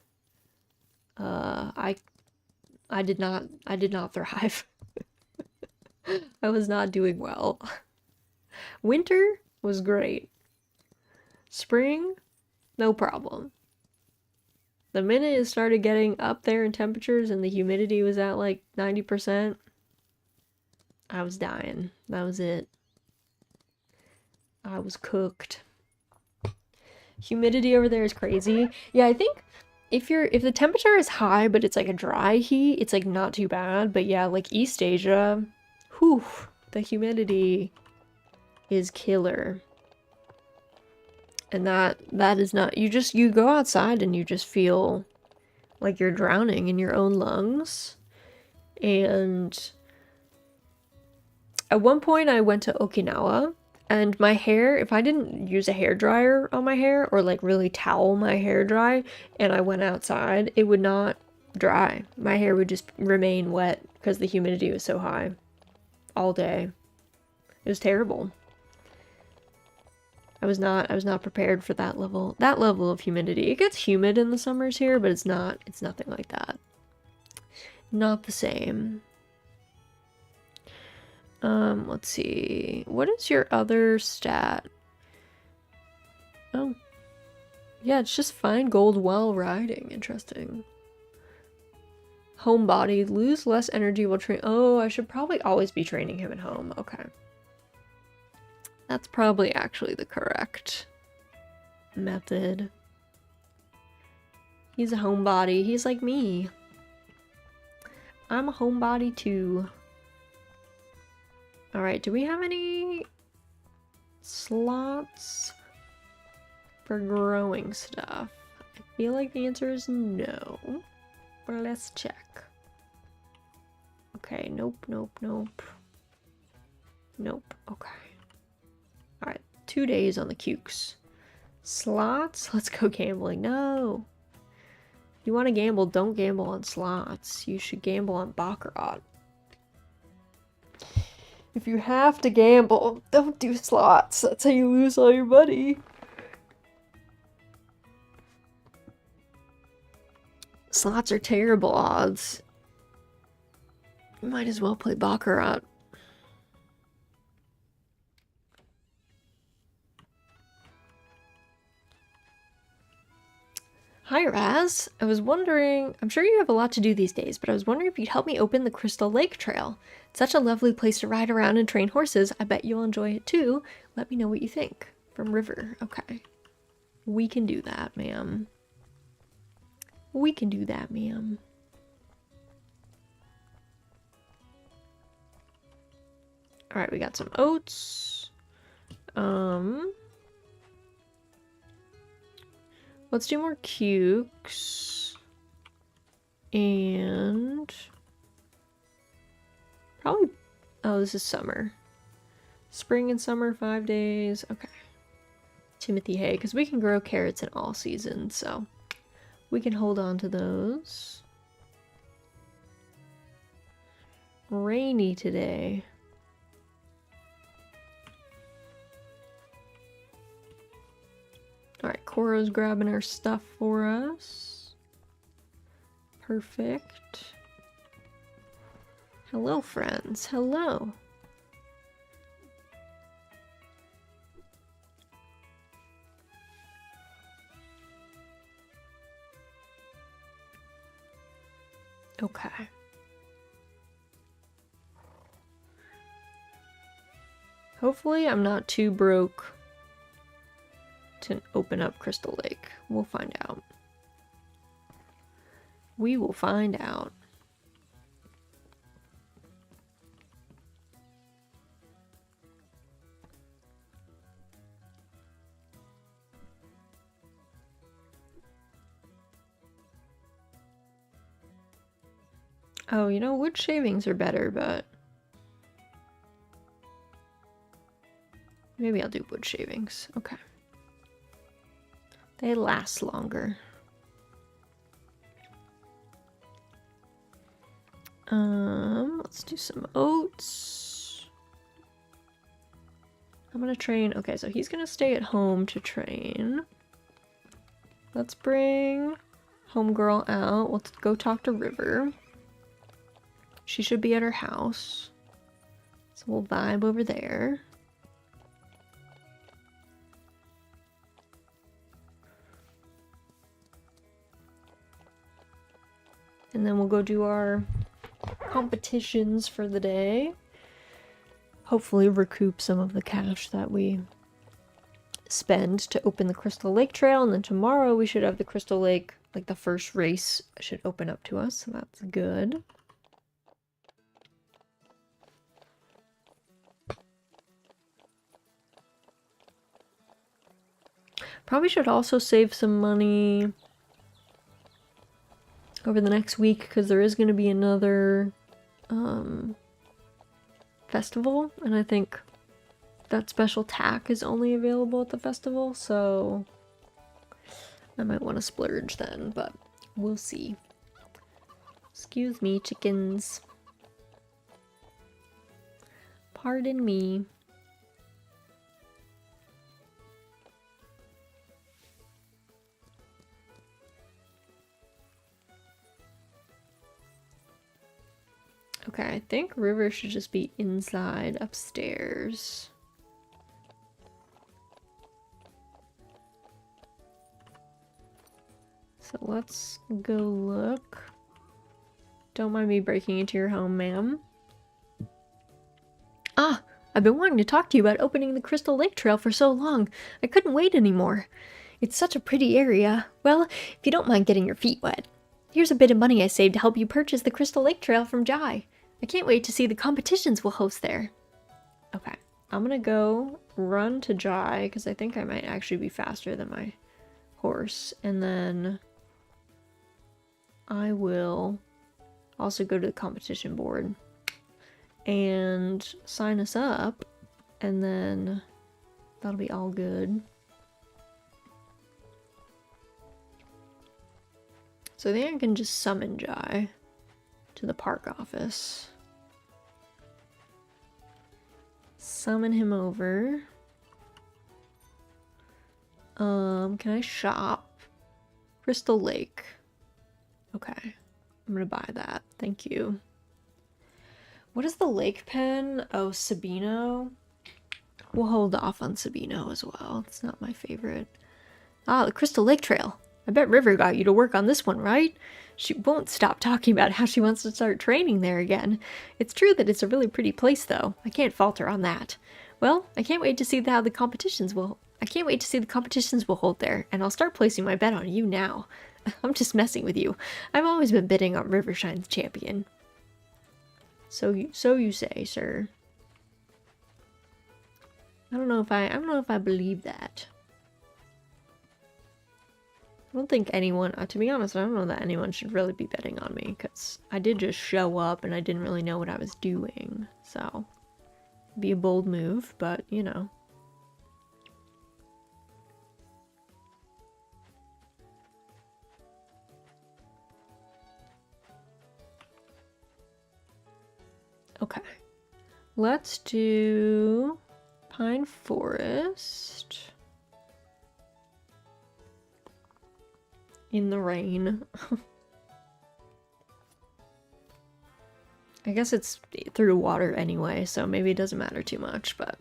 I did not thrive. I was not doing well. Winter was great. Spring, no problem. The minute it started getting up there in temperatures and the humidity was at like 90%, I was dying. That was it. I was cooked. Humidity over there is crazy. Yeah, I think if the temperature is high but it's like a dry heat, it's like not too bad. But yeah, like East Asia, whew, the humidity is killer. And that is not, you go outside and you just feel like you're drowning in your own lungs. And at one point I went to Okinawa, and my hair, if I didn't use a hair dryer on my hair or like really towel my hair dry and I went outside, it would not dry. My hair would just remain wet because the humidity was so high all day. It was terrible. I was not prepared for that level of humidity. It gets humid in the summers here, but it's nothing like that. Not the same. Let's see. What is your other stat? Oh. Yeah, it's just find gold while riding. Interesting. Homebody. Lose less energy while train. Oh, I should probably always be training him at home. Okay. That's probably actually the correct method. He's a homebody. He's like me. I'm a homebody too. Alright, do we have any slots for growing stuff? I feel like the answer is no. But let's check. Okay, nope, nope, nope. Nope, okay. Alright, 2 days on the cukes. Slots? Let's go gambling. No! If you want to gamble, don't gamble on slots. You should gamble on baccarat. If you have to gamble, don't do slots. That's how you lose all your money. Slots are terrible odds. You might as well play baccarat. Hi, Raz. I was wondering, I'm sure you have a lot to do these days, but I was wondering if you'd help me open the Crystal Lake Trail. It's such a lovely place to ride around and train horses. I bet you'll enjoy it too. Let me know what you think. From River. Okay. We can do that, ma'am. We can do that, ma'am. Alright, we got some oats. Let's do more cukes. And probably, oh, this is summer. Spring and summer, 5 days. Okay. Timothy hay, because we can grow carrots in all seasons, so we can hold on to those. Rainy today. Alright, Coro's grabbing our stuff for us. Perfect. Hello, friends. Hello. Okay. Hopefully I'm not too broke to open up Crystal Lake. We'll find out. We will find out. Oh, you know, wood shavings are better, but maybe I'll do wood shavings. Okay. They last longer. Let's do some oats. I'm gonna train. Okay, so he's gonna stay at home to train. Let's bring homegirl out. Let's go talk to River. She should be at her house. So we'll vibe over there. And then we'll go do our competitions for the day. Hopefully recoup some of the cash that we spend to open the Crystal Lake Trail. And then tomorrow we should have the Crystal Lake, like the first race should open up to us. So that's good. Probably should also save some money over the next week because there is going to be another festival, and I think that special tack is only available at the festival, so I might want to splurge then, but we'll see. Excuse me, chickens. Pardon me. Okay, I think River should just be inside upstairs. So let's go look. Don't mind me breaking into your home, ma'am. Ah, I've been wanting to talk to you about opening the Crystal Lake Trail for so long. I couldn't wait anymore. It's such a pretty area. Well, if you don't mind getting your feet wet, here's a bit of money I saved to help you purchase the Crystal Lake Trail from Jai. I can't wait to see the competitions we'll host there. Okay, I'm gonna go run to Jai, because I think I might actually be faster than my horse. And then I will also go to the competition board and sign us up, and then that'll be all good. So I think I can just summon Jai to the park office. Summon him over. Can I shop? Crystal Lake. Okay. I'm gonna buy that. Thank you. What is the lake pen? Oh, Sabino. We'll hold off on Sabino as well. It's not my favorite. Ah, the Crystal Lake Trail. I bet River got you to work on this one, right? She won't stop talking about how she wants to start training there again. It's true that it's a really pretty place, though. I can't fault her on that. Well, I can't wait to see how the competitions will... I can't wait to see the competitions we'll hold there, and I'll start placing my bet on you now. I'm just messing with you. I've always been bidding on Rivershine's champion. So you say, sir. I don't know if I believe that. I don't think anyone, to be honest, I don't know that anyone should really be betting on me, because I did just show up and I didn't really know what I was doing, so it'd be a bold move, but you know. Okay, let's do Pine Forest in the rain. I guess it's through water anyway, so maybe it doesn't matter too much, but...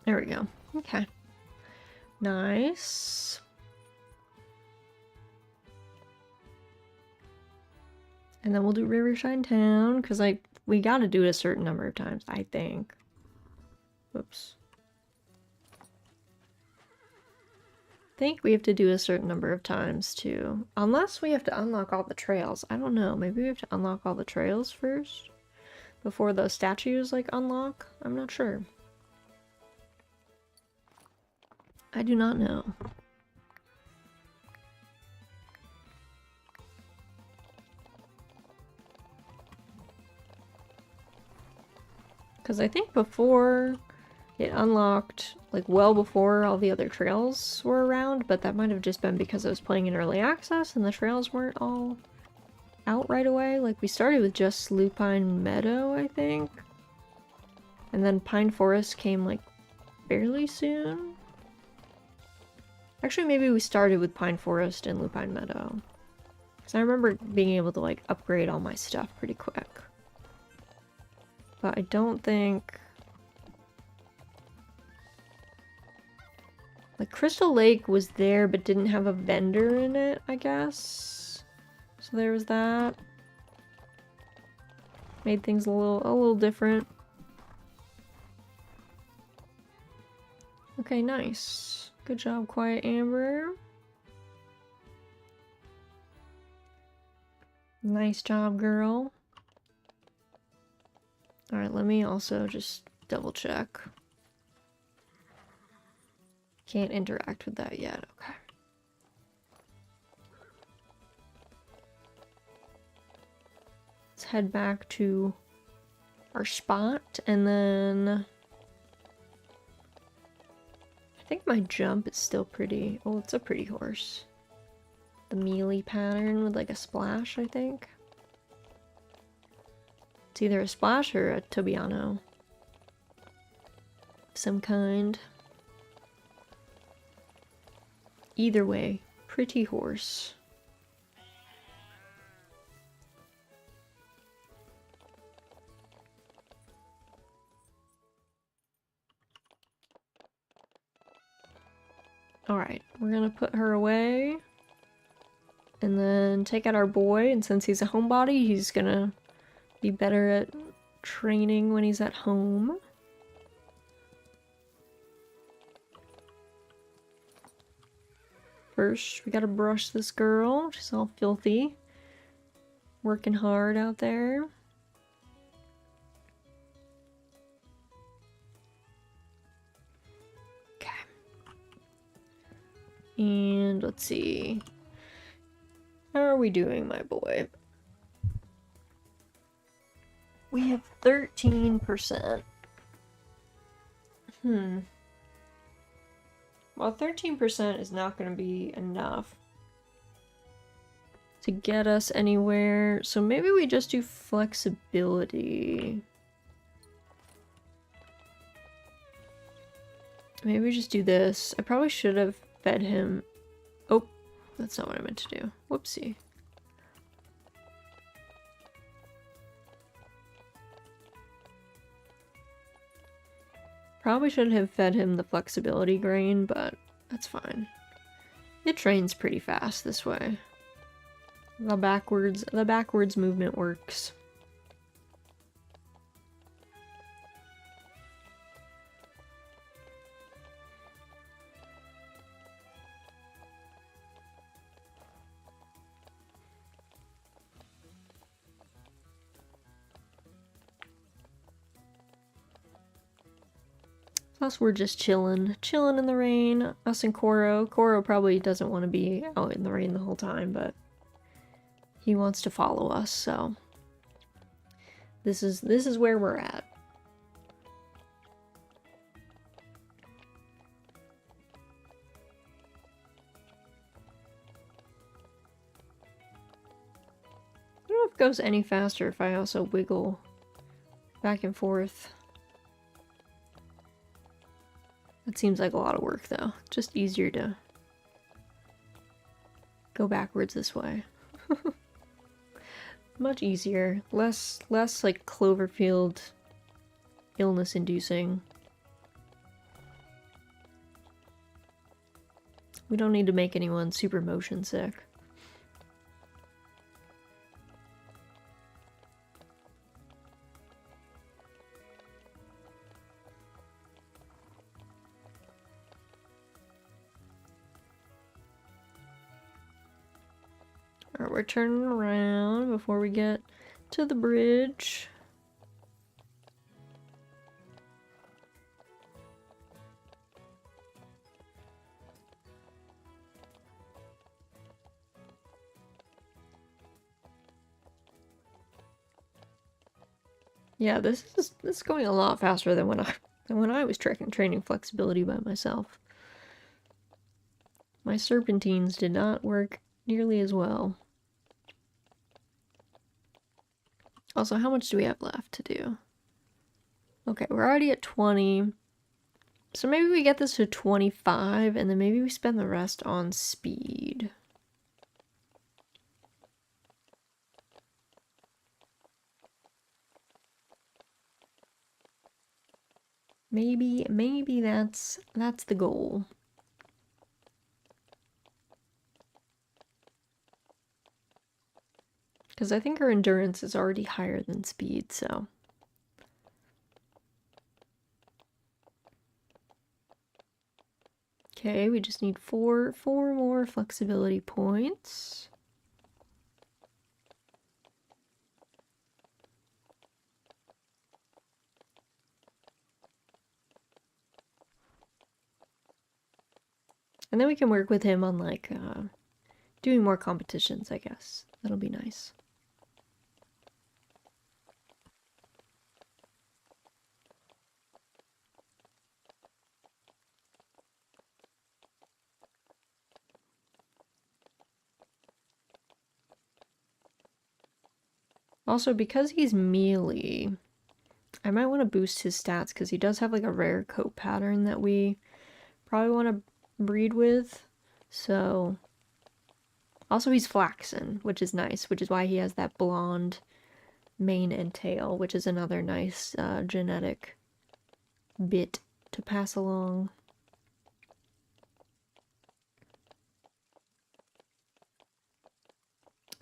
There we go. Okay. Nice. And then we'll do Rivershine Town, because we gotta do it a certain number of times, I think. Whoops. I think we have to do a certain number of times, too. Unless we have to unlock all the trails. I don't know. Maybe we have to unlock all the trails first? Before the statues, like, unlock? I'm not sure. I do not know. Because I think before it unlocked, like well before all the other trails were around, but that might have just been because I was playing in early access and the trails weren't all out right away. Like we started with just Lupine Meadow, I think. And then Pine Forest came like fairly soon. Actually, maybe we started with Pine Forest and Lupine Meadow. Because I remember being able to, like, upgrade all my stuff pretty quick. But I don't think... Like, Crystal Lake was there, but didn't have a vendor in it, I guess. So there was that. Made things a little different. Okay, nice. Good job, Quiet Amber. Nice job, girl. Alright, let me also just double check. Can't interact with that yet, okay. Let's head back to our spot, and then... I think my jump is still pretty... Oh, it's a pretty horse. The melee pattern with like a splash, I think. It's either a splash or a Tobiano. Some kind. Either way, pretty horse. Alright, we're gonna put her away. And then take out our boy, and since he's a homebody, he's gonna be better at training when he's at home. First, we gotta brush this girl. She's all filthy. Working hard out there. Okay. And let's see. How are we doing, my boy? We have 13%. Well, 13% is not going to be enough to get us anywhere, so maybe we just do flexibility. Maybe we just do this. I probably should have fed him. Oh, that's not what I meant to do. Whoopsie. Probably should have fed him the flexibility grain, but that's fine. It trains pretty fast this way. The backwards movement works. Plus, we're just chilling in the rain. Us and Koro. Koro probably doesn't want to be out in the rain the whole time, but he wants to follow us, so this is where we're at. I don't know if it goes any faster if I also wiggle back and forth. That seems like a lot of work, though. Just easier to go backwards this way. Much easier. Less like Cloverfield illness inducing. We don't need to make anyone super motion sick. Alright, we're turning around before we get to the bridge. Yeah, this is going a lot faster than when I was training flexibility by myself. My serpentines did not work nearly as well. Also, how much do we have left to do? Okay, we're already at 20. So maybe we get this to 25, and then maybe we spend the rest on speed. Maybe that's the goal. Because I think her endurance is already higher than speed, so. Okay, we just need four more flexibility points. And then we can work with him on like doing more competitions, I guess. That'll be nice. Also, because he's melee, I might want to boost his stats because he does have like a rare coat pattern that we probably want to breed with. So, also he's flaxen, which is nice, which is why he has that blonde mane and tail, which is another nice genetic bit to pass along.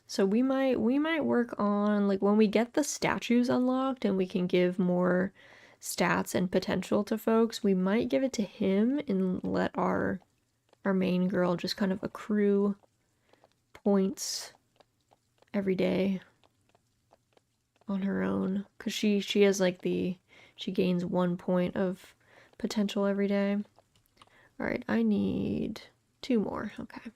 So we might work on like when we get the statues unlocked and we can give more stats and potential to folks, we might give it to him and let our main girl just kind of accrue points every day on her own, because she has like she gains 1 point of potential every day. All right, I need 2 more. Okay.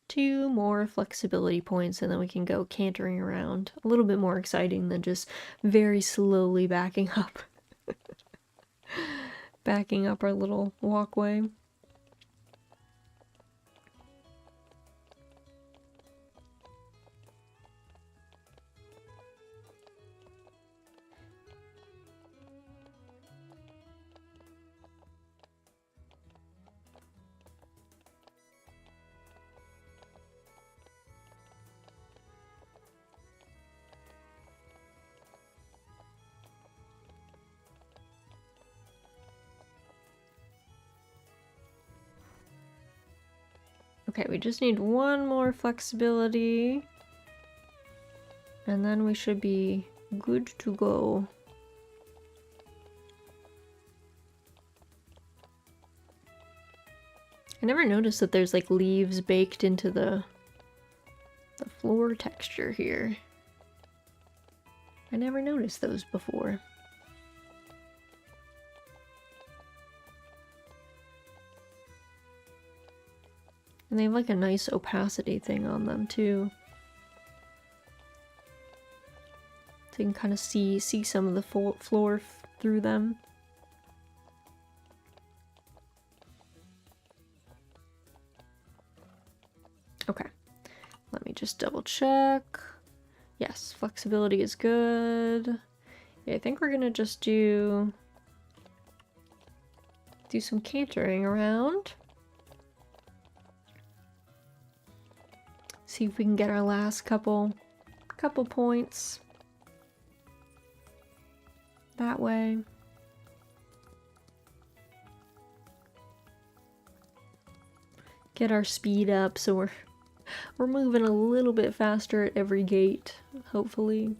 2 more flexibility points and then we can go cantering around. A little bit more exciting than just very slowly backing up. Backing up our little walkway. Okay, we just need 1 more flexibility. And then we should be good to go. I never noticed that there's like leaves baked into the floor texture here. I never noticed those before. And they have like a nice opacity thing on them too. So you can kind of see some of the floor through them. Okay, let me just double check. Yes, flexibility is good. Yeah, I think we're gonna just do some cantering around. See if we can get our last couple points that way. Get our speed up so we're moving a little bit faster at every gate, hopefully.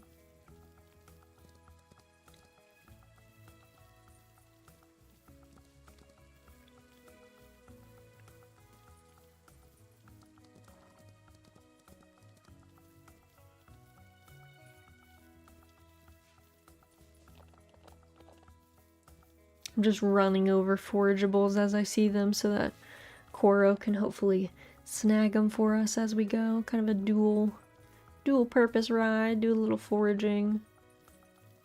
I'm just running over forageables as I see them so that Koro can hopefully snag them for us as we go. Kind of a dual purpose ride, do a little foraging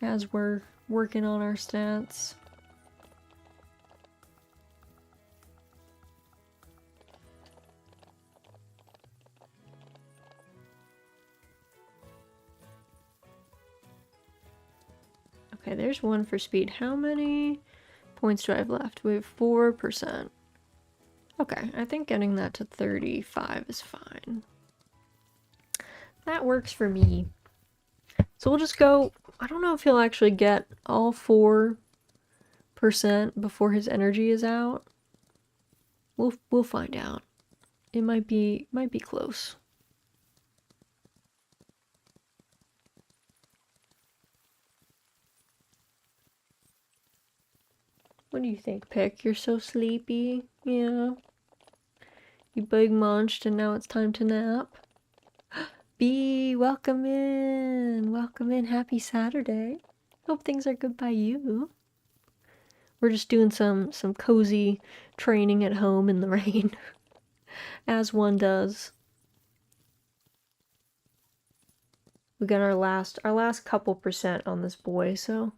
as we're working on our stats. Okay, there's 1 for speed. How many points do I have left? We have 4%. Okay, I think getting that to 35 is fine. That works for me. So we'll just go, I don't know if he'll actually get all 4% before his energy is out. We'll find out. It might be close. What do you think, Pick? You're so sleepy? Yeah. You big munched and now it's time to nap? B, welcome in! Welcome in. Happy Saturday. Hope things are good by you. We're just doing some cozy training at home in the rain, as one does. We got our last couple percent on this boy, so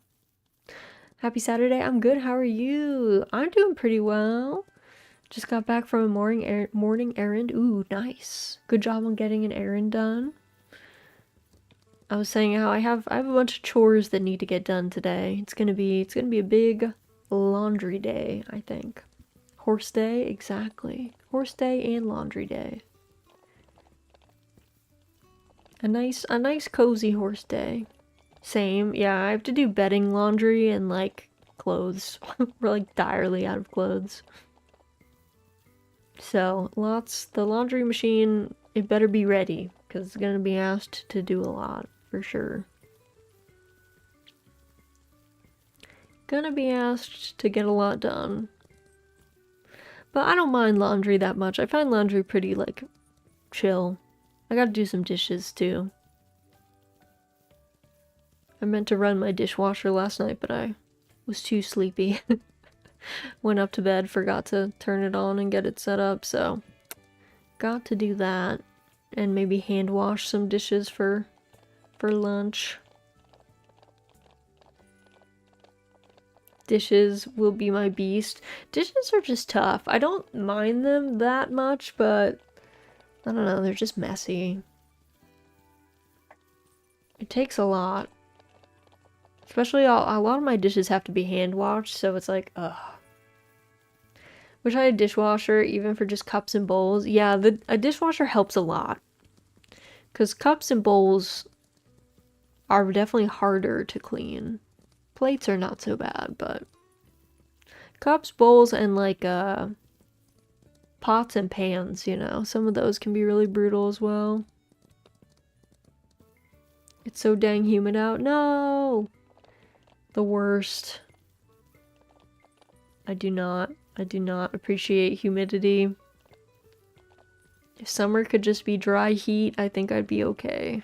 happy Saturday. I'm good. How are you? I'm doing pretty well. Just got back from a morning errand. Ooh, nice. Good job on getting an errand done. I was saying how I have a bunch of chores that need to get done today. It's gonna be a big laundry day, I think. Horse day, exactly. Horse day and laundry day. A nice cozy horse day. Same, yeah, I have to do bedding laundry and like clothes. We're like direly out of clothes. So, the laundry machine, it better be ready, because it's gonna be asked to do a lot, for sure. Gonna be asked to get a lot done. But I don't mind laundry that much. I find laundry pretty, like, chill. I gotta do some dishes, too. I meant to run my dishwasher last night, but I was too sleepy. Went up to bed, forgot to turn it on and get it set up, so got to do that. And maybe hand wash some dishes for lunch. Dishes will be my beast. Dishes are just tough. I don't mind them that much, but I don't know, they're just messy. It takes a lot. Especially a lot of my dishes have to be hand washed, so it's like, ugh. Wish I had a dishwasher, even for just cups and bowls. Yeah, a dishwasher helps a lot. Because cups and bowls are definitely harder to clean. Plates are not so bad, but cups, bowls, and like pots and pans, you know, some of those can be really brutal as well. It's so dang humid out. No! The worst. I do not appreciate humidity. If summer could just be dry heat, I think I'd be okay.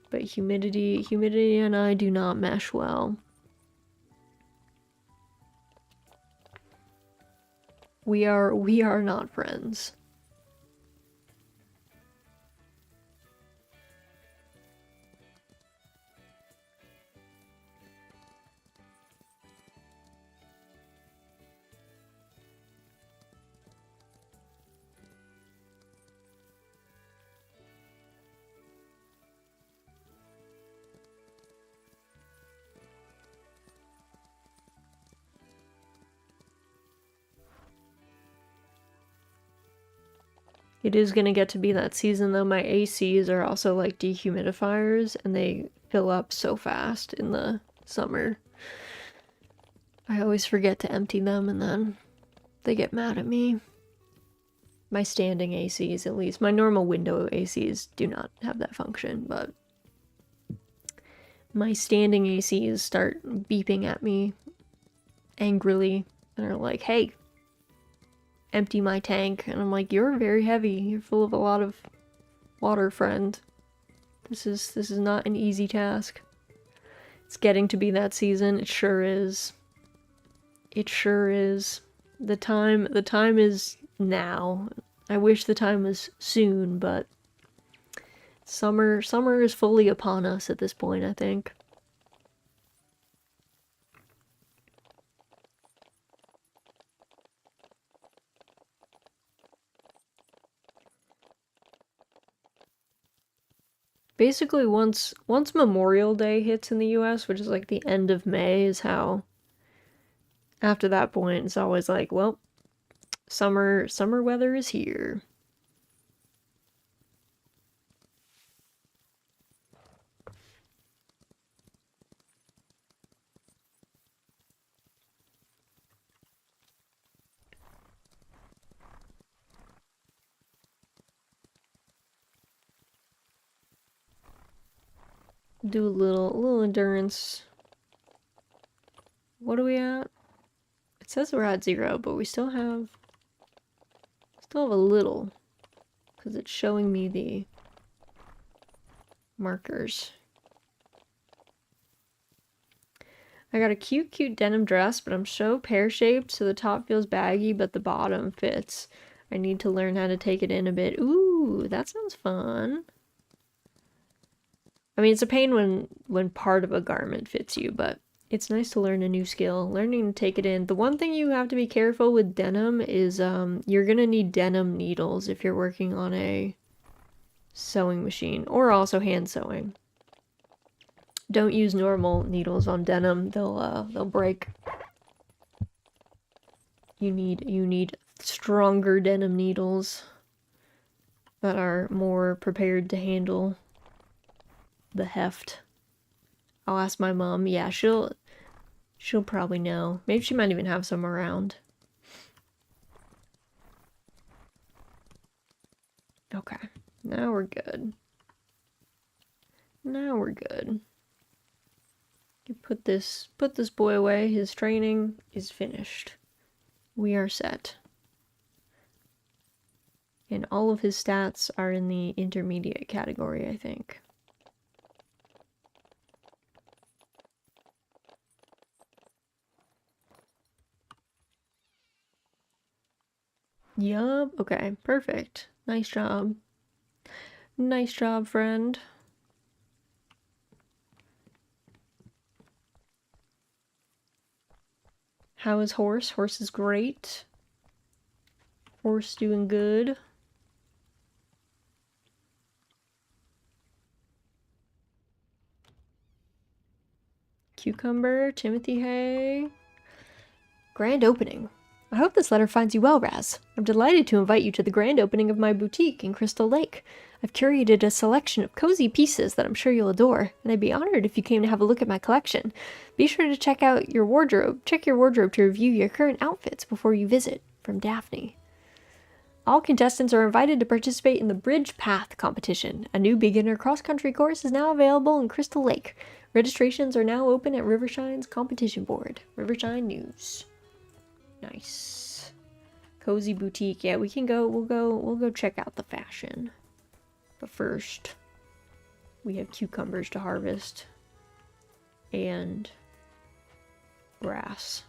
But humidity and I do not mesh well. We are not friends. It is gonna get to be that season though. My ACs are also like dehumidifiers and they fill up so fast in the summer. I always forget to empty them and then they get mad at me. My standing ACs, at least. My normal window ACs do not have that function, but my standing ACs start beeping at me angrily and are like, hey, empty my tank. And I'm like, you're very heavy. You're full of a lot of water, friend. This is not an easy task. It's getting to be that season. It sure is. It sure is. The time is now. I wish the time was soon, but summer is fully upon us at this point, I think. Basically, once Memorial Day hits in the US, which is like the end of May, is how after that point it's always like, well, summer weather is here. Do a little endurance. What are we at? It says we're at 0, but we still have a little, because it's showing me the markers. I got a cute denim dress, but I'm so pear-shaped, so the top feels baggy, but the bottom fits. I need to learn how to take it in a bit. Ooh, that sounds fun. I mean, it's a pain when part of a garment fits you, but it's nice to learn a new skill. Learning to take it in. The one thing you have to be careful with denim is you're gonna need denim needles if you're working on a sewing machine, or also hand sewing. Don't use normal needles on denim. They'll break. You need stronger denim needles that are more prepared to handle the heft. I'll ask my mom. Yeah, she'll probably know. Maybe she might even have some around. Okay. Now we're good. Now we're good. You put this boy away. His training is finished. We are set. And all of his stats are in the intermediate category, I think. Yup. Okay, perfect. Nice job. Nice job, friend. How is horse? Horse is great. Horse doing good. Cucumber, Timothy Hay. Grand opening. I hope this letter finds you well, Raz. I'm delighted to invite you to the grand opening of my boutique in Crystal Lake. I've curated a selection of cozy pieces that I'm sure you'll adore, and I'd be honored if you came to have a look at my collection. Be sure to check your wardrobe to review your current outfits before you visit. From Daphne. All contestants are invited to participate in the Bridge Path competition. A new beginner cross-country course is now available in Crystal Lake. Registrations are now open at Rivershine's competition board. Rivershine News. Nice. Cozy boutique. Yeah, we can go. We'll go check out the fashion. But first, we have cucumbers to harvest and grass.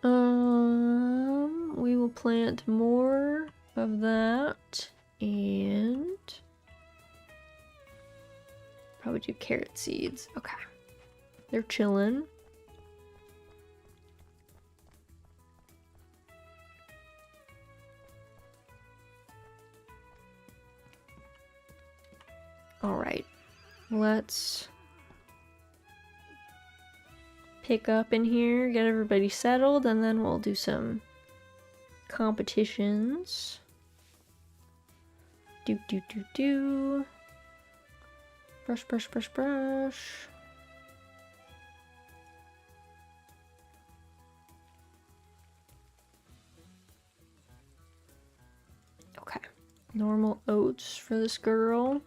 We will plant more of that and probably do carrot seeds. Okay. They're chilling. All right. Let's pick up in here, get everybody settled, and then we'll do some competitions. Do. Brush. Okay. Normal oats for this girl.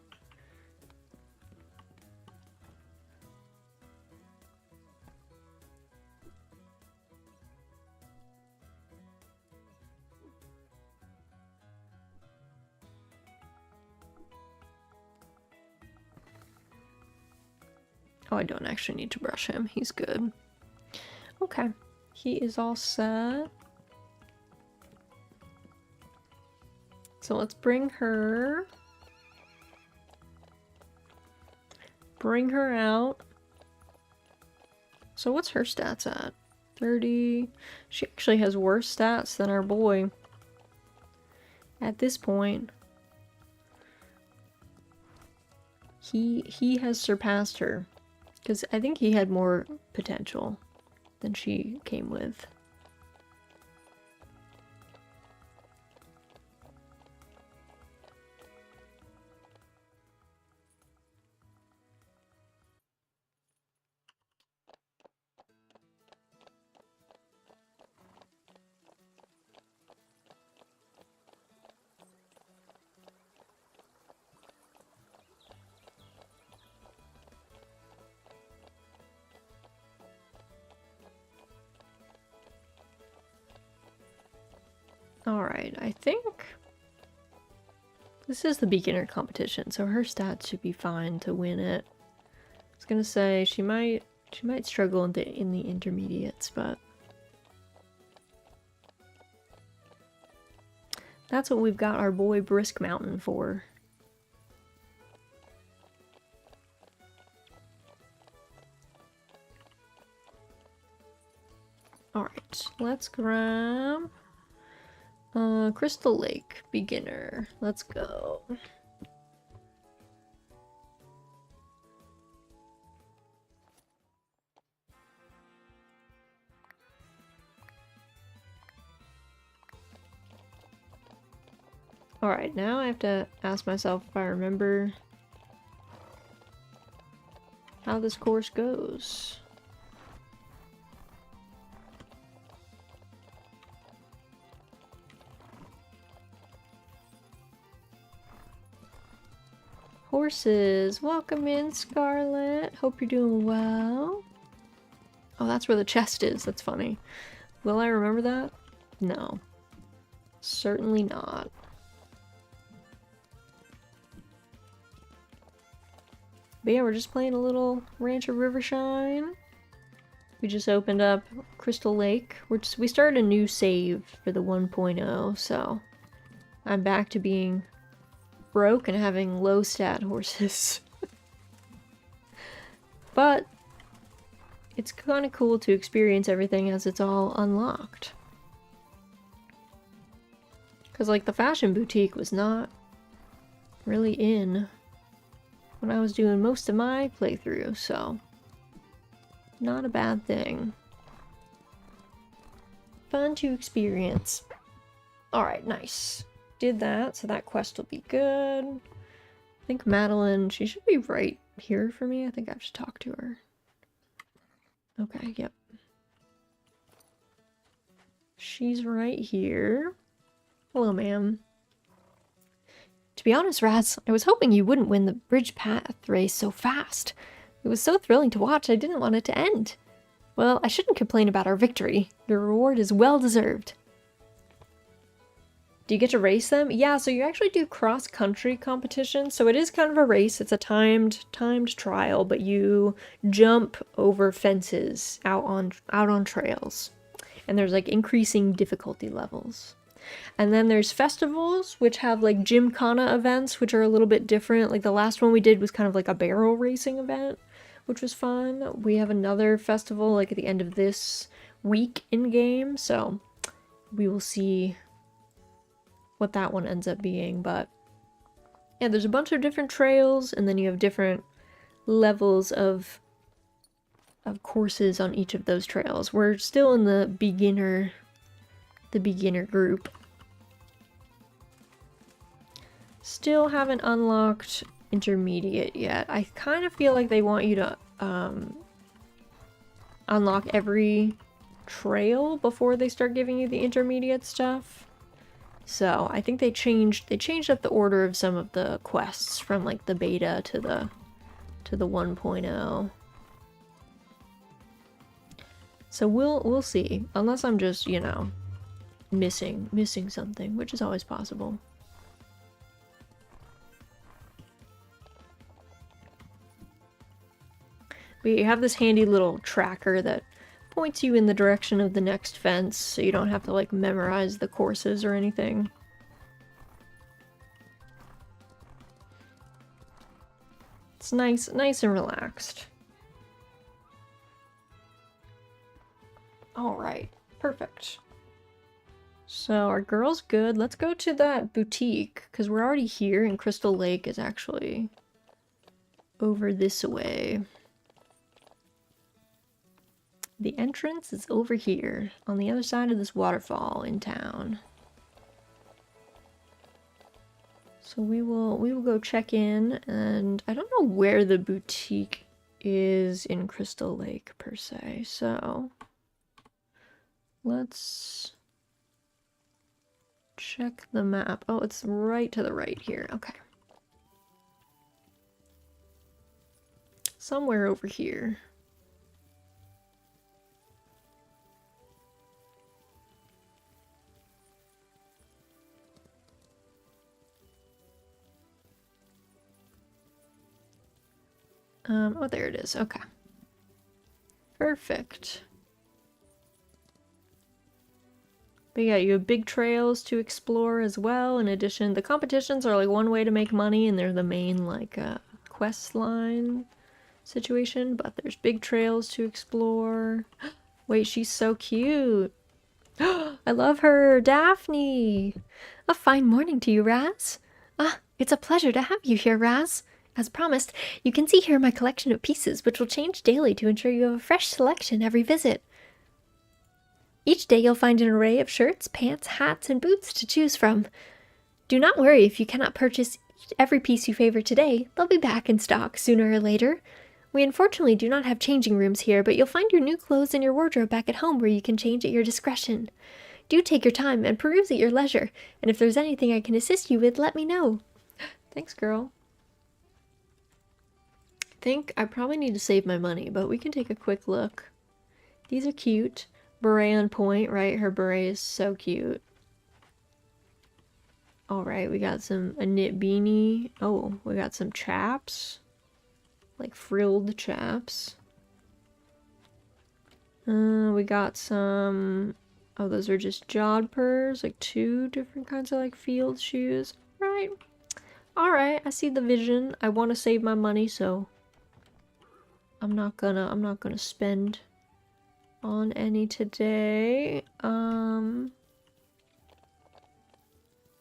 Oh, I don't actually need to brush him. He's good. Okay. He is all set. So let's bring her. Bring her out. So what's her stats at? 30. She actually has worse stats than our boy. At this point. He has surpassed her. Because I think he had more potential than she came with. Alright, I think this is the beginner competition, so her stats should be fine to win it. gonna say she might struggle in the intermediates, but that's what we've got our boy Brisk Mountain for. Alright, let's grab Crystal Lake beginner. Let's go. Alright, now I have to ask myself if I remember how this course goes. Horses, welcome in, Scarlet. Hope you're doing well. Oh, that's where the chest is. That's funny. Will I remember that? No. Certainly not. But yeah, we're just playing a little Ranch of Rivershine. We just opened up Crystal Lake. We started a new save for the 1.0, so I'm back to being broke and having low stat horses. But it's kind of cool to experience everything as it's all unlocked. Because like the fashion boutique was not really in when I was doing most of my playthrough, so not a bad thing. Fun to experience. Alright, nice. Did that, so that quest will be good. I think Madeline, she should be right here for me. I think I have to talk to her. Okay, yep. She's right here. Hello, ma'am. To be honest, Raz, I was hoping you wouldn't win the Bridge Path race so fast. It was so thrilling to watch, I didn't want it to end. Well, I shouldn't complain about our victory. Your reward is well deserved. Do you get to race them? Yeah, so you actually do cross-country competition. So it is kind of a race. It's a timed trial, but you jump over fences out on trails. And there's like increasing difficulty levels. And then there's festivals, which have like gymkhana events, which are a little bit different. Like the last one we did was kind of like a barrel racing event, which was fun. We have another festival like at the end of this week in game, so we will see what that one ends up being. But yeah, there's a bunch of different trails, and then you have different levels of courses on each of those trails. We're still in the beginner group. Still haven't unlocked intermediate yet. I kind of feel like they want you to unlock every trail before they start giving you the intermediate stuff. So I think they changed up the order of some of the quests from like the beta to the 1.0. So we'll see. Unless I'm just, you know, missing something, which is always possible. But you have this handy little tracker that points you in the direction of the next fence, so you don't have to like memorize the courses or anything. It's nice and relaxed. Alright, perfect. So our girl's good. Let's go to that boutique, because we're already here, and Crystal Lake is actually over this way. The entrance is over here, on the other side of this waterfall in town. So we will go check in, and I don't know where the boutique is in Crystal Lake per se, so let's check the map. Oh, it's right to the right here. Okay. Somewhere over here. Oh, there it is. Okay. Perfect. But yeah, you have big trails to explore as well. In addition, the competitions are like one way to make money, and they're the main like quest line situation. But there's big trails to explore. Wait, she's so cute. I love her, Daphne. A fine morning to you, Raz. Ah, it's a pleasure to have you here, Raz. As promised, you can see here my collection of pieces, which will change daily to ensure you have a fresh selection every visit. Each day you'll find an array of shirts, pants, hats, and boots to choose from. Do not worry if you cannot purchase every piece you favor today. They'll be back in stock sooner or later. We unfortunately do not have changing rooms here, but you'll find your new clothes in your wardrobe back at home where you can change at your discretion. Do take your time and peruse at your leisure, and if there's anything I can assist you with, let me know. Thanks, girl. I think I probably need to save my money, but we can take a quick look. These are cute. Beret on point, right? Her beret is so cute. Alright, we got a knit beanie. Oh, we got some chaps. Like frilled chaps. We got some... Oh, those are just jodhpurs. Like 2 different kinds of like field shoes. Right. Alright, I see the vision. I want to save my money, so... I'm not gonna spend on any today. Let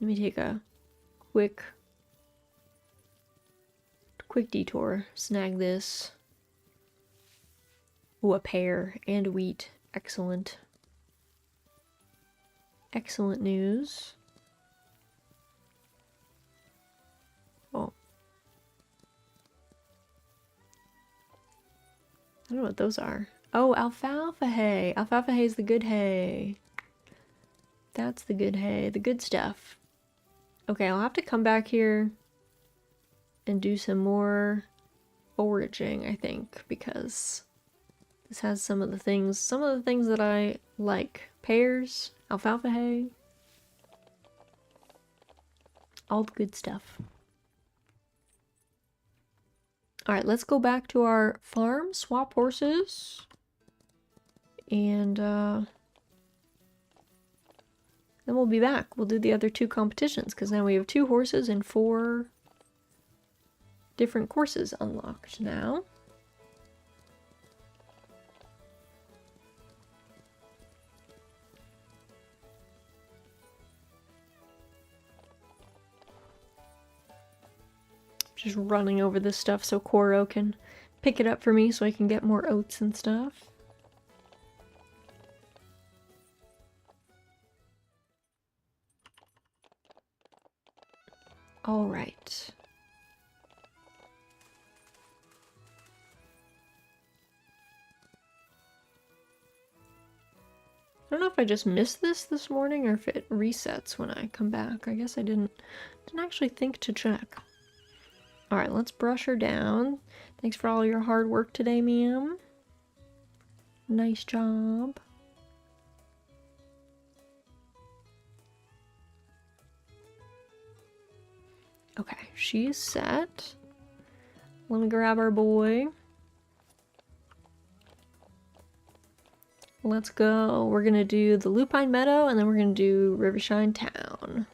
me take a quick detour. Snag this. Ooh, a pear and wheat. Excellent. Excellent news. Oh. I don't know what those are. Oh, alfalfa hay. Alfalfa hay is the good hay. That's the good hay. The good stuff. Okay, I'll have to come back here and do some more foraging, I think, because this has some of the things that I like. Pears, alfalfa hay, all the good stuff. Alright, let's go back to our farm, swap horses, and then we'll be back. We'll do the other 2 competitions, because now we have 2 horses and 4 different courses unlocked now. Just running over this stuff so Koro can pick it up for me so I can get more oats and stuff. All right. I don't know if I just missed this morning or if it resets when I come back. I guess I didn't actually think to check. All right, let's brush her down. Thanks for all your hard work today, ma'am. Nice job. Okay, she's set. Let me grab our boy. Let's go. We're gonna do the Lupine Meadow, and then we're gonna do Rivershine Town.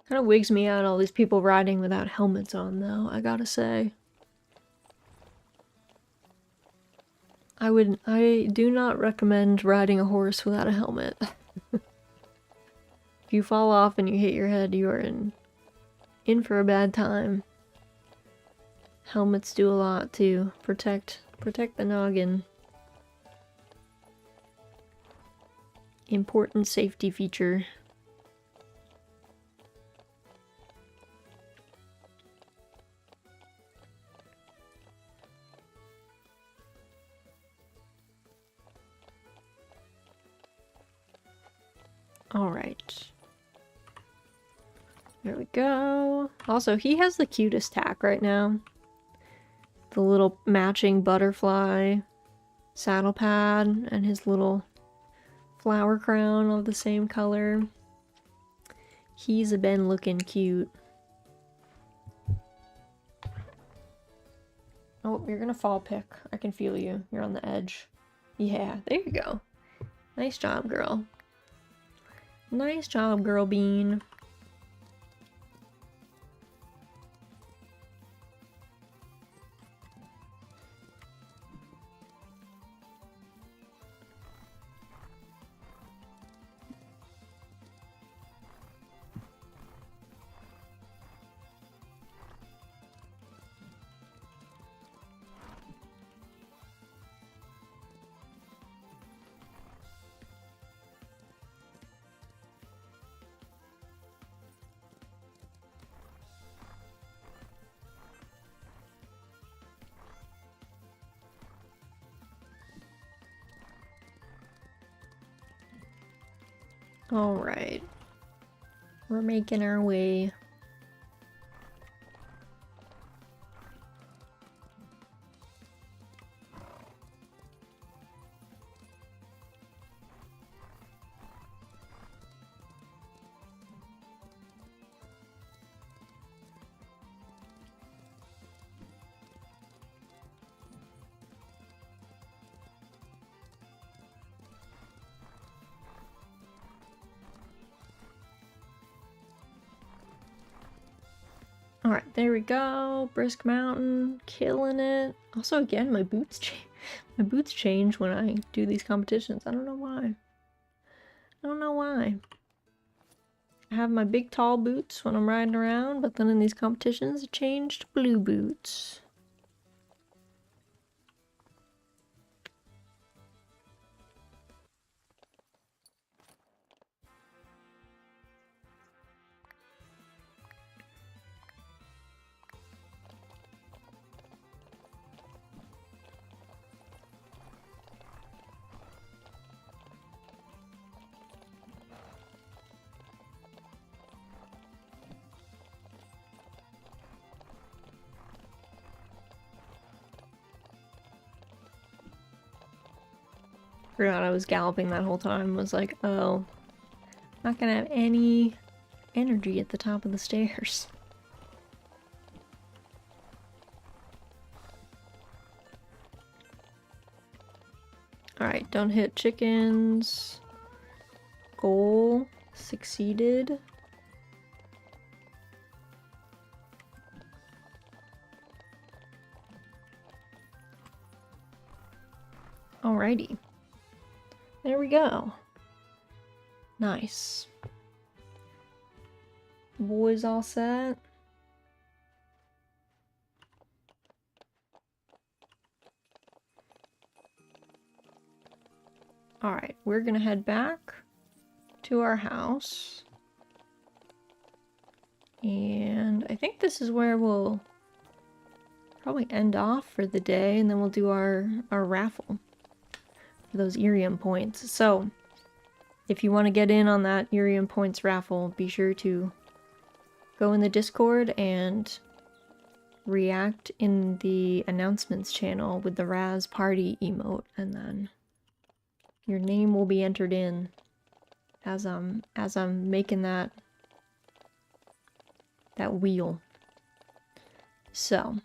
Kind of wigs me out, all these people riding without helmets on, though, I gotta say. I do not recommend riding a horse without a helmet. If you fall off and you hit your head, you are in for a bad time. Helmets do a lot to protect the noggin. Important safety feature. All right. There we go. Also, he has the cutest tack right now. The little matching butterfly saddle pad and his little flower crown of the same color. He's been looking cute. Oh, you're gonna fall, Pick. I can feel you. You're on the edge. Yeah, there you go. Nice job, girl. Nice job, girl bean. Alright. We're making our way. Alright, there we go. Brisk Mountain, killing it. Also, again, my boots change when I do these competitions. I don't know why. I don't know why. I have my big tall boots when I'm riding around, but then in these competitions it changed to blue boots. Forgot I was galloping that whole time. Was like, oh, not gonna have any energy at the top of the stairs. Alright, don't hit chickens. Goal succeeded. Alrighty. There we go. Nice. Boys all set. Alright, we're gonna head back to our house. And I think this is where we'll probably end off for the day, and then we'll do our raffle for those Irium points. So, if you want to get in on that Irium points raffle, be sure to go in the Discord and react in the announcements channel with the Raz Party emote, and then your name will be entered in as I'm making that wheel. So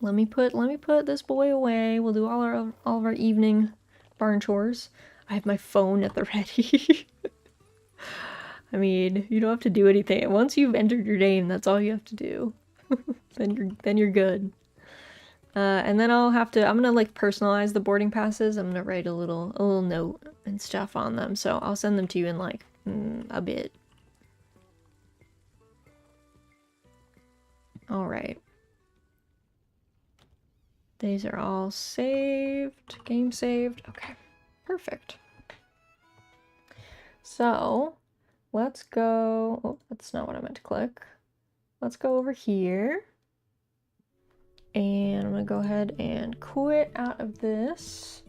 let me put this boy away. We'll do all of our evening barn chores. I have my phone at the ready. I mean, you don't have to do anything. Once you've entered your name, that's all you have to do. then you're good. And then I'm gonna like personalize the boarding passes. I'm gonna write a little note and stuff on them. So I'll send them to you in like a bit. All right. These are all saved. Game saved. Okay, perfect. So let's go. Oh, that's not what I meant to click. Let's go over here. And I'm gonna go ahead and quit out of this.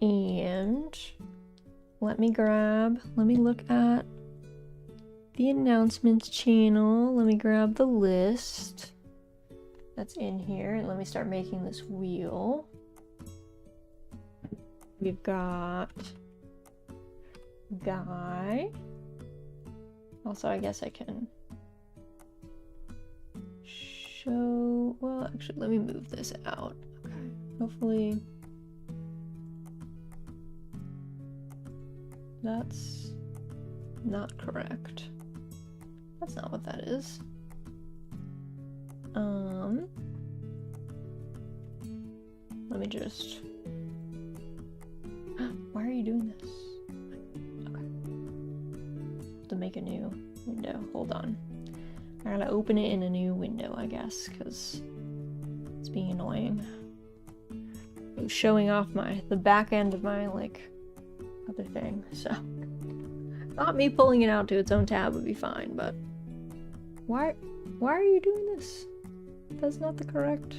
And let me look at the announcements channel. Let me grab the list that's in here and let me start making this wheel. We've got Guy. Also, I guess I can show, well, actually, let me move this out. Okay, hopefully that's not correct. That's not what that is. Let me just, why are you doing this? Okay. To make a new window, hold on. I gotta open it in a new window, I guess, because it's being annoying. It was showing off the back end of my, like, other thing, so. Not me pulling it out to its own tab would be fine, but why are you doing this? That's not the correct.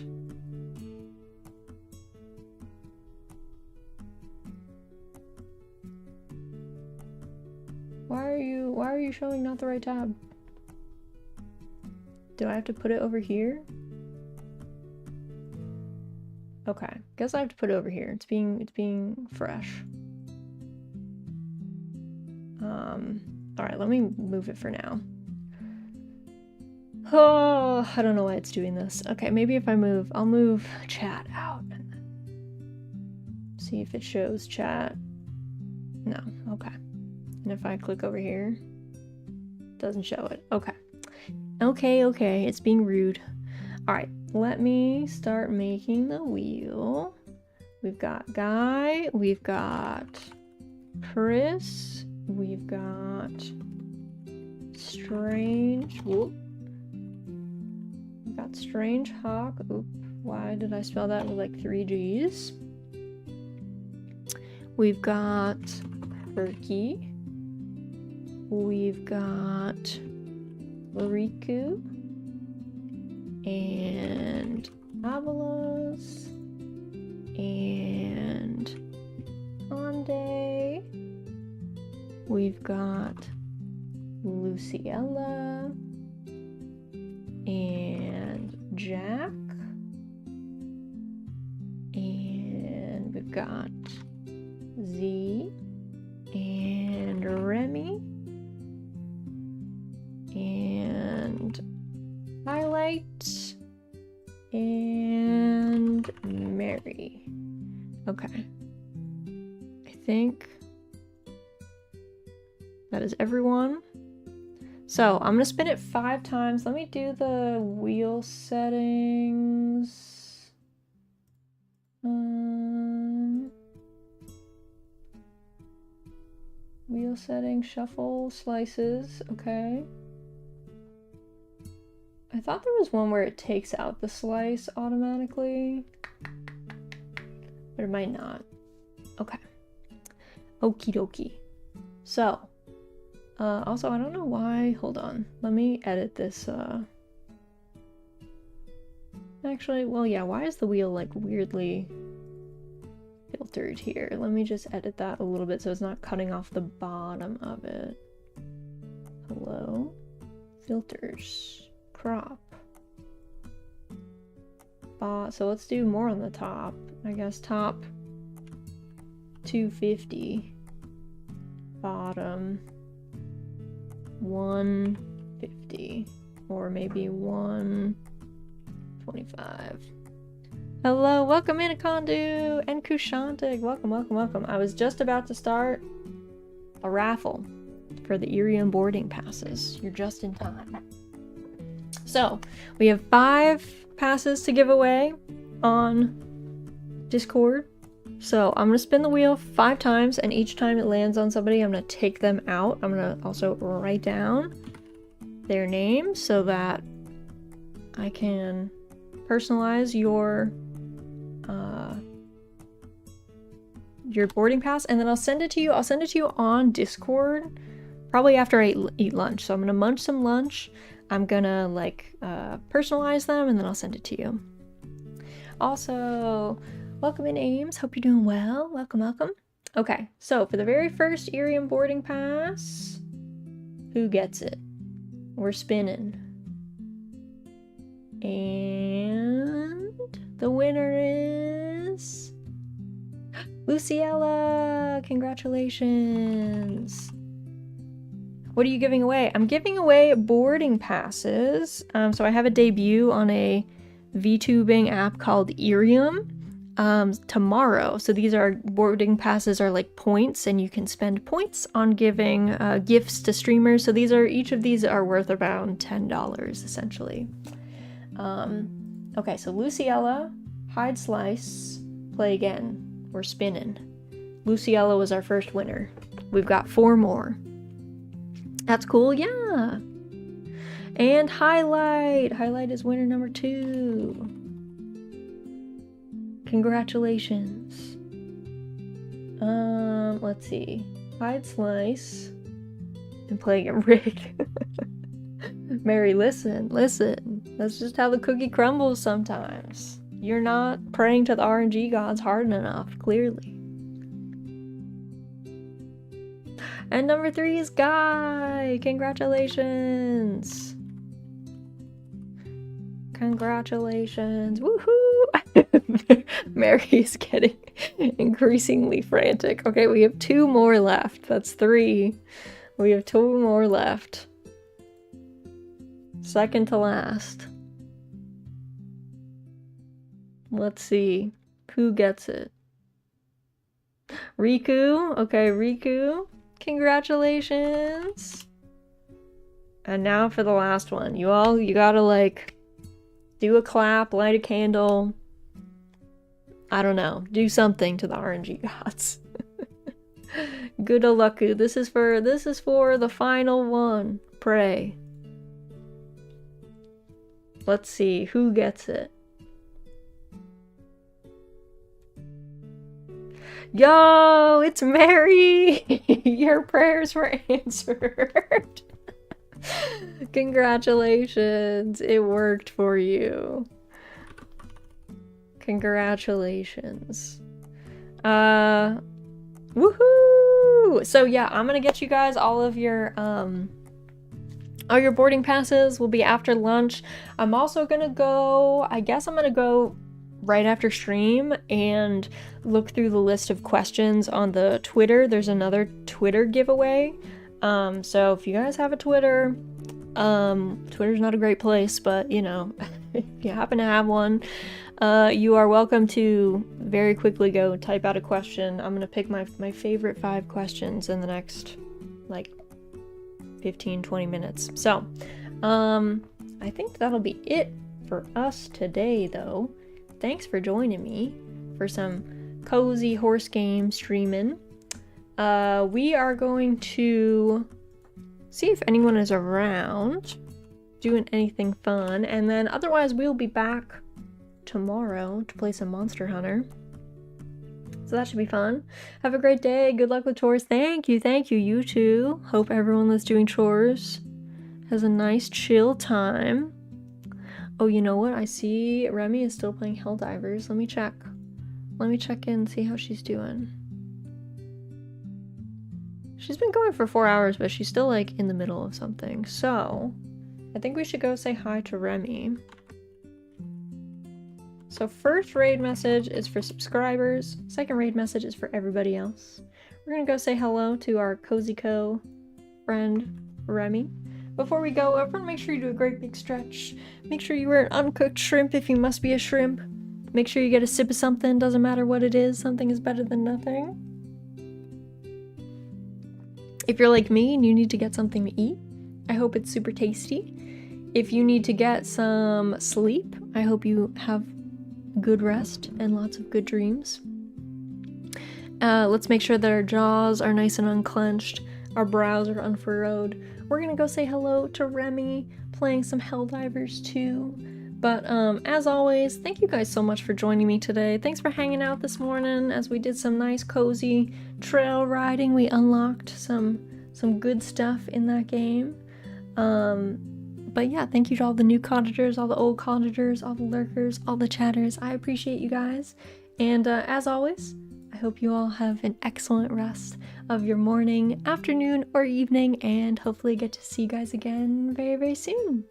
Why are you showing not the right tab? Do I have to put it over here? Okay, guess I have to put it over here. It's being fresh. Alright, let me move it for now. Oh, I don't know why it's doing this. Okay, maybe if I'll move chat out and see if it shows chat. No, okay. And if I click over here, it doesn't show it. Okay. Okay, it's being rude. Alright, let me start making the wheel. We've got Guy, we've got Chris, we've got Strange, whoop. We've got Strange Hawk, oop, why did I spell that with like 3 G's? We've got Perky, we've got Riku, and Avalos, and Ande. We've got Luciella, and Jack, and we've got Z, and Remy, and Highlight, and Mary. Okay. I think that is everyone. So I'm gonna spin it 5 times. Let me do the wheel settings. Wheel settings, shuffle, slices, okay. I thought there was one where it takes out the slice automatically, but it might not. Okay. Okie dokie. So, also I don't know why, hold on. Let me edit this, actually, well yeah, why is the wheel like weirdly filtered here? Let me just edit that a little bit so it's not cutting off the bottom of it. Hello? Filters. Crop. So let's do more on the top. I guess top 250. Bottom 150. Or maybe 125. Hello, welcome in Akondu and Kushantig. Welcome. I was just about to start a raffle for the Irium boarding passes. You're just in time. So, we have 5 passes to give away on Discord. So, I'm going to spin the wheel 5 times, and each time it lands on somebody, I'm going to take them out. I'm going to also write down their name so that I can personalize your boarding pass, and then I'll send it to you. I'll send it to you on Discord, probably after I eat lunch. So I'm going to munch some lunch. I'm gonna personalize them and then I'll send it to you. Also, welcome in Ames. Hope you're doing well. Welcome. Okay, so for the very first Irium boarding pass, who gets it? We're spinning. And the winner is Luciella! Congratulations! What are you giving away? I'm giving away boarding passes. So I have a debut on a VTubing app called Irium tomorrow. So these are boarding passes are like points, and you can spend points on giving gifts to streamers. So each of these are worth around $10 essentially. Okay, so Luciella, hide slice, play again. We're spinning. Luciella was our first winner. We've got 4 more. That's cool, yeah. And highlight. Highlight is winner number 2. Congratulations. Let's see. Hide slice and play again. Rick. Mary, listen. That's just how the cookie crumbles sometimes. You're not praying to the RNG gods hard enough, clearly. And number 3 is Guy! Congratulations! Congratulations! Woohoo! Mary is getting increasingly frantic. Okay, we have 2 more left. That's 3. We have 2 more left. Second to last. Let's see. Who gets it? Riku? Okay, Riku. Congratulations. And now for the last one. You gotta like do a clap, light a candle. I don't know. Do something to the RNG gods. Good luck. This is for the final one. Pray. Let's see who gets it. Yo, it's Mary! Your prayers were answered. Congratulations. It worked for you. Congratulations. Woohoo! So yeah, I'm gonna get you guys all your boarding passes will be after lunch. I'm also gonna go, I guess I'm gonna go right after stream and look through the list of questions on the Twitter. There's another Twitter giveaway. So if you guys have a Twitter, Twitter's not a great place, but you know, if you happen to have one, you are welcome to very quickly go type out a question. I'm gonna pick my favorite 5 questions in the next like 15-20 minutes. So I think that'll be it for us today though. Thanks for joining me for some cozy horse game streaming. We are going to see if anyone is around doing anything fun, and then otherwise we'll be back tomorrow to play some Monster Hunter. So that should be fun. Have a great day. Good luck with chores. Thank you, you too. Hope everyone that's doing chores has a nice chill time. Oh, you know what? I see Remy is still playing Helldivers. Let me check. Let me check in and see how she's doing. She's been going for 4 hours, but she's still like in the middle of something. So I think we should go say hi to Remy. So first raid message is for subscribers. Second raid message is for everybody else. We're gonna go say hello to our Cozy Co friend, Remy. Before we go, everyone make sure you do a great big stretch. Make sure you wear an uncooked shrimp if you must be a shrimp. Make sure you get a sip of something, doesn't matter what it is. Something is better than nothing. If you're like me and you need to get something to eat, I hope it's super tasty. If you need to get some sleep, I hope you have good rest and lots of good dreams. Let's make sure that our jaws are nice and unclenched, our brows are unfurrowed. We're gonna go say hello to Remy, playing some Helldivers too. But as always, thank you guys so much for joining me today. Thanks for hanging out this morning as we did some nice cozy trail riding. We unlocked some good stuff in that game. But yeah, thank you to all the new cottagers, all the old cottagers, all the lurkers, all the chatters. I appreciate you guys. And as always, I hope you all have an excellent rest of your morning, afternoon, or evening, and hopefully get to see you guys again very, very soon.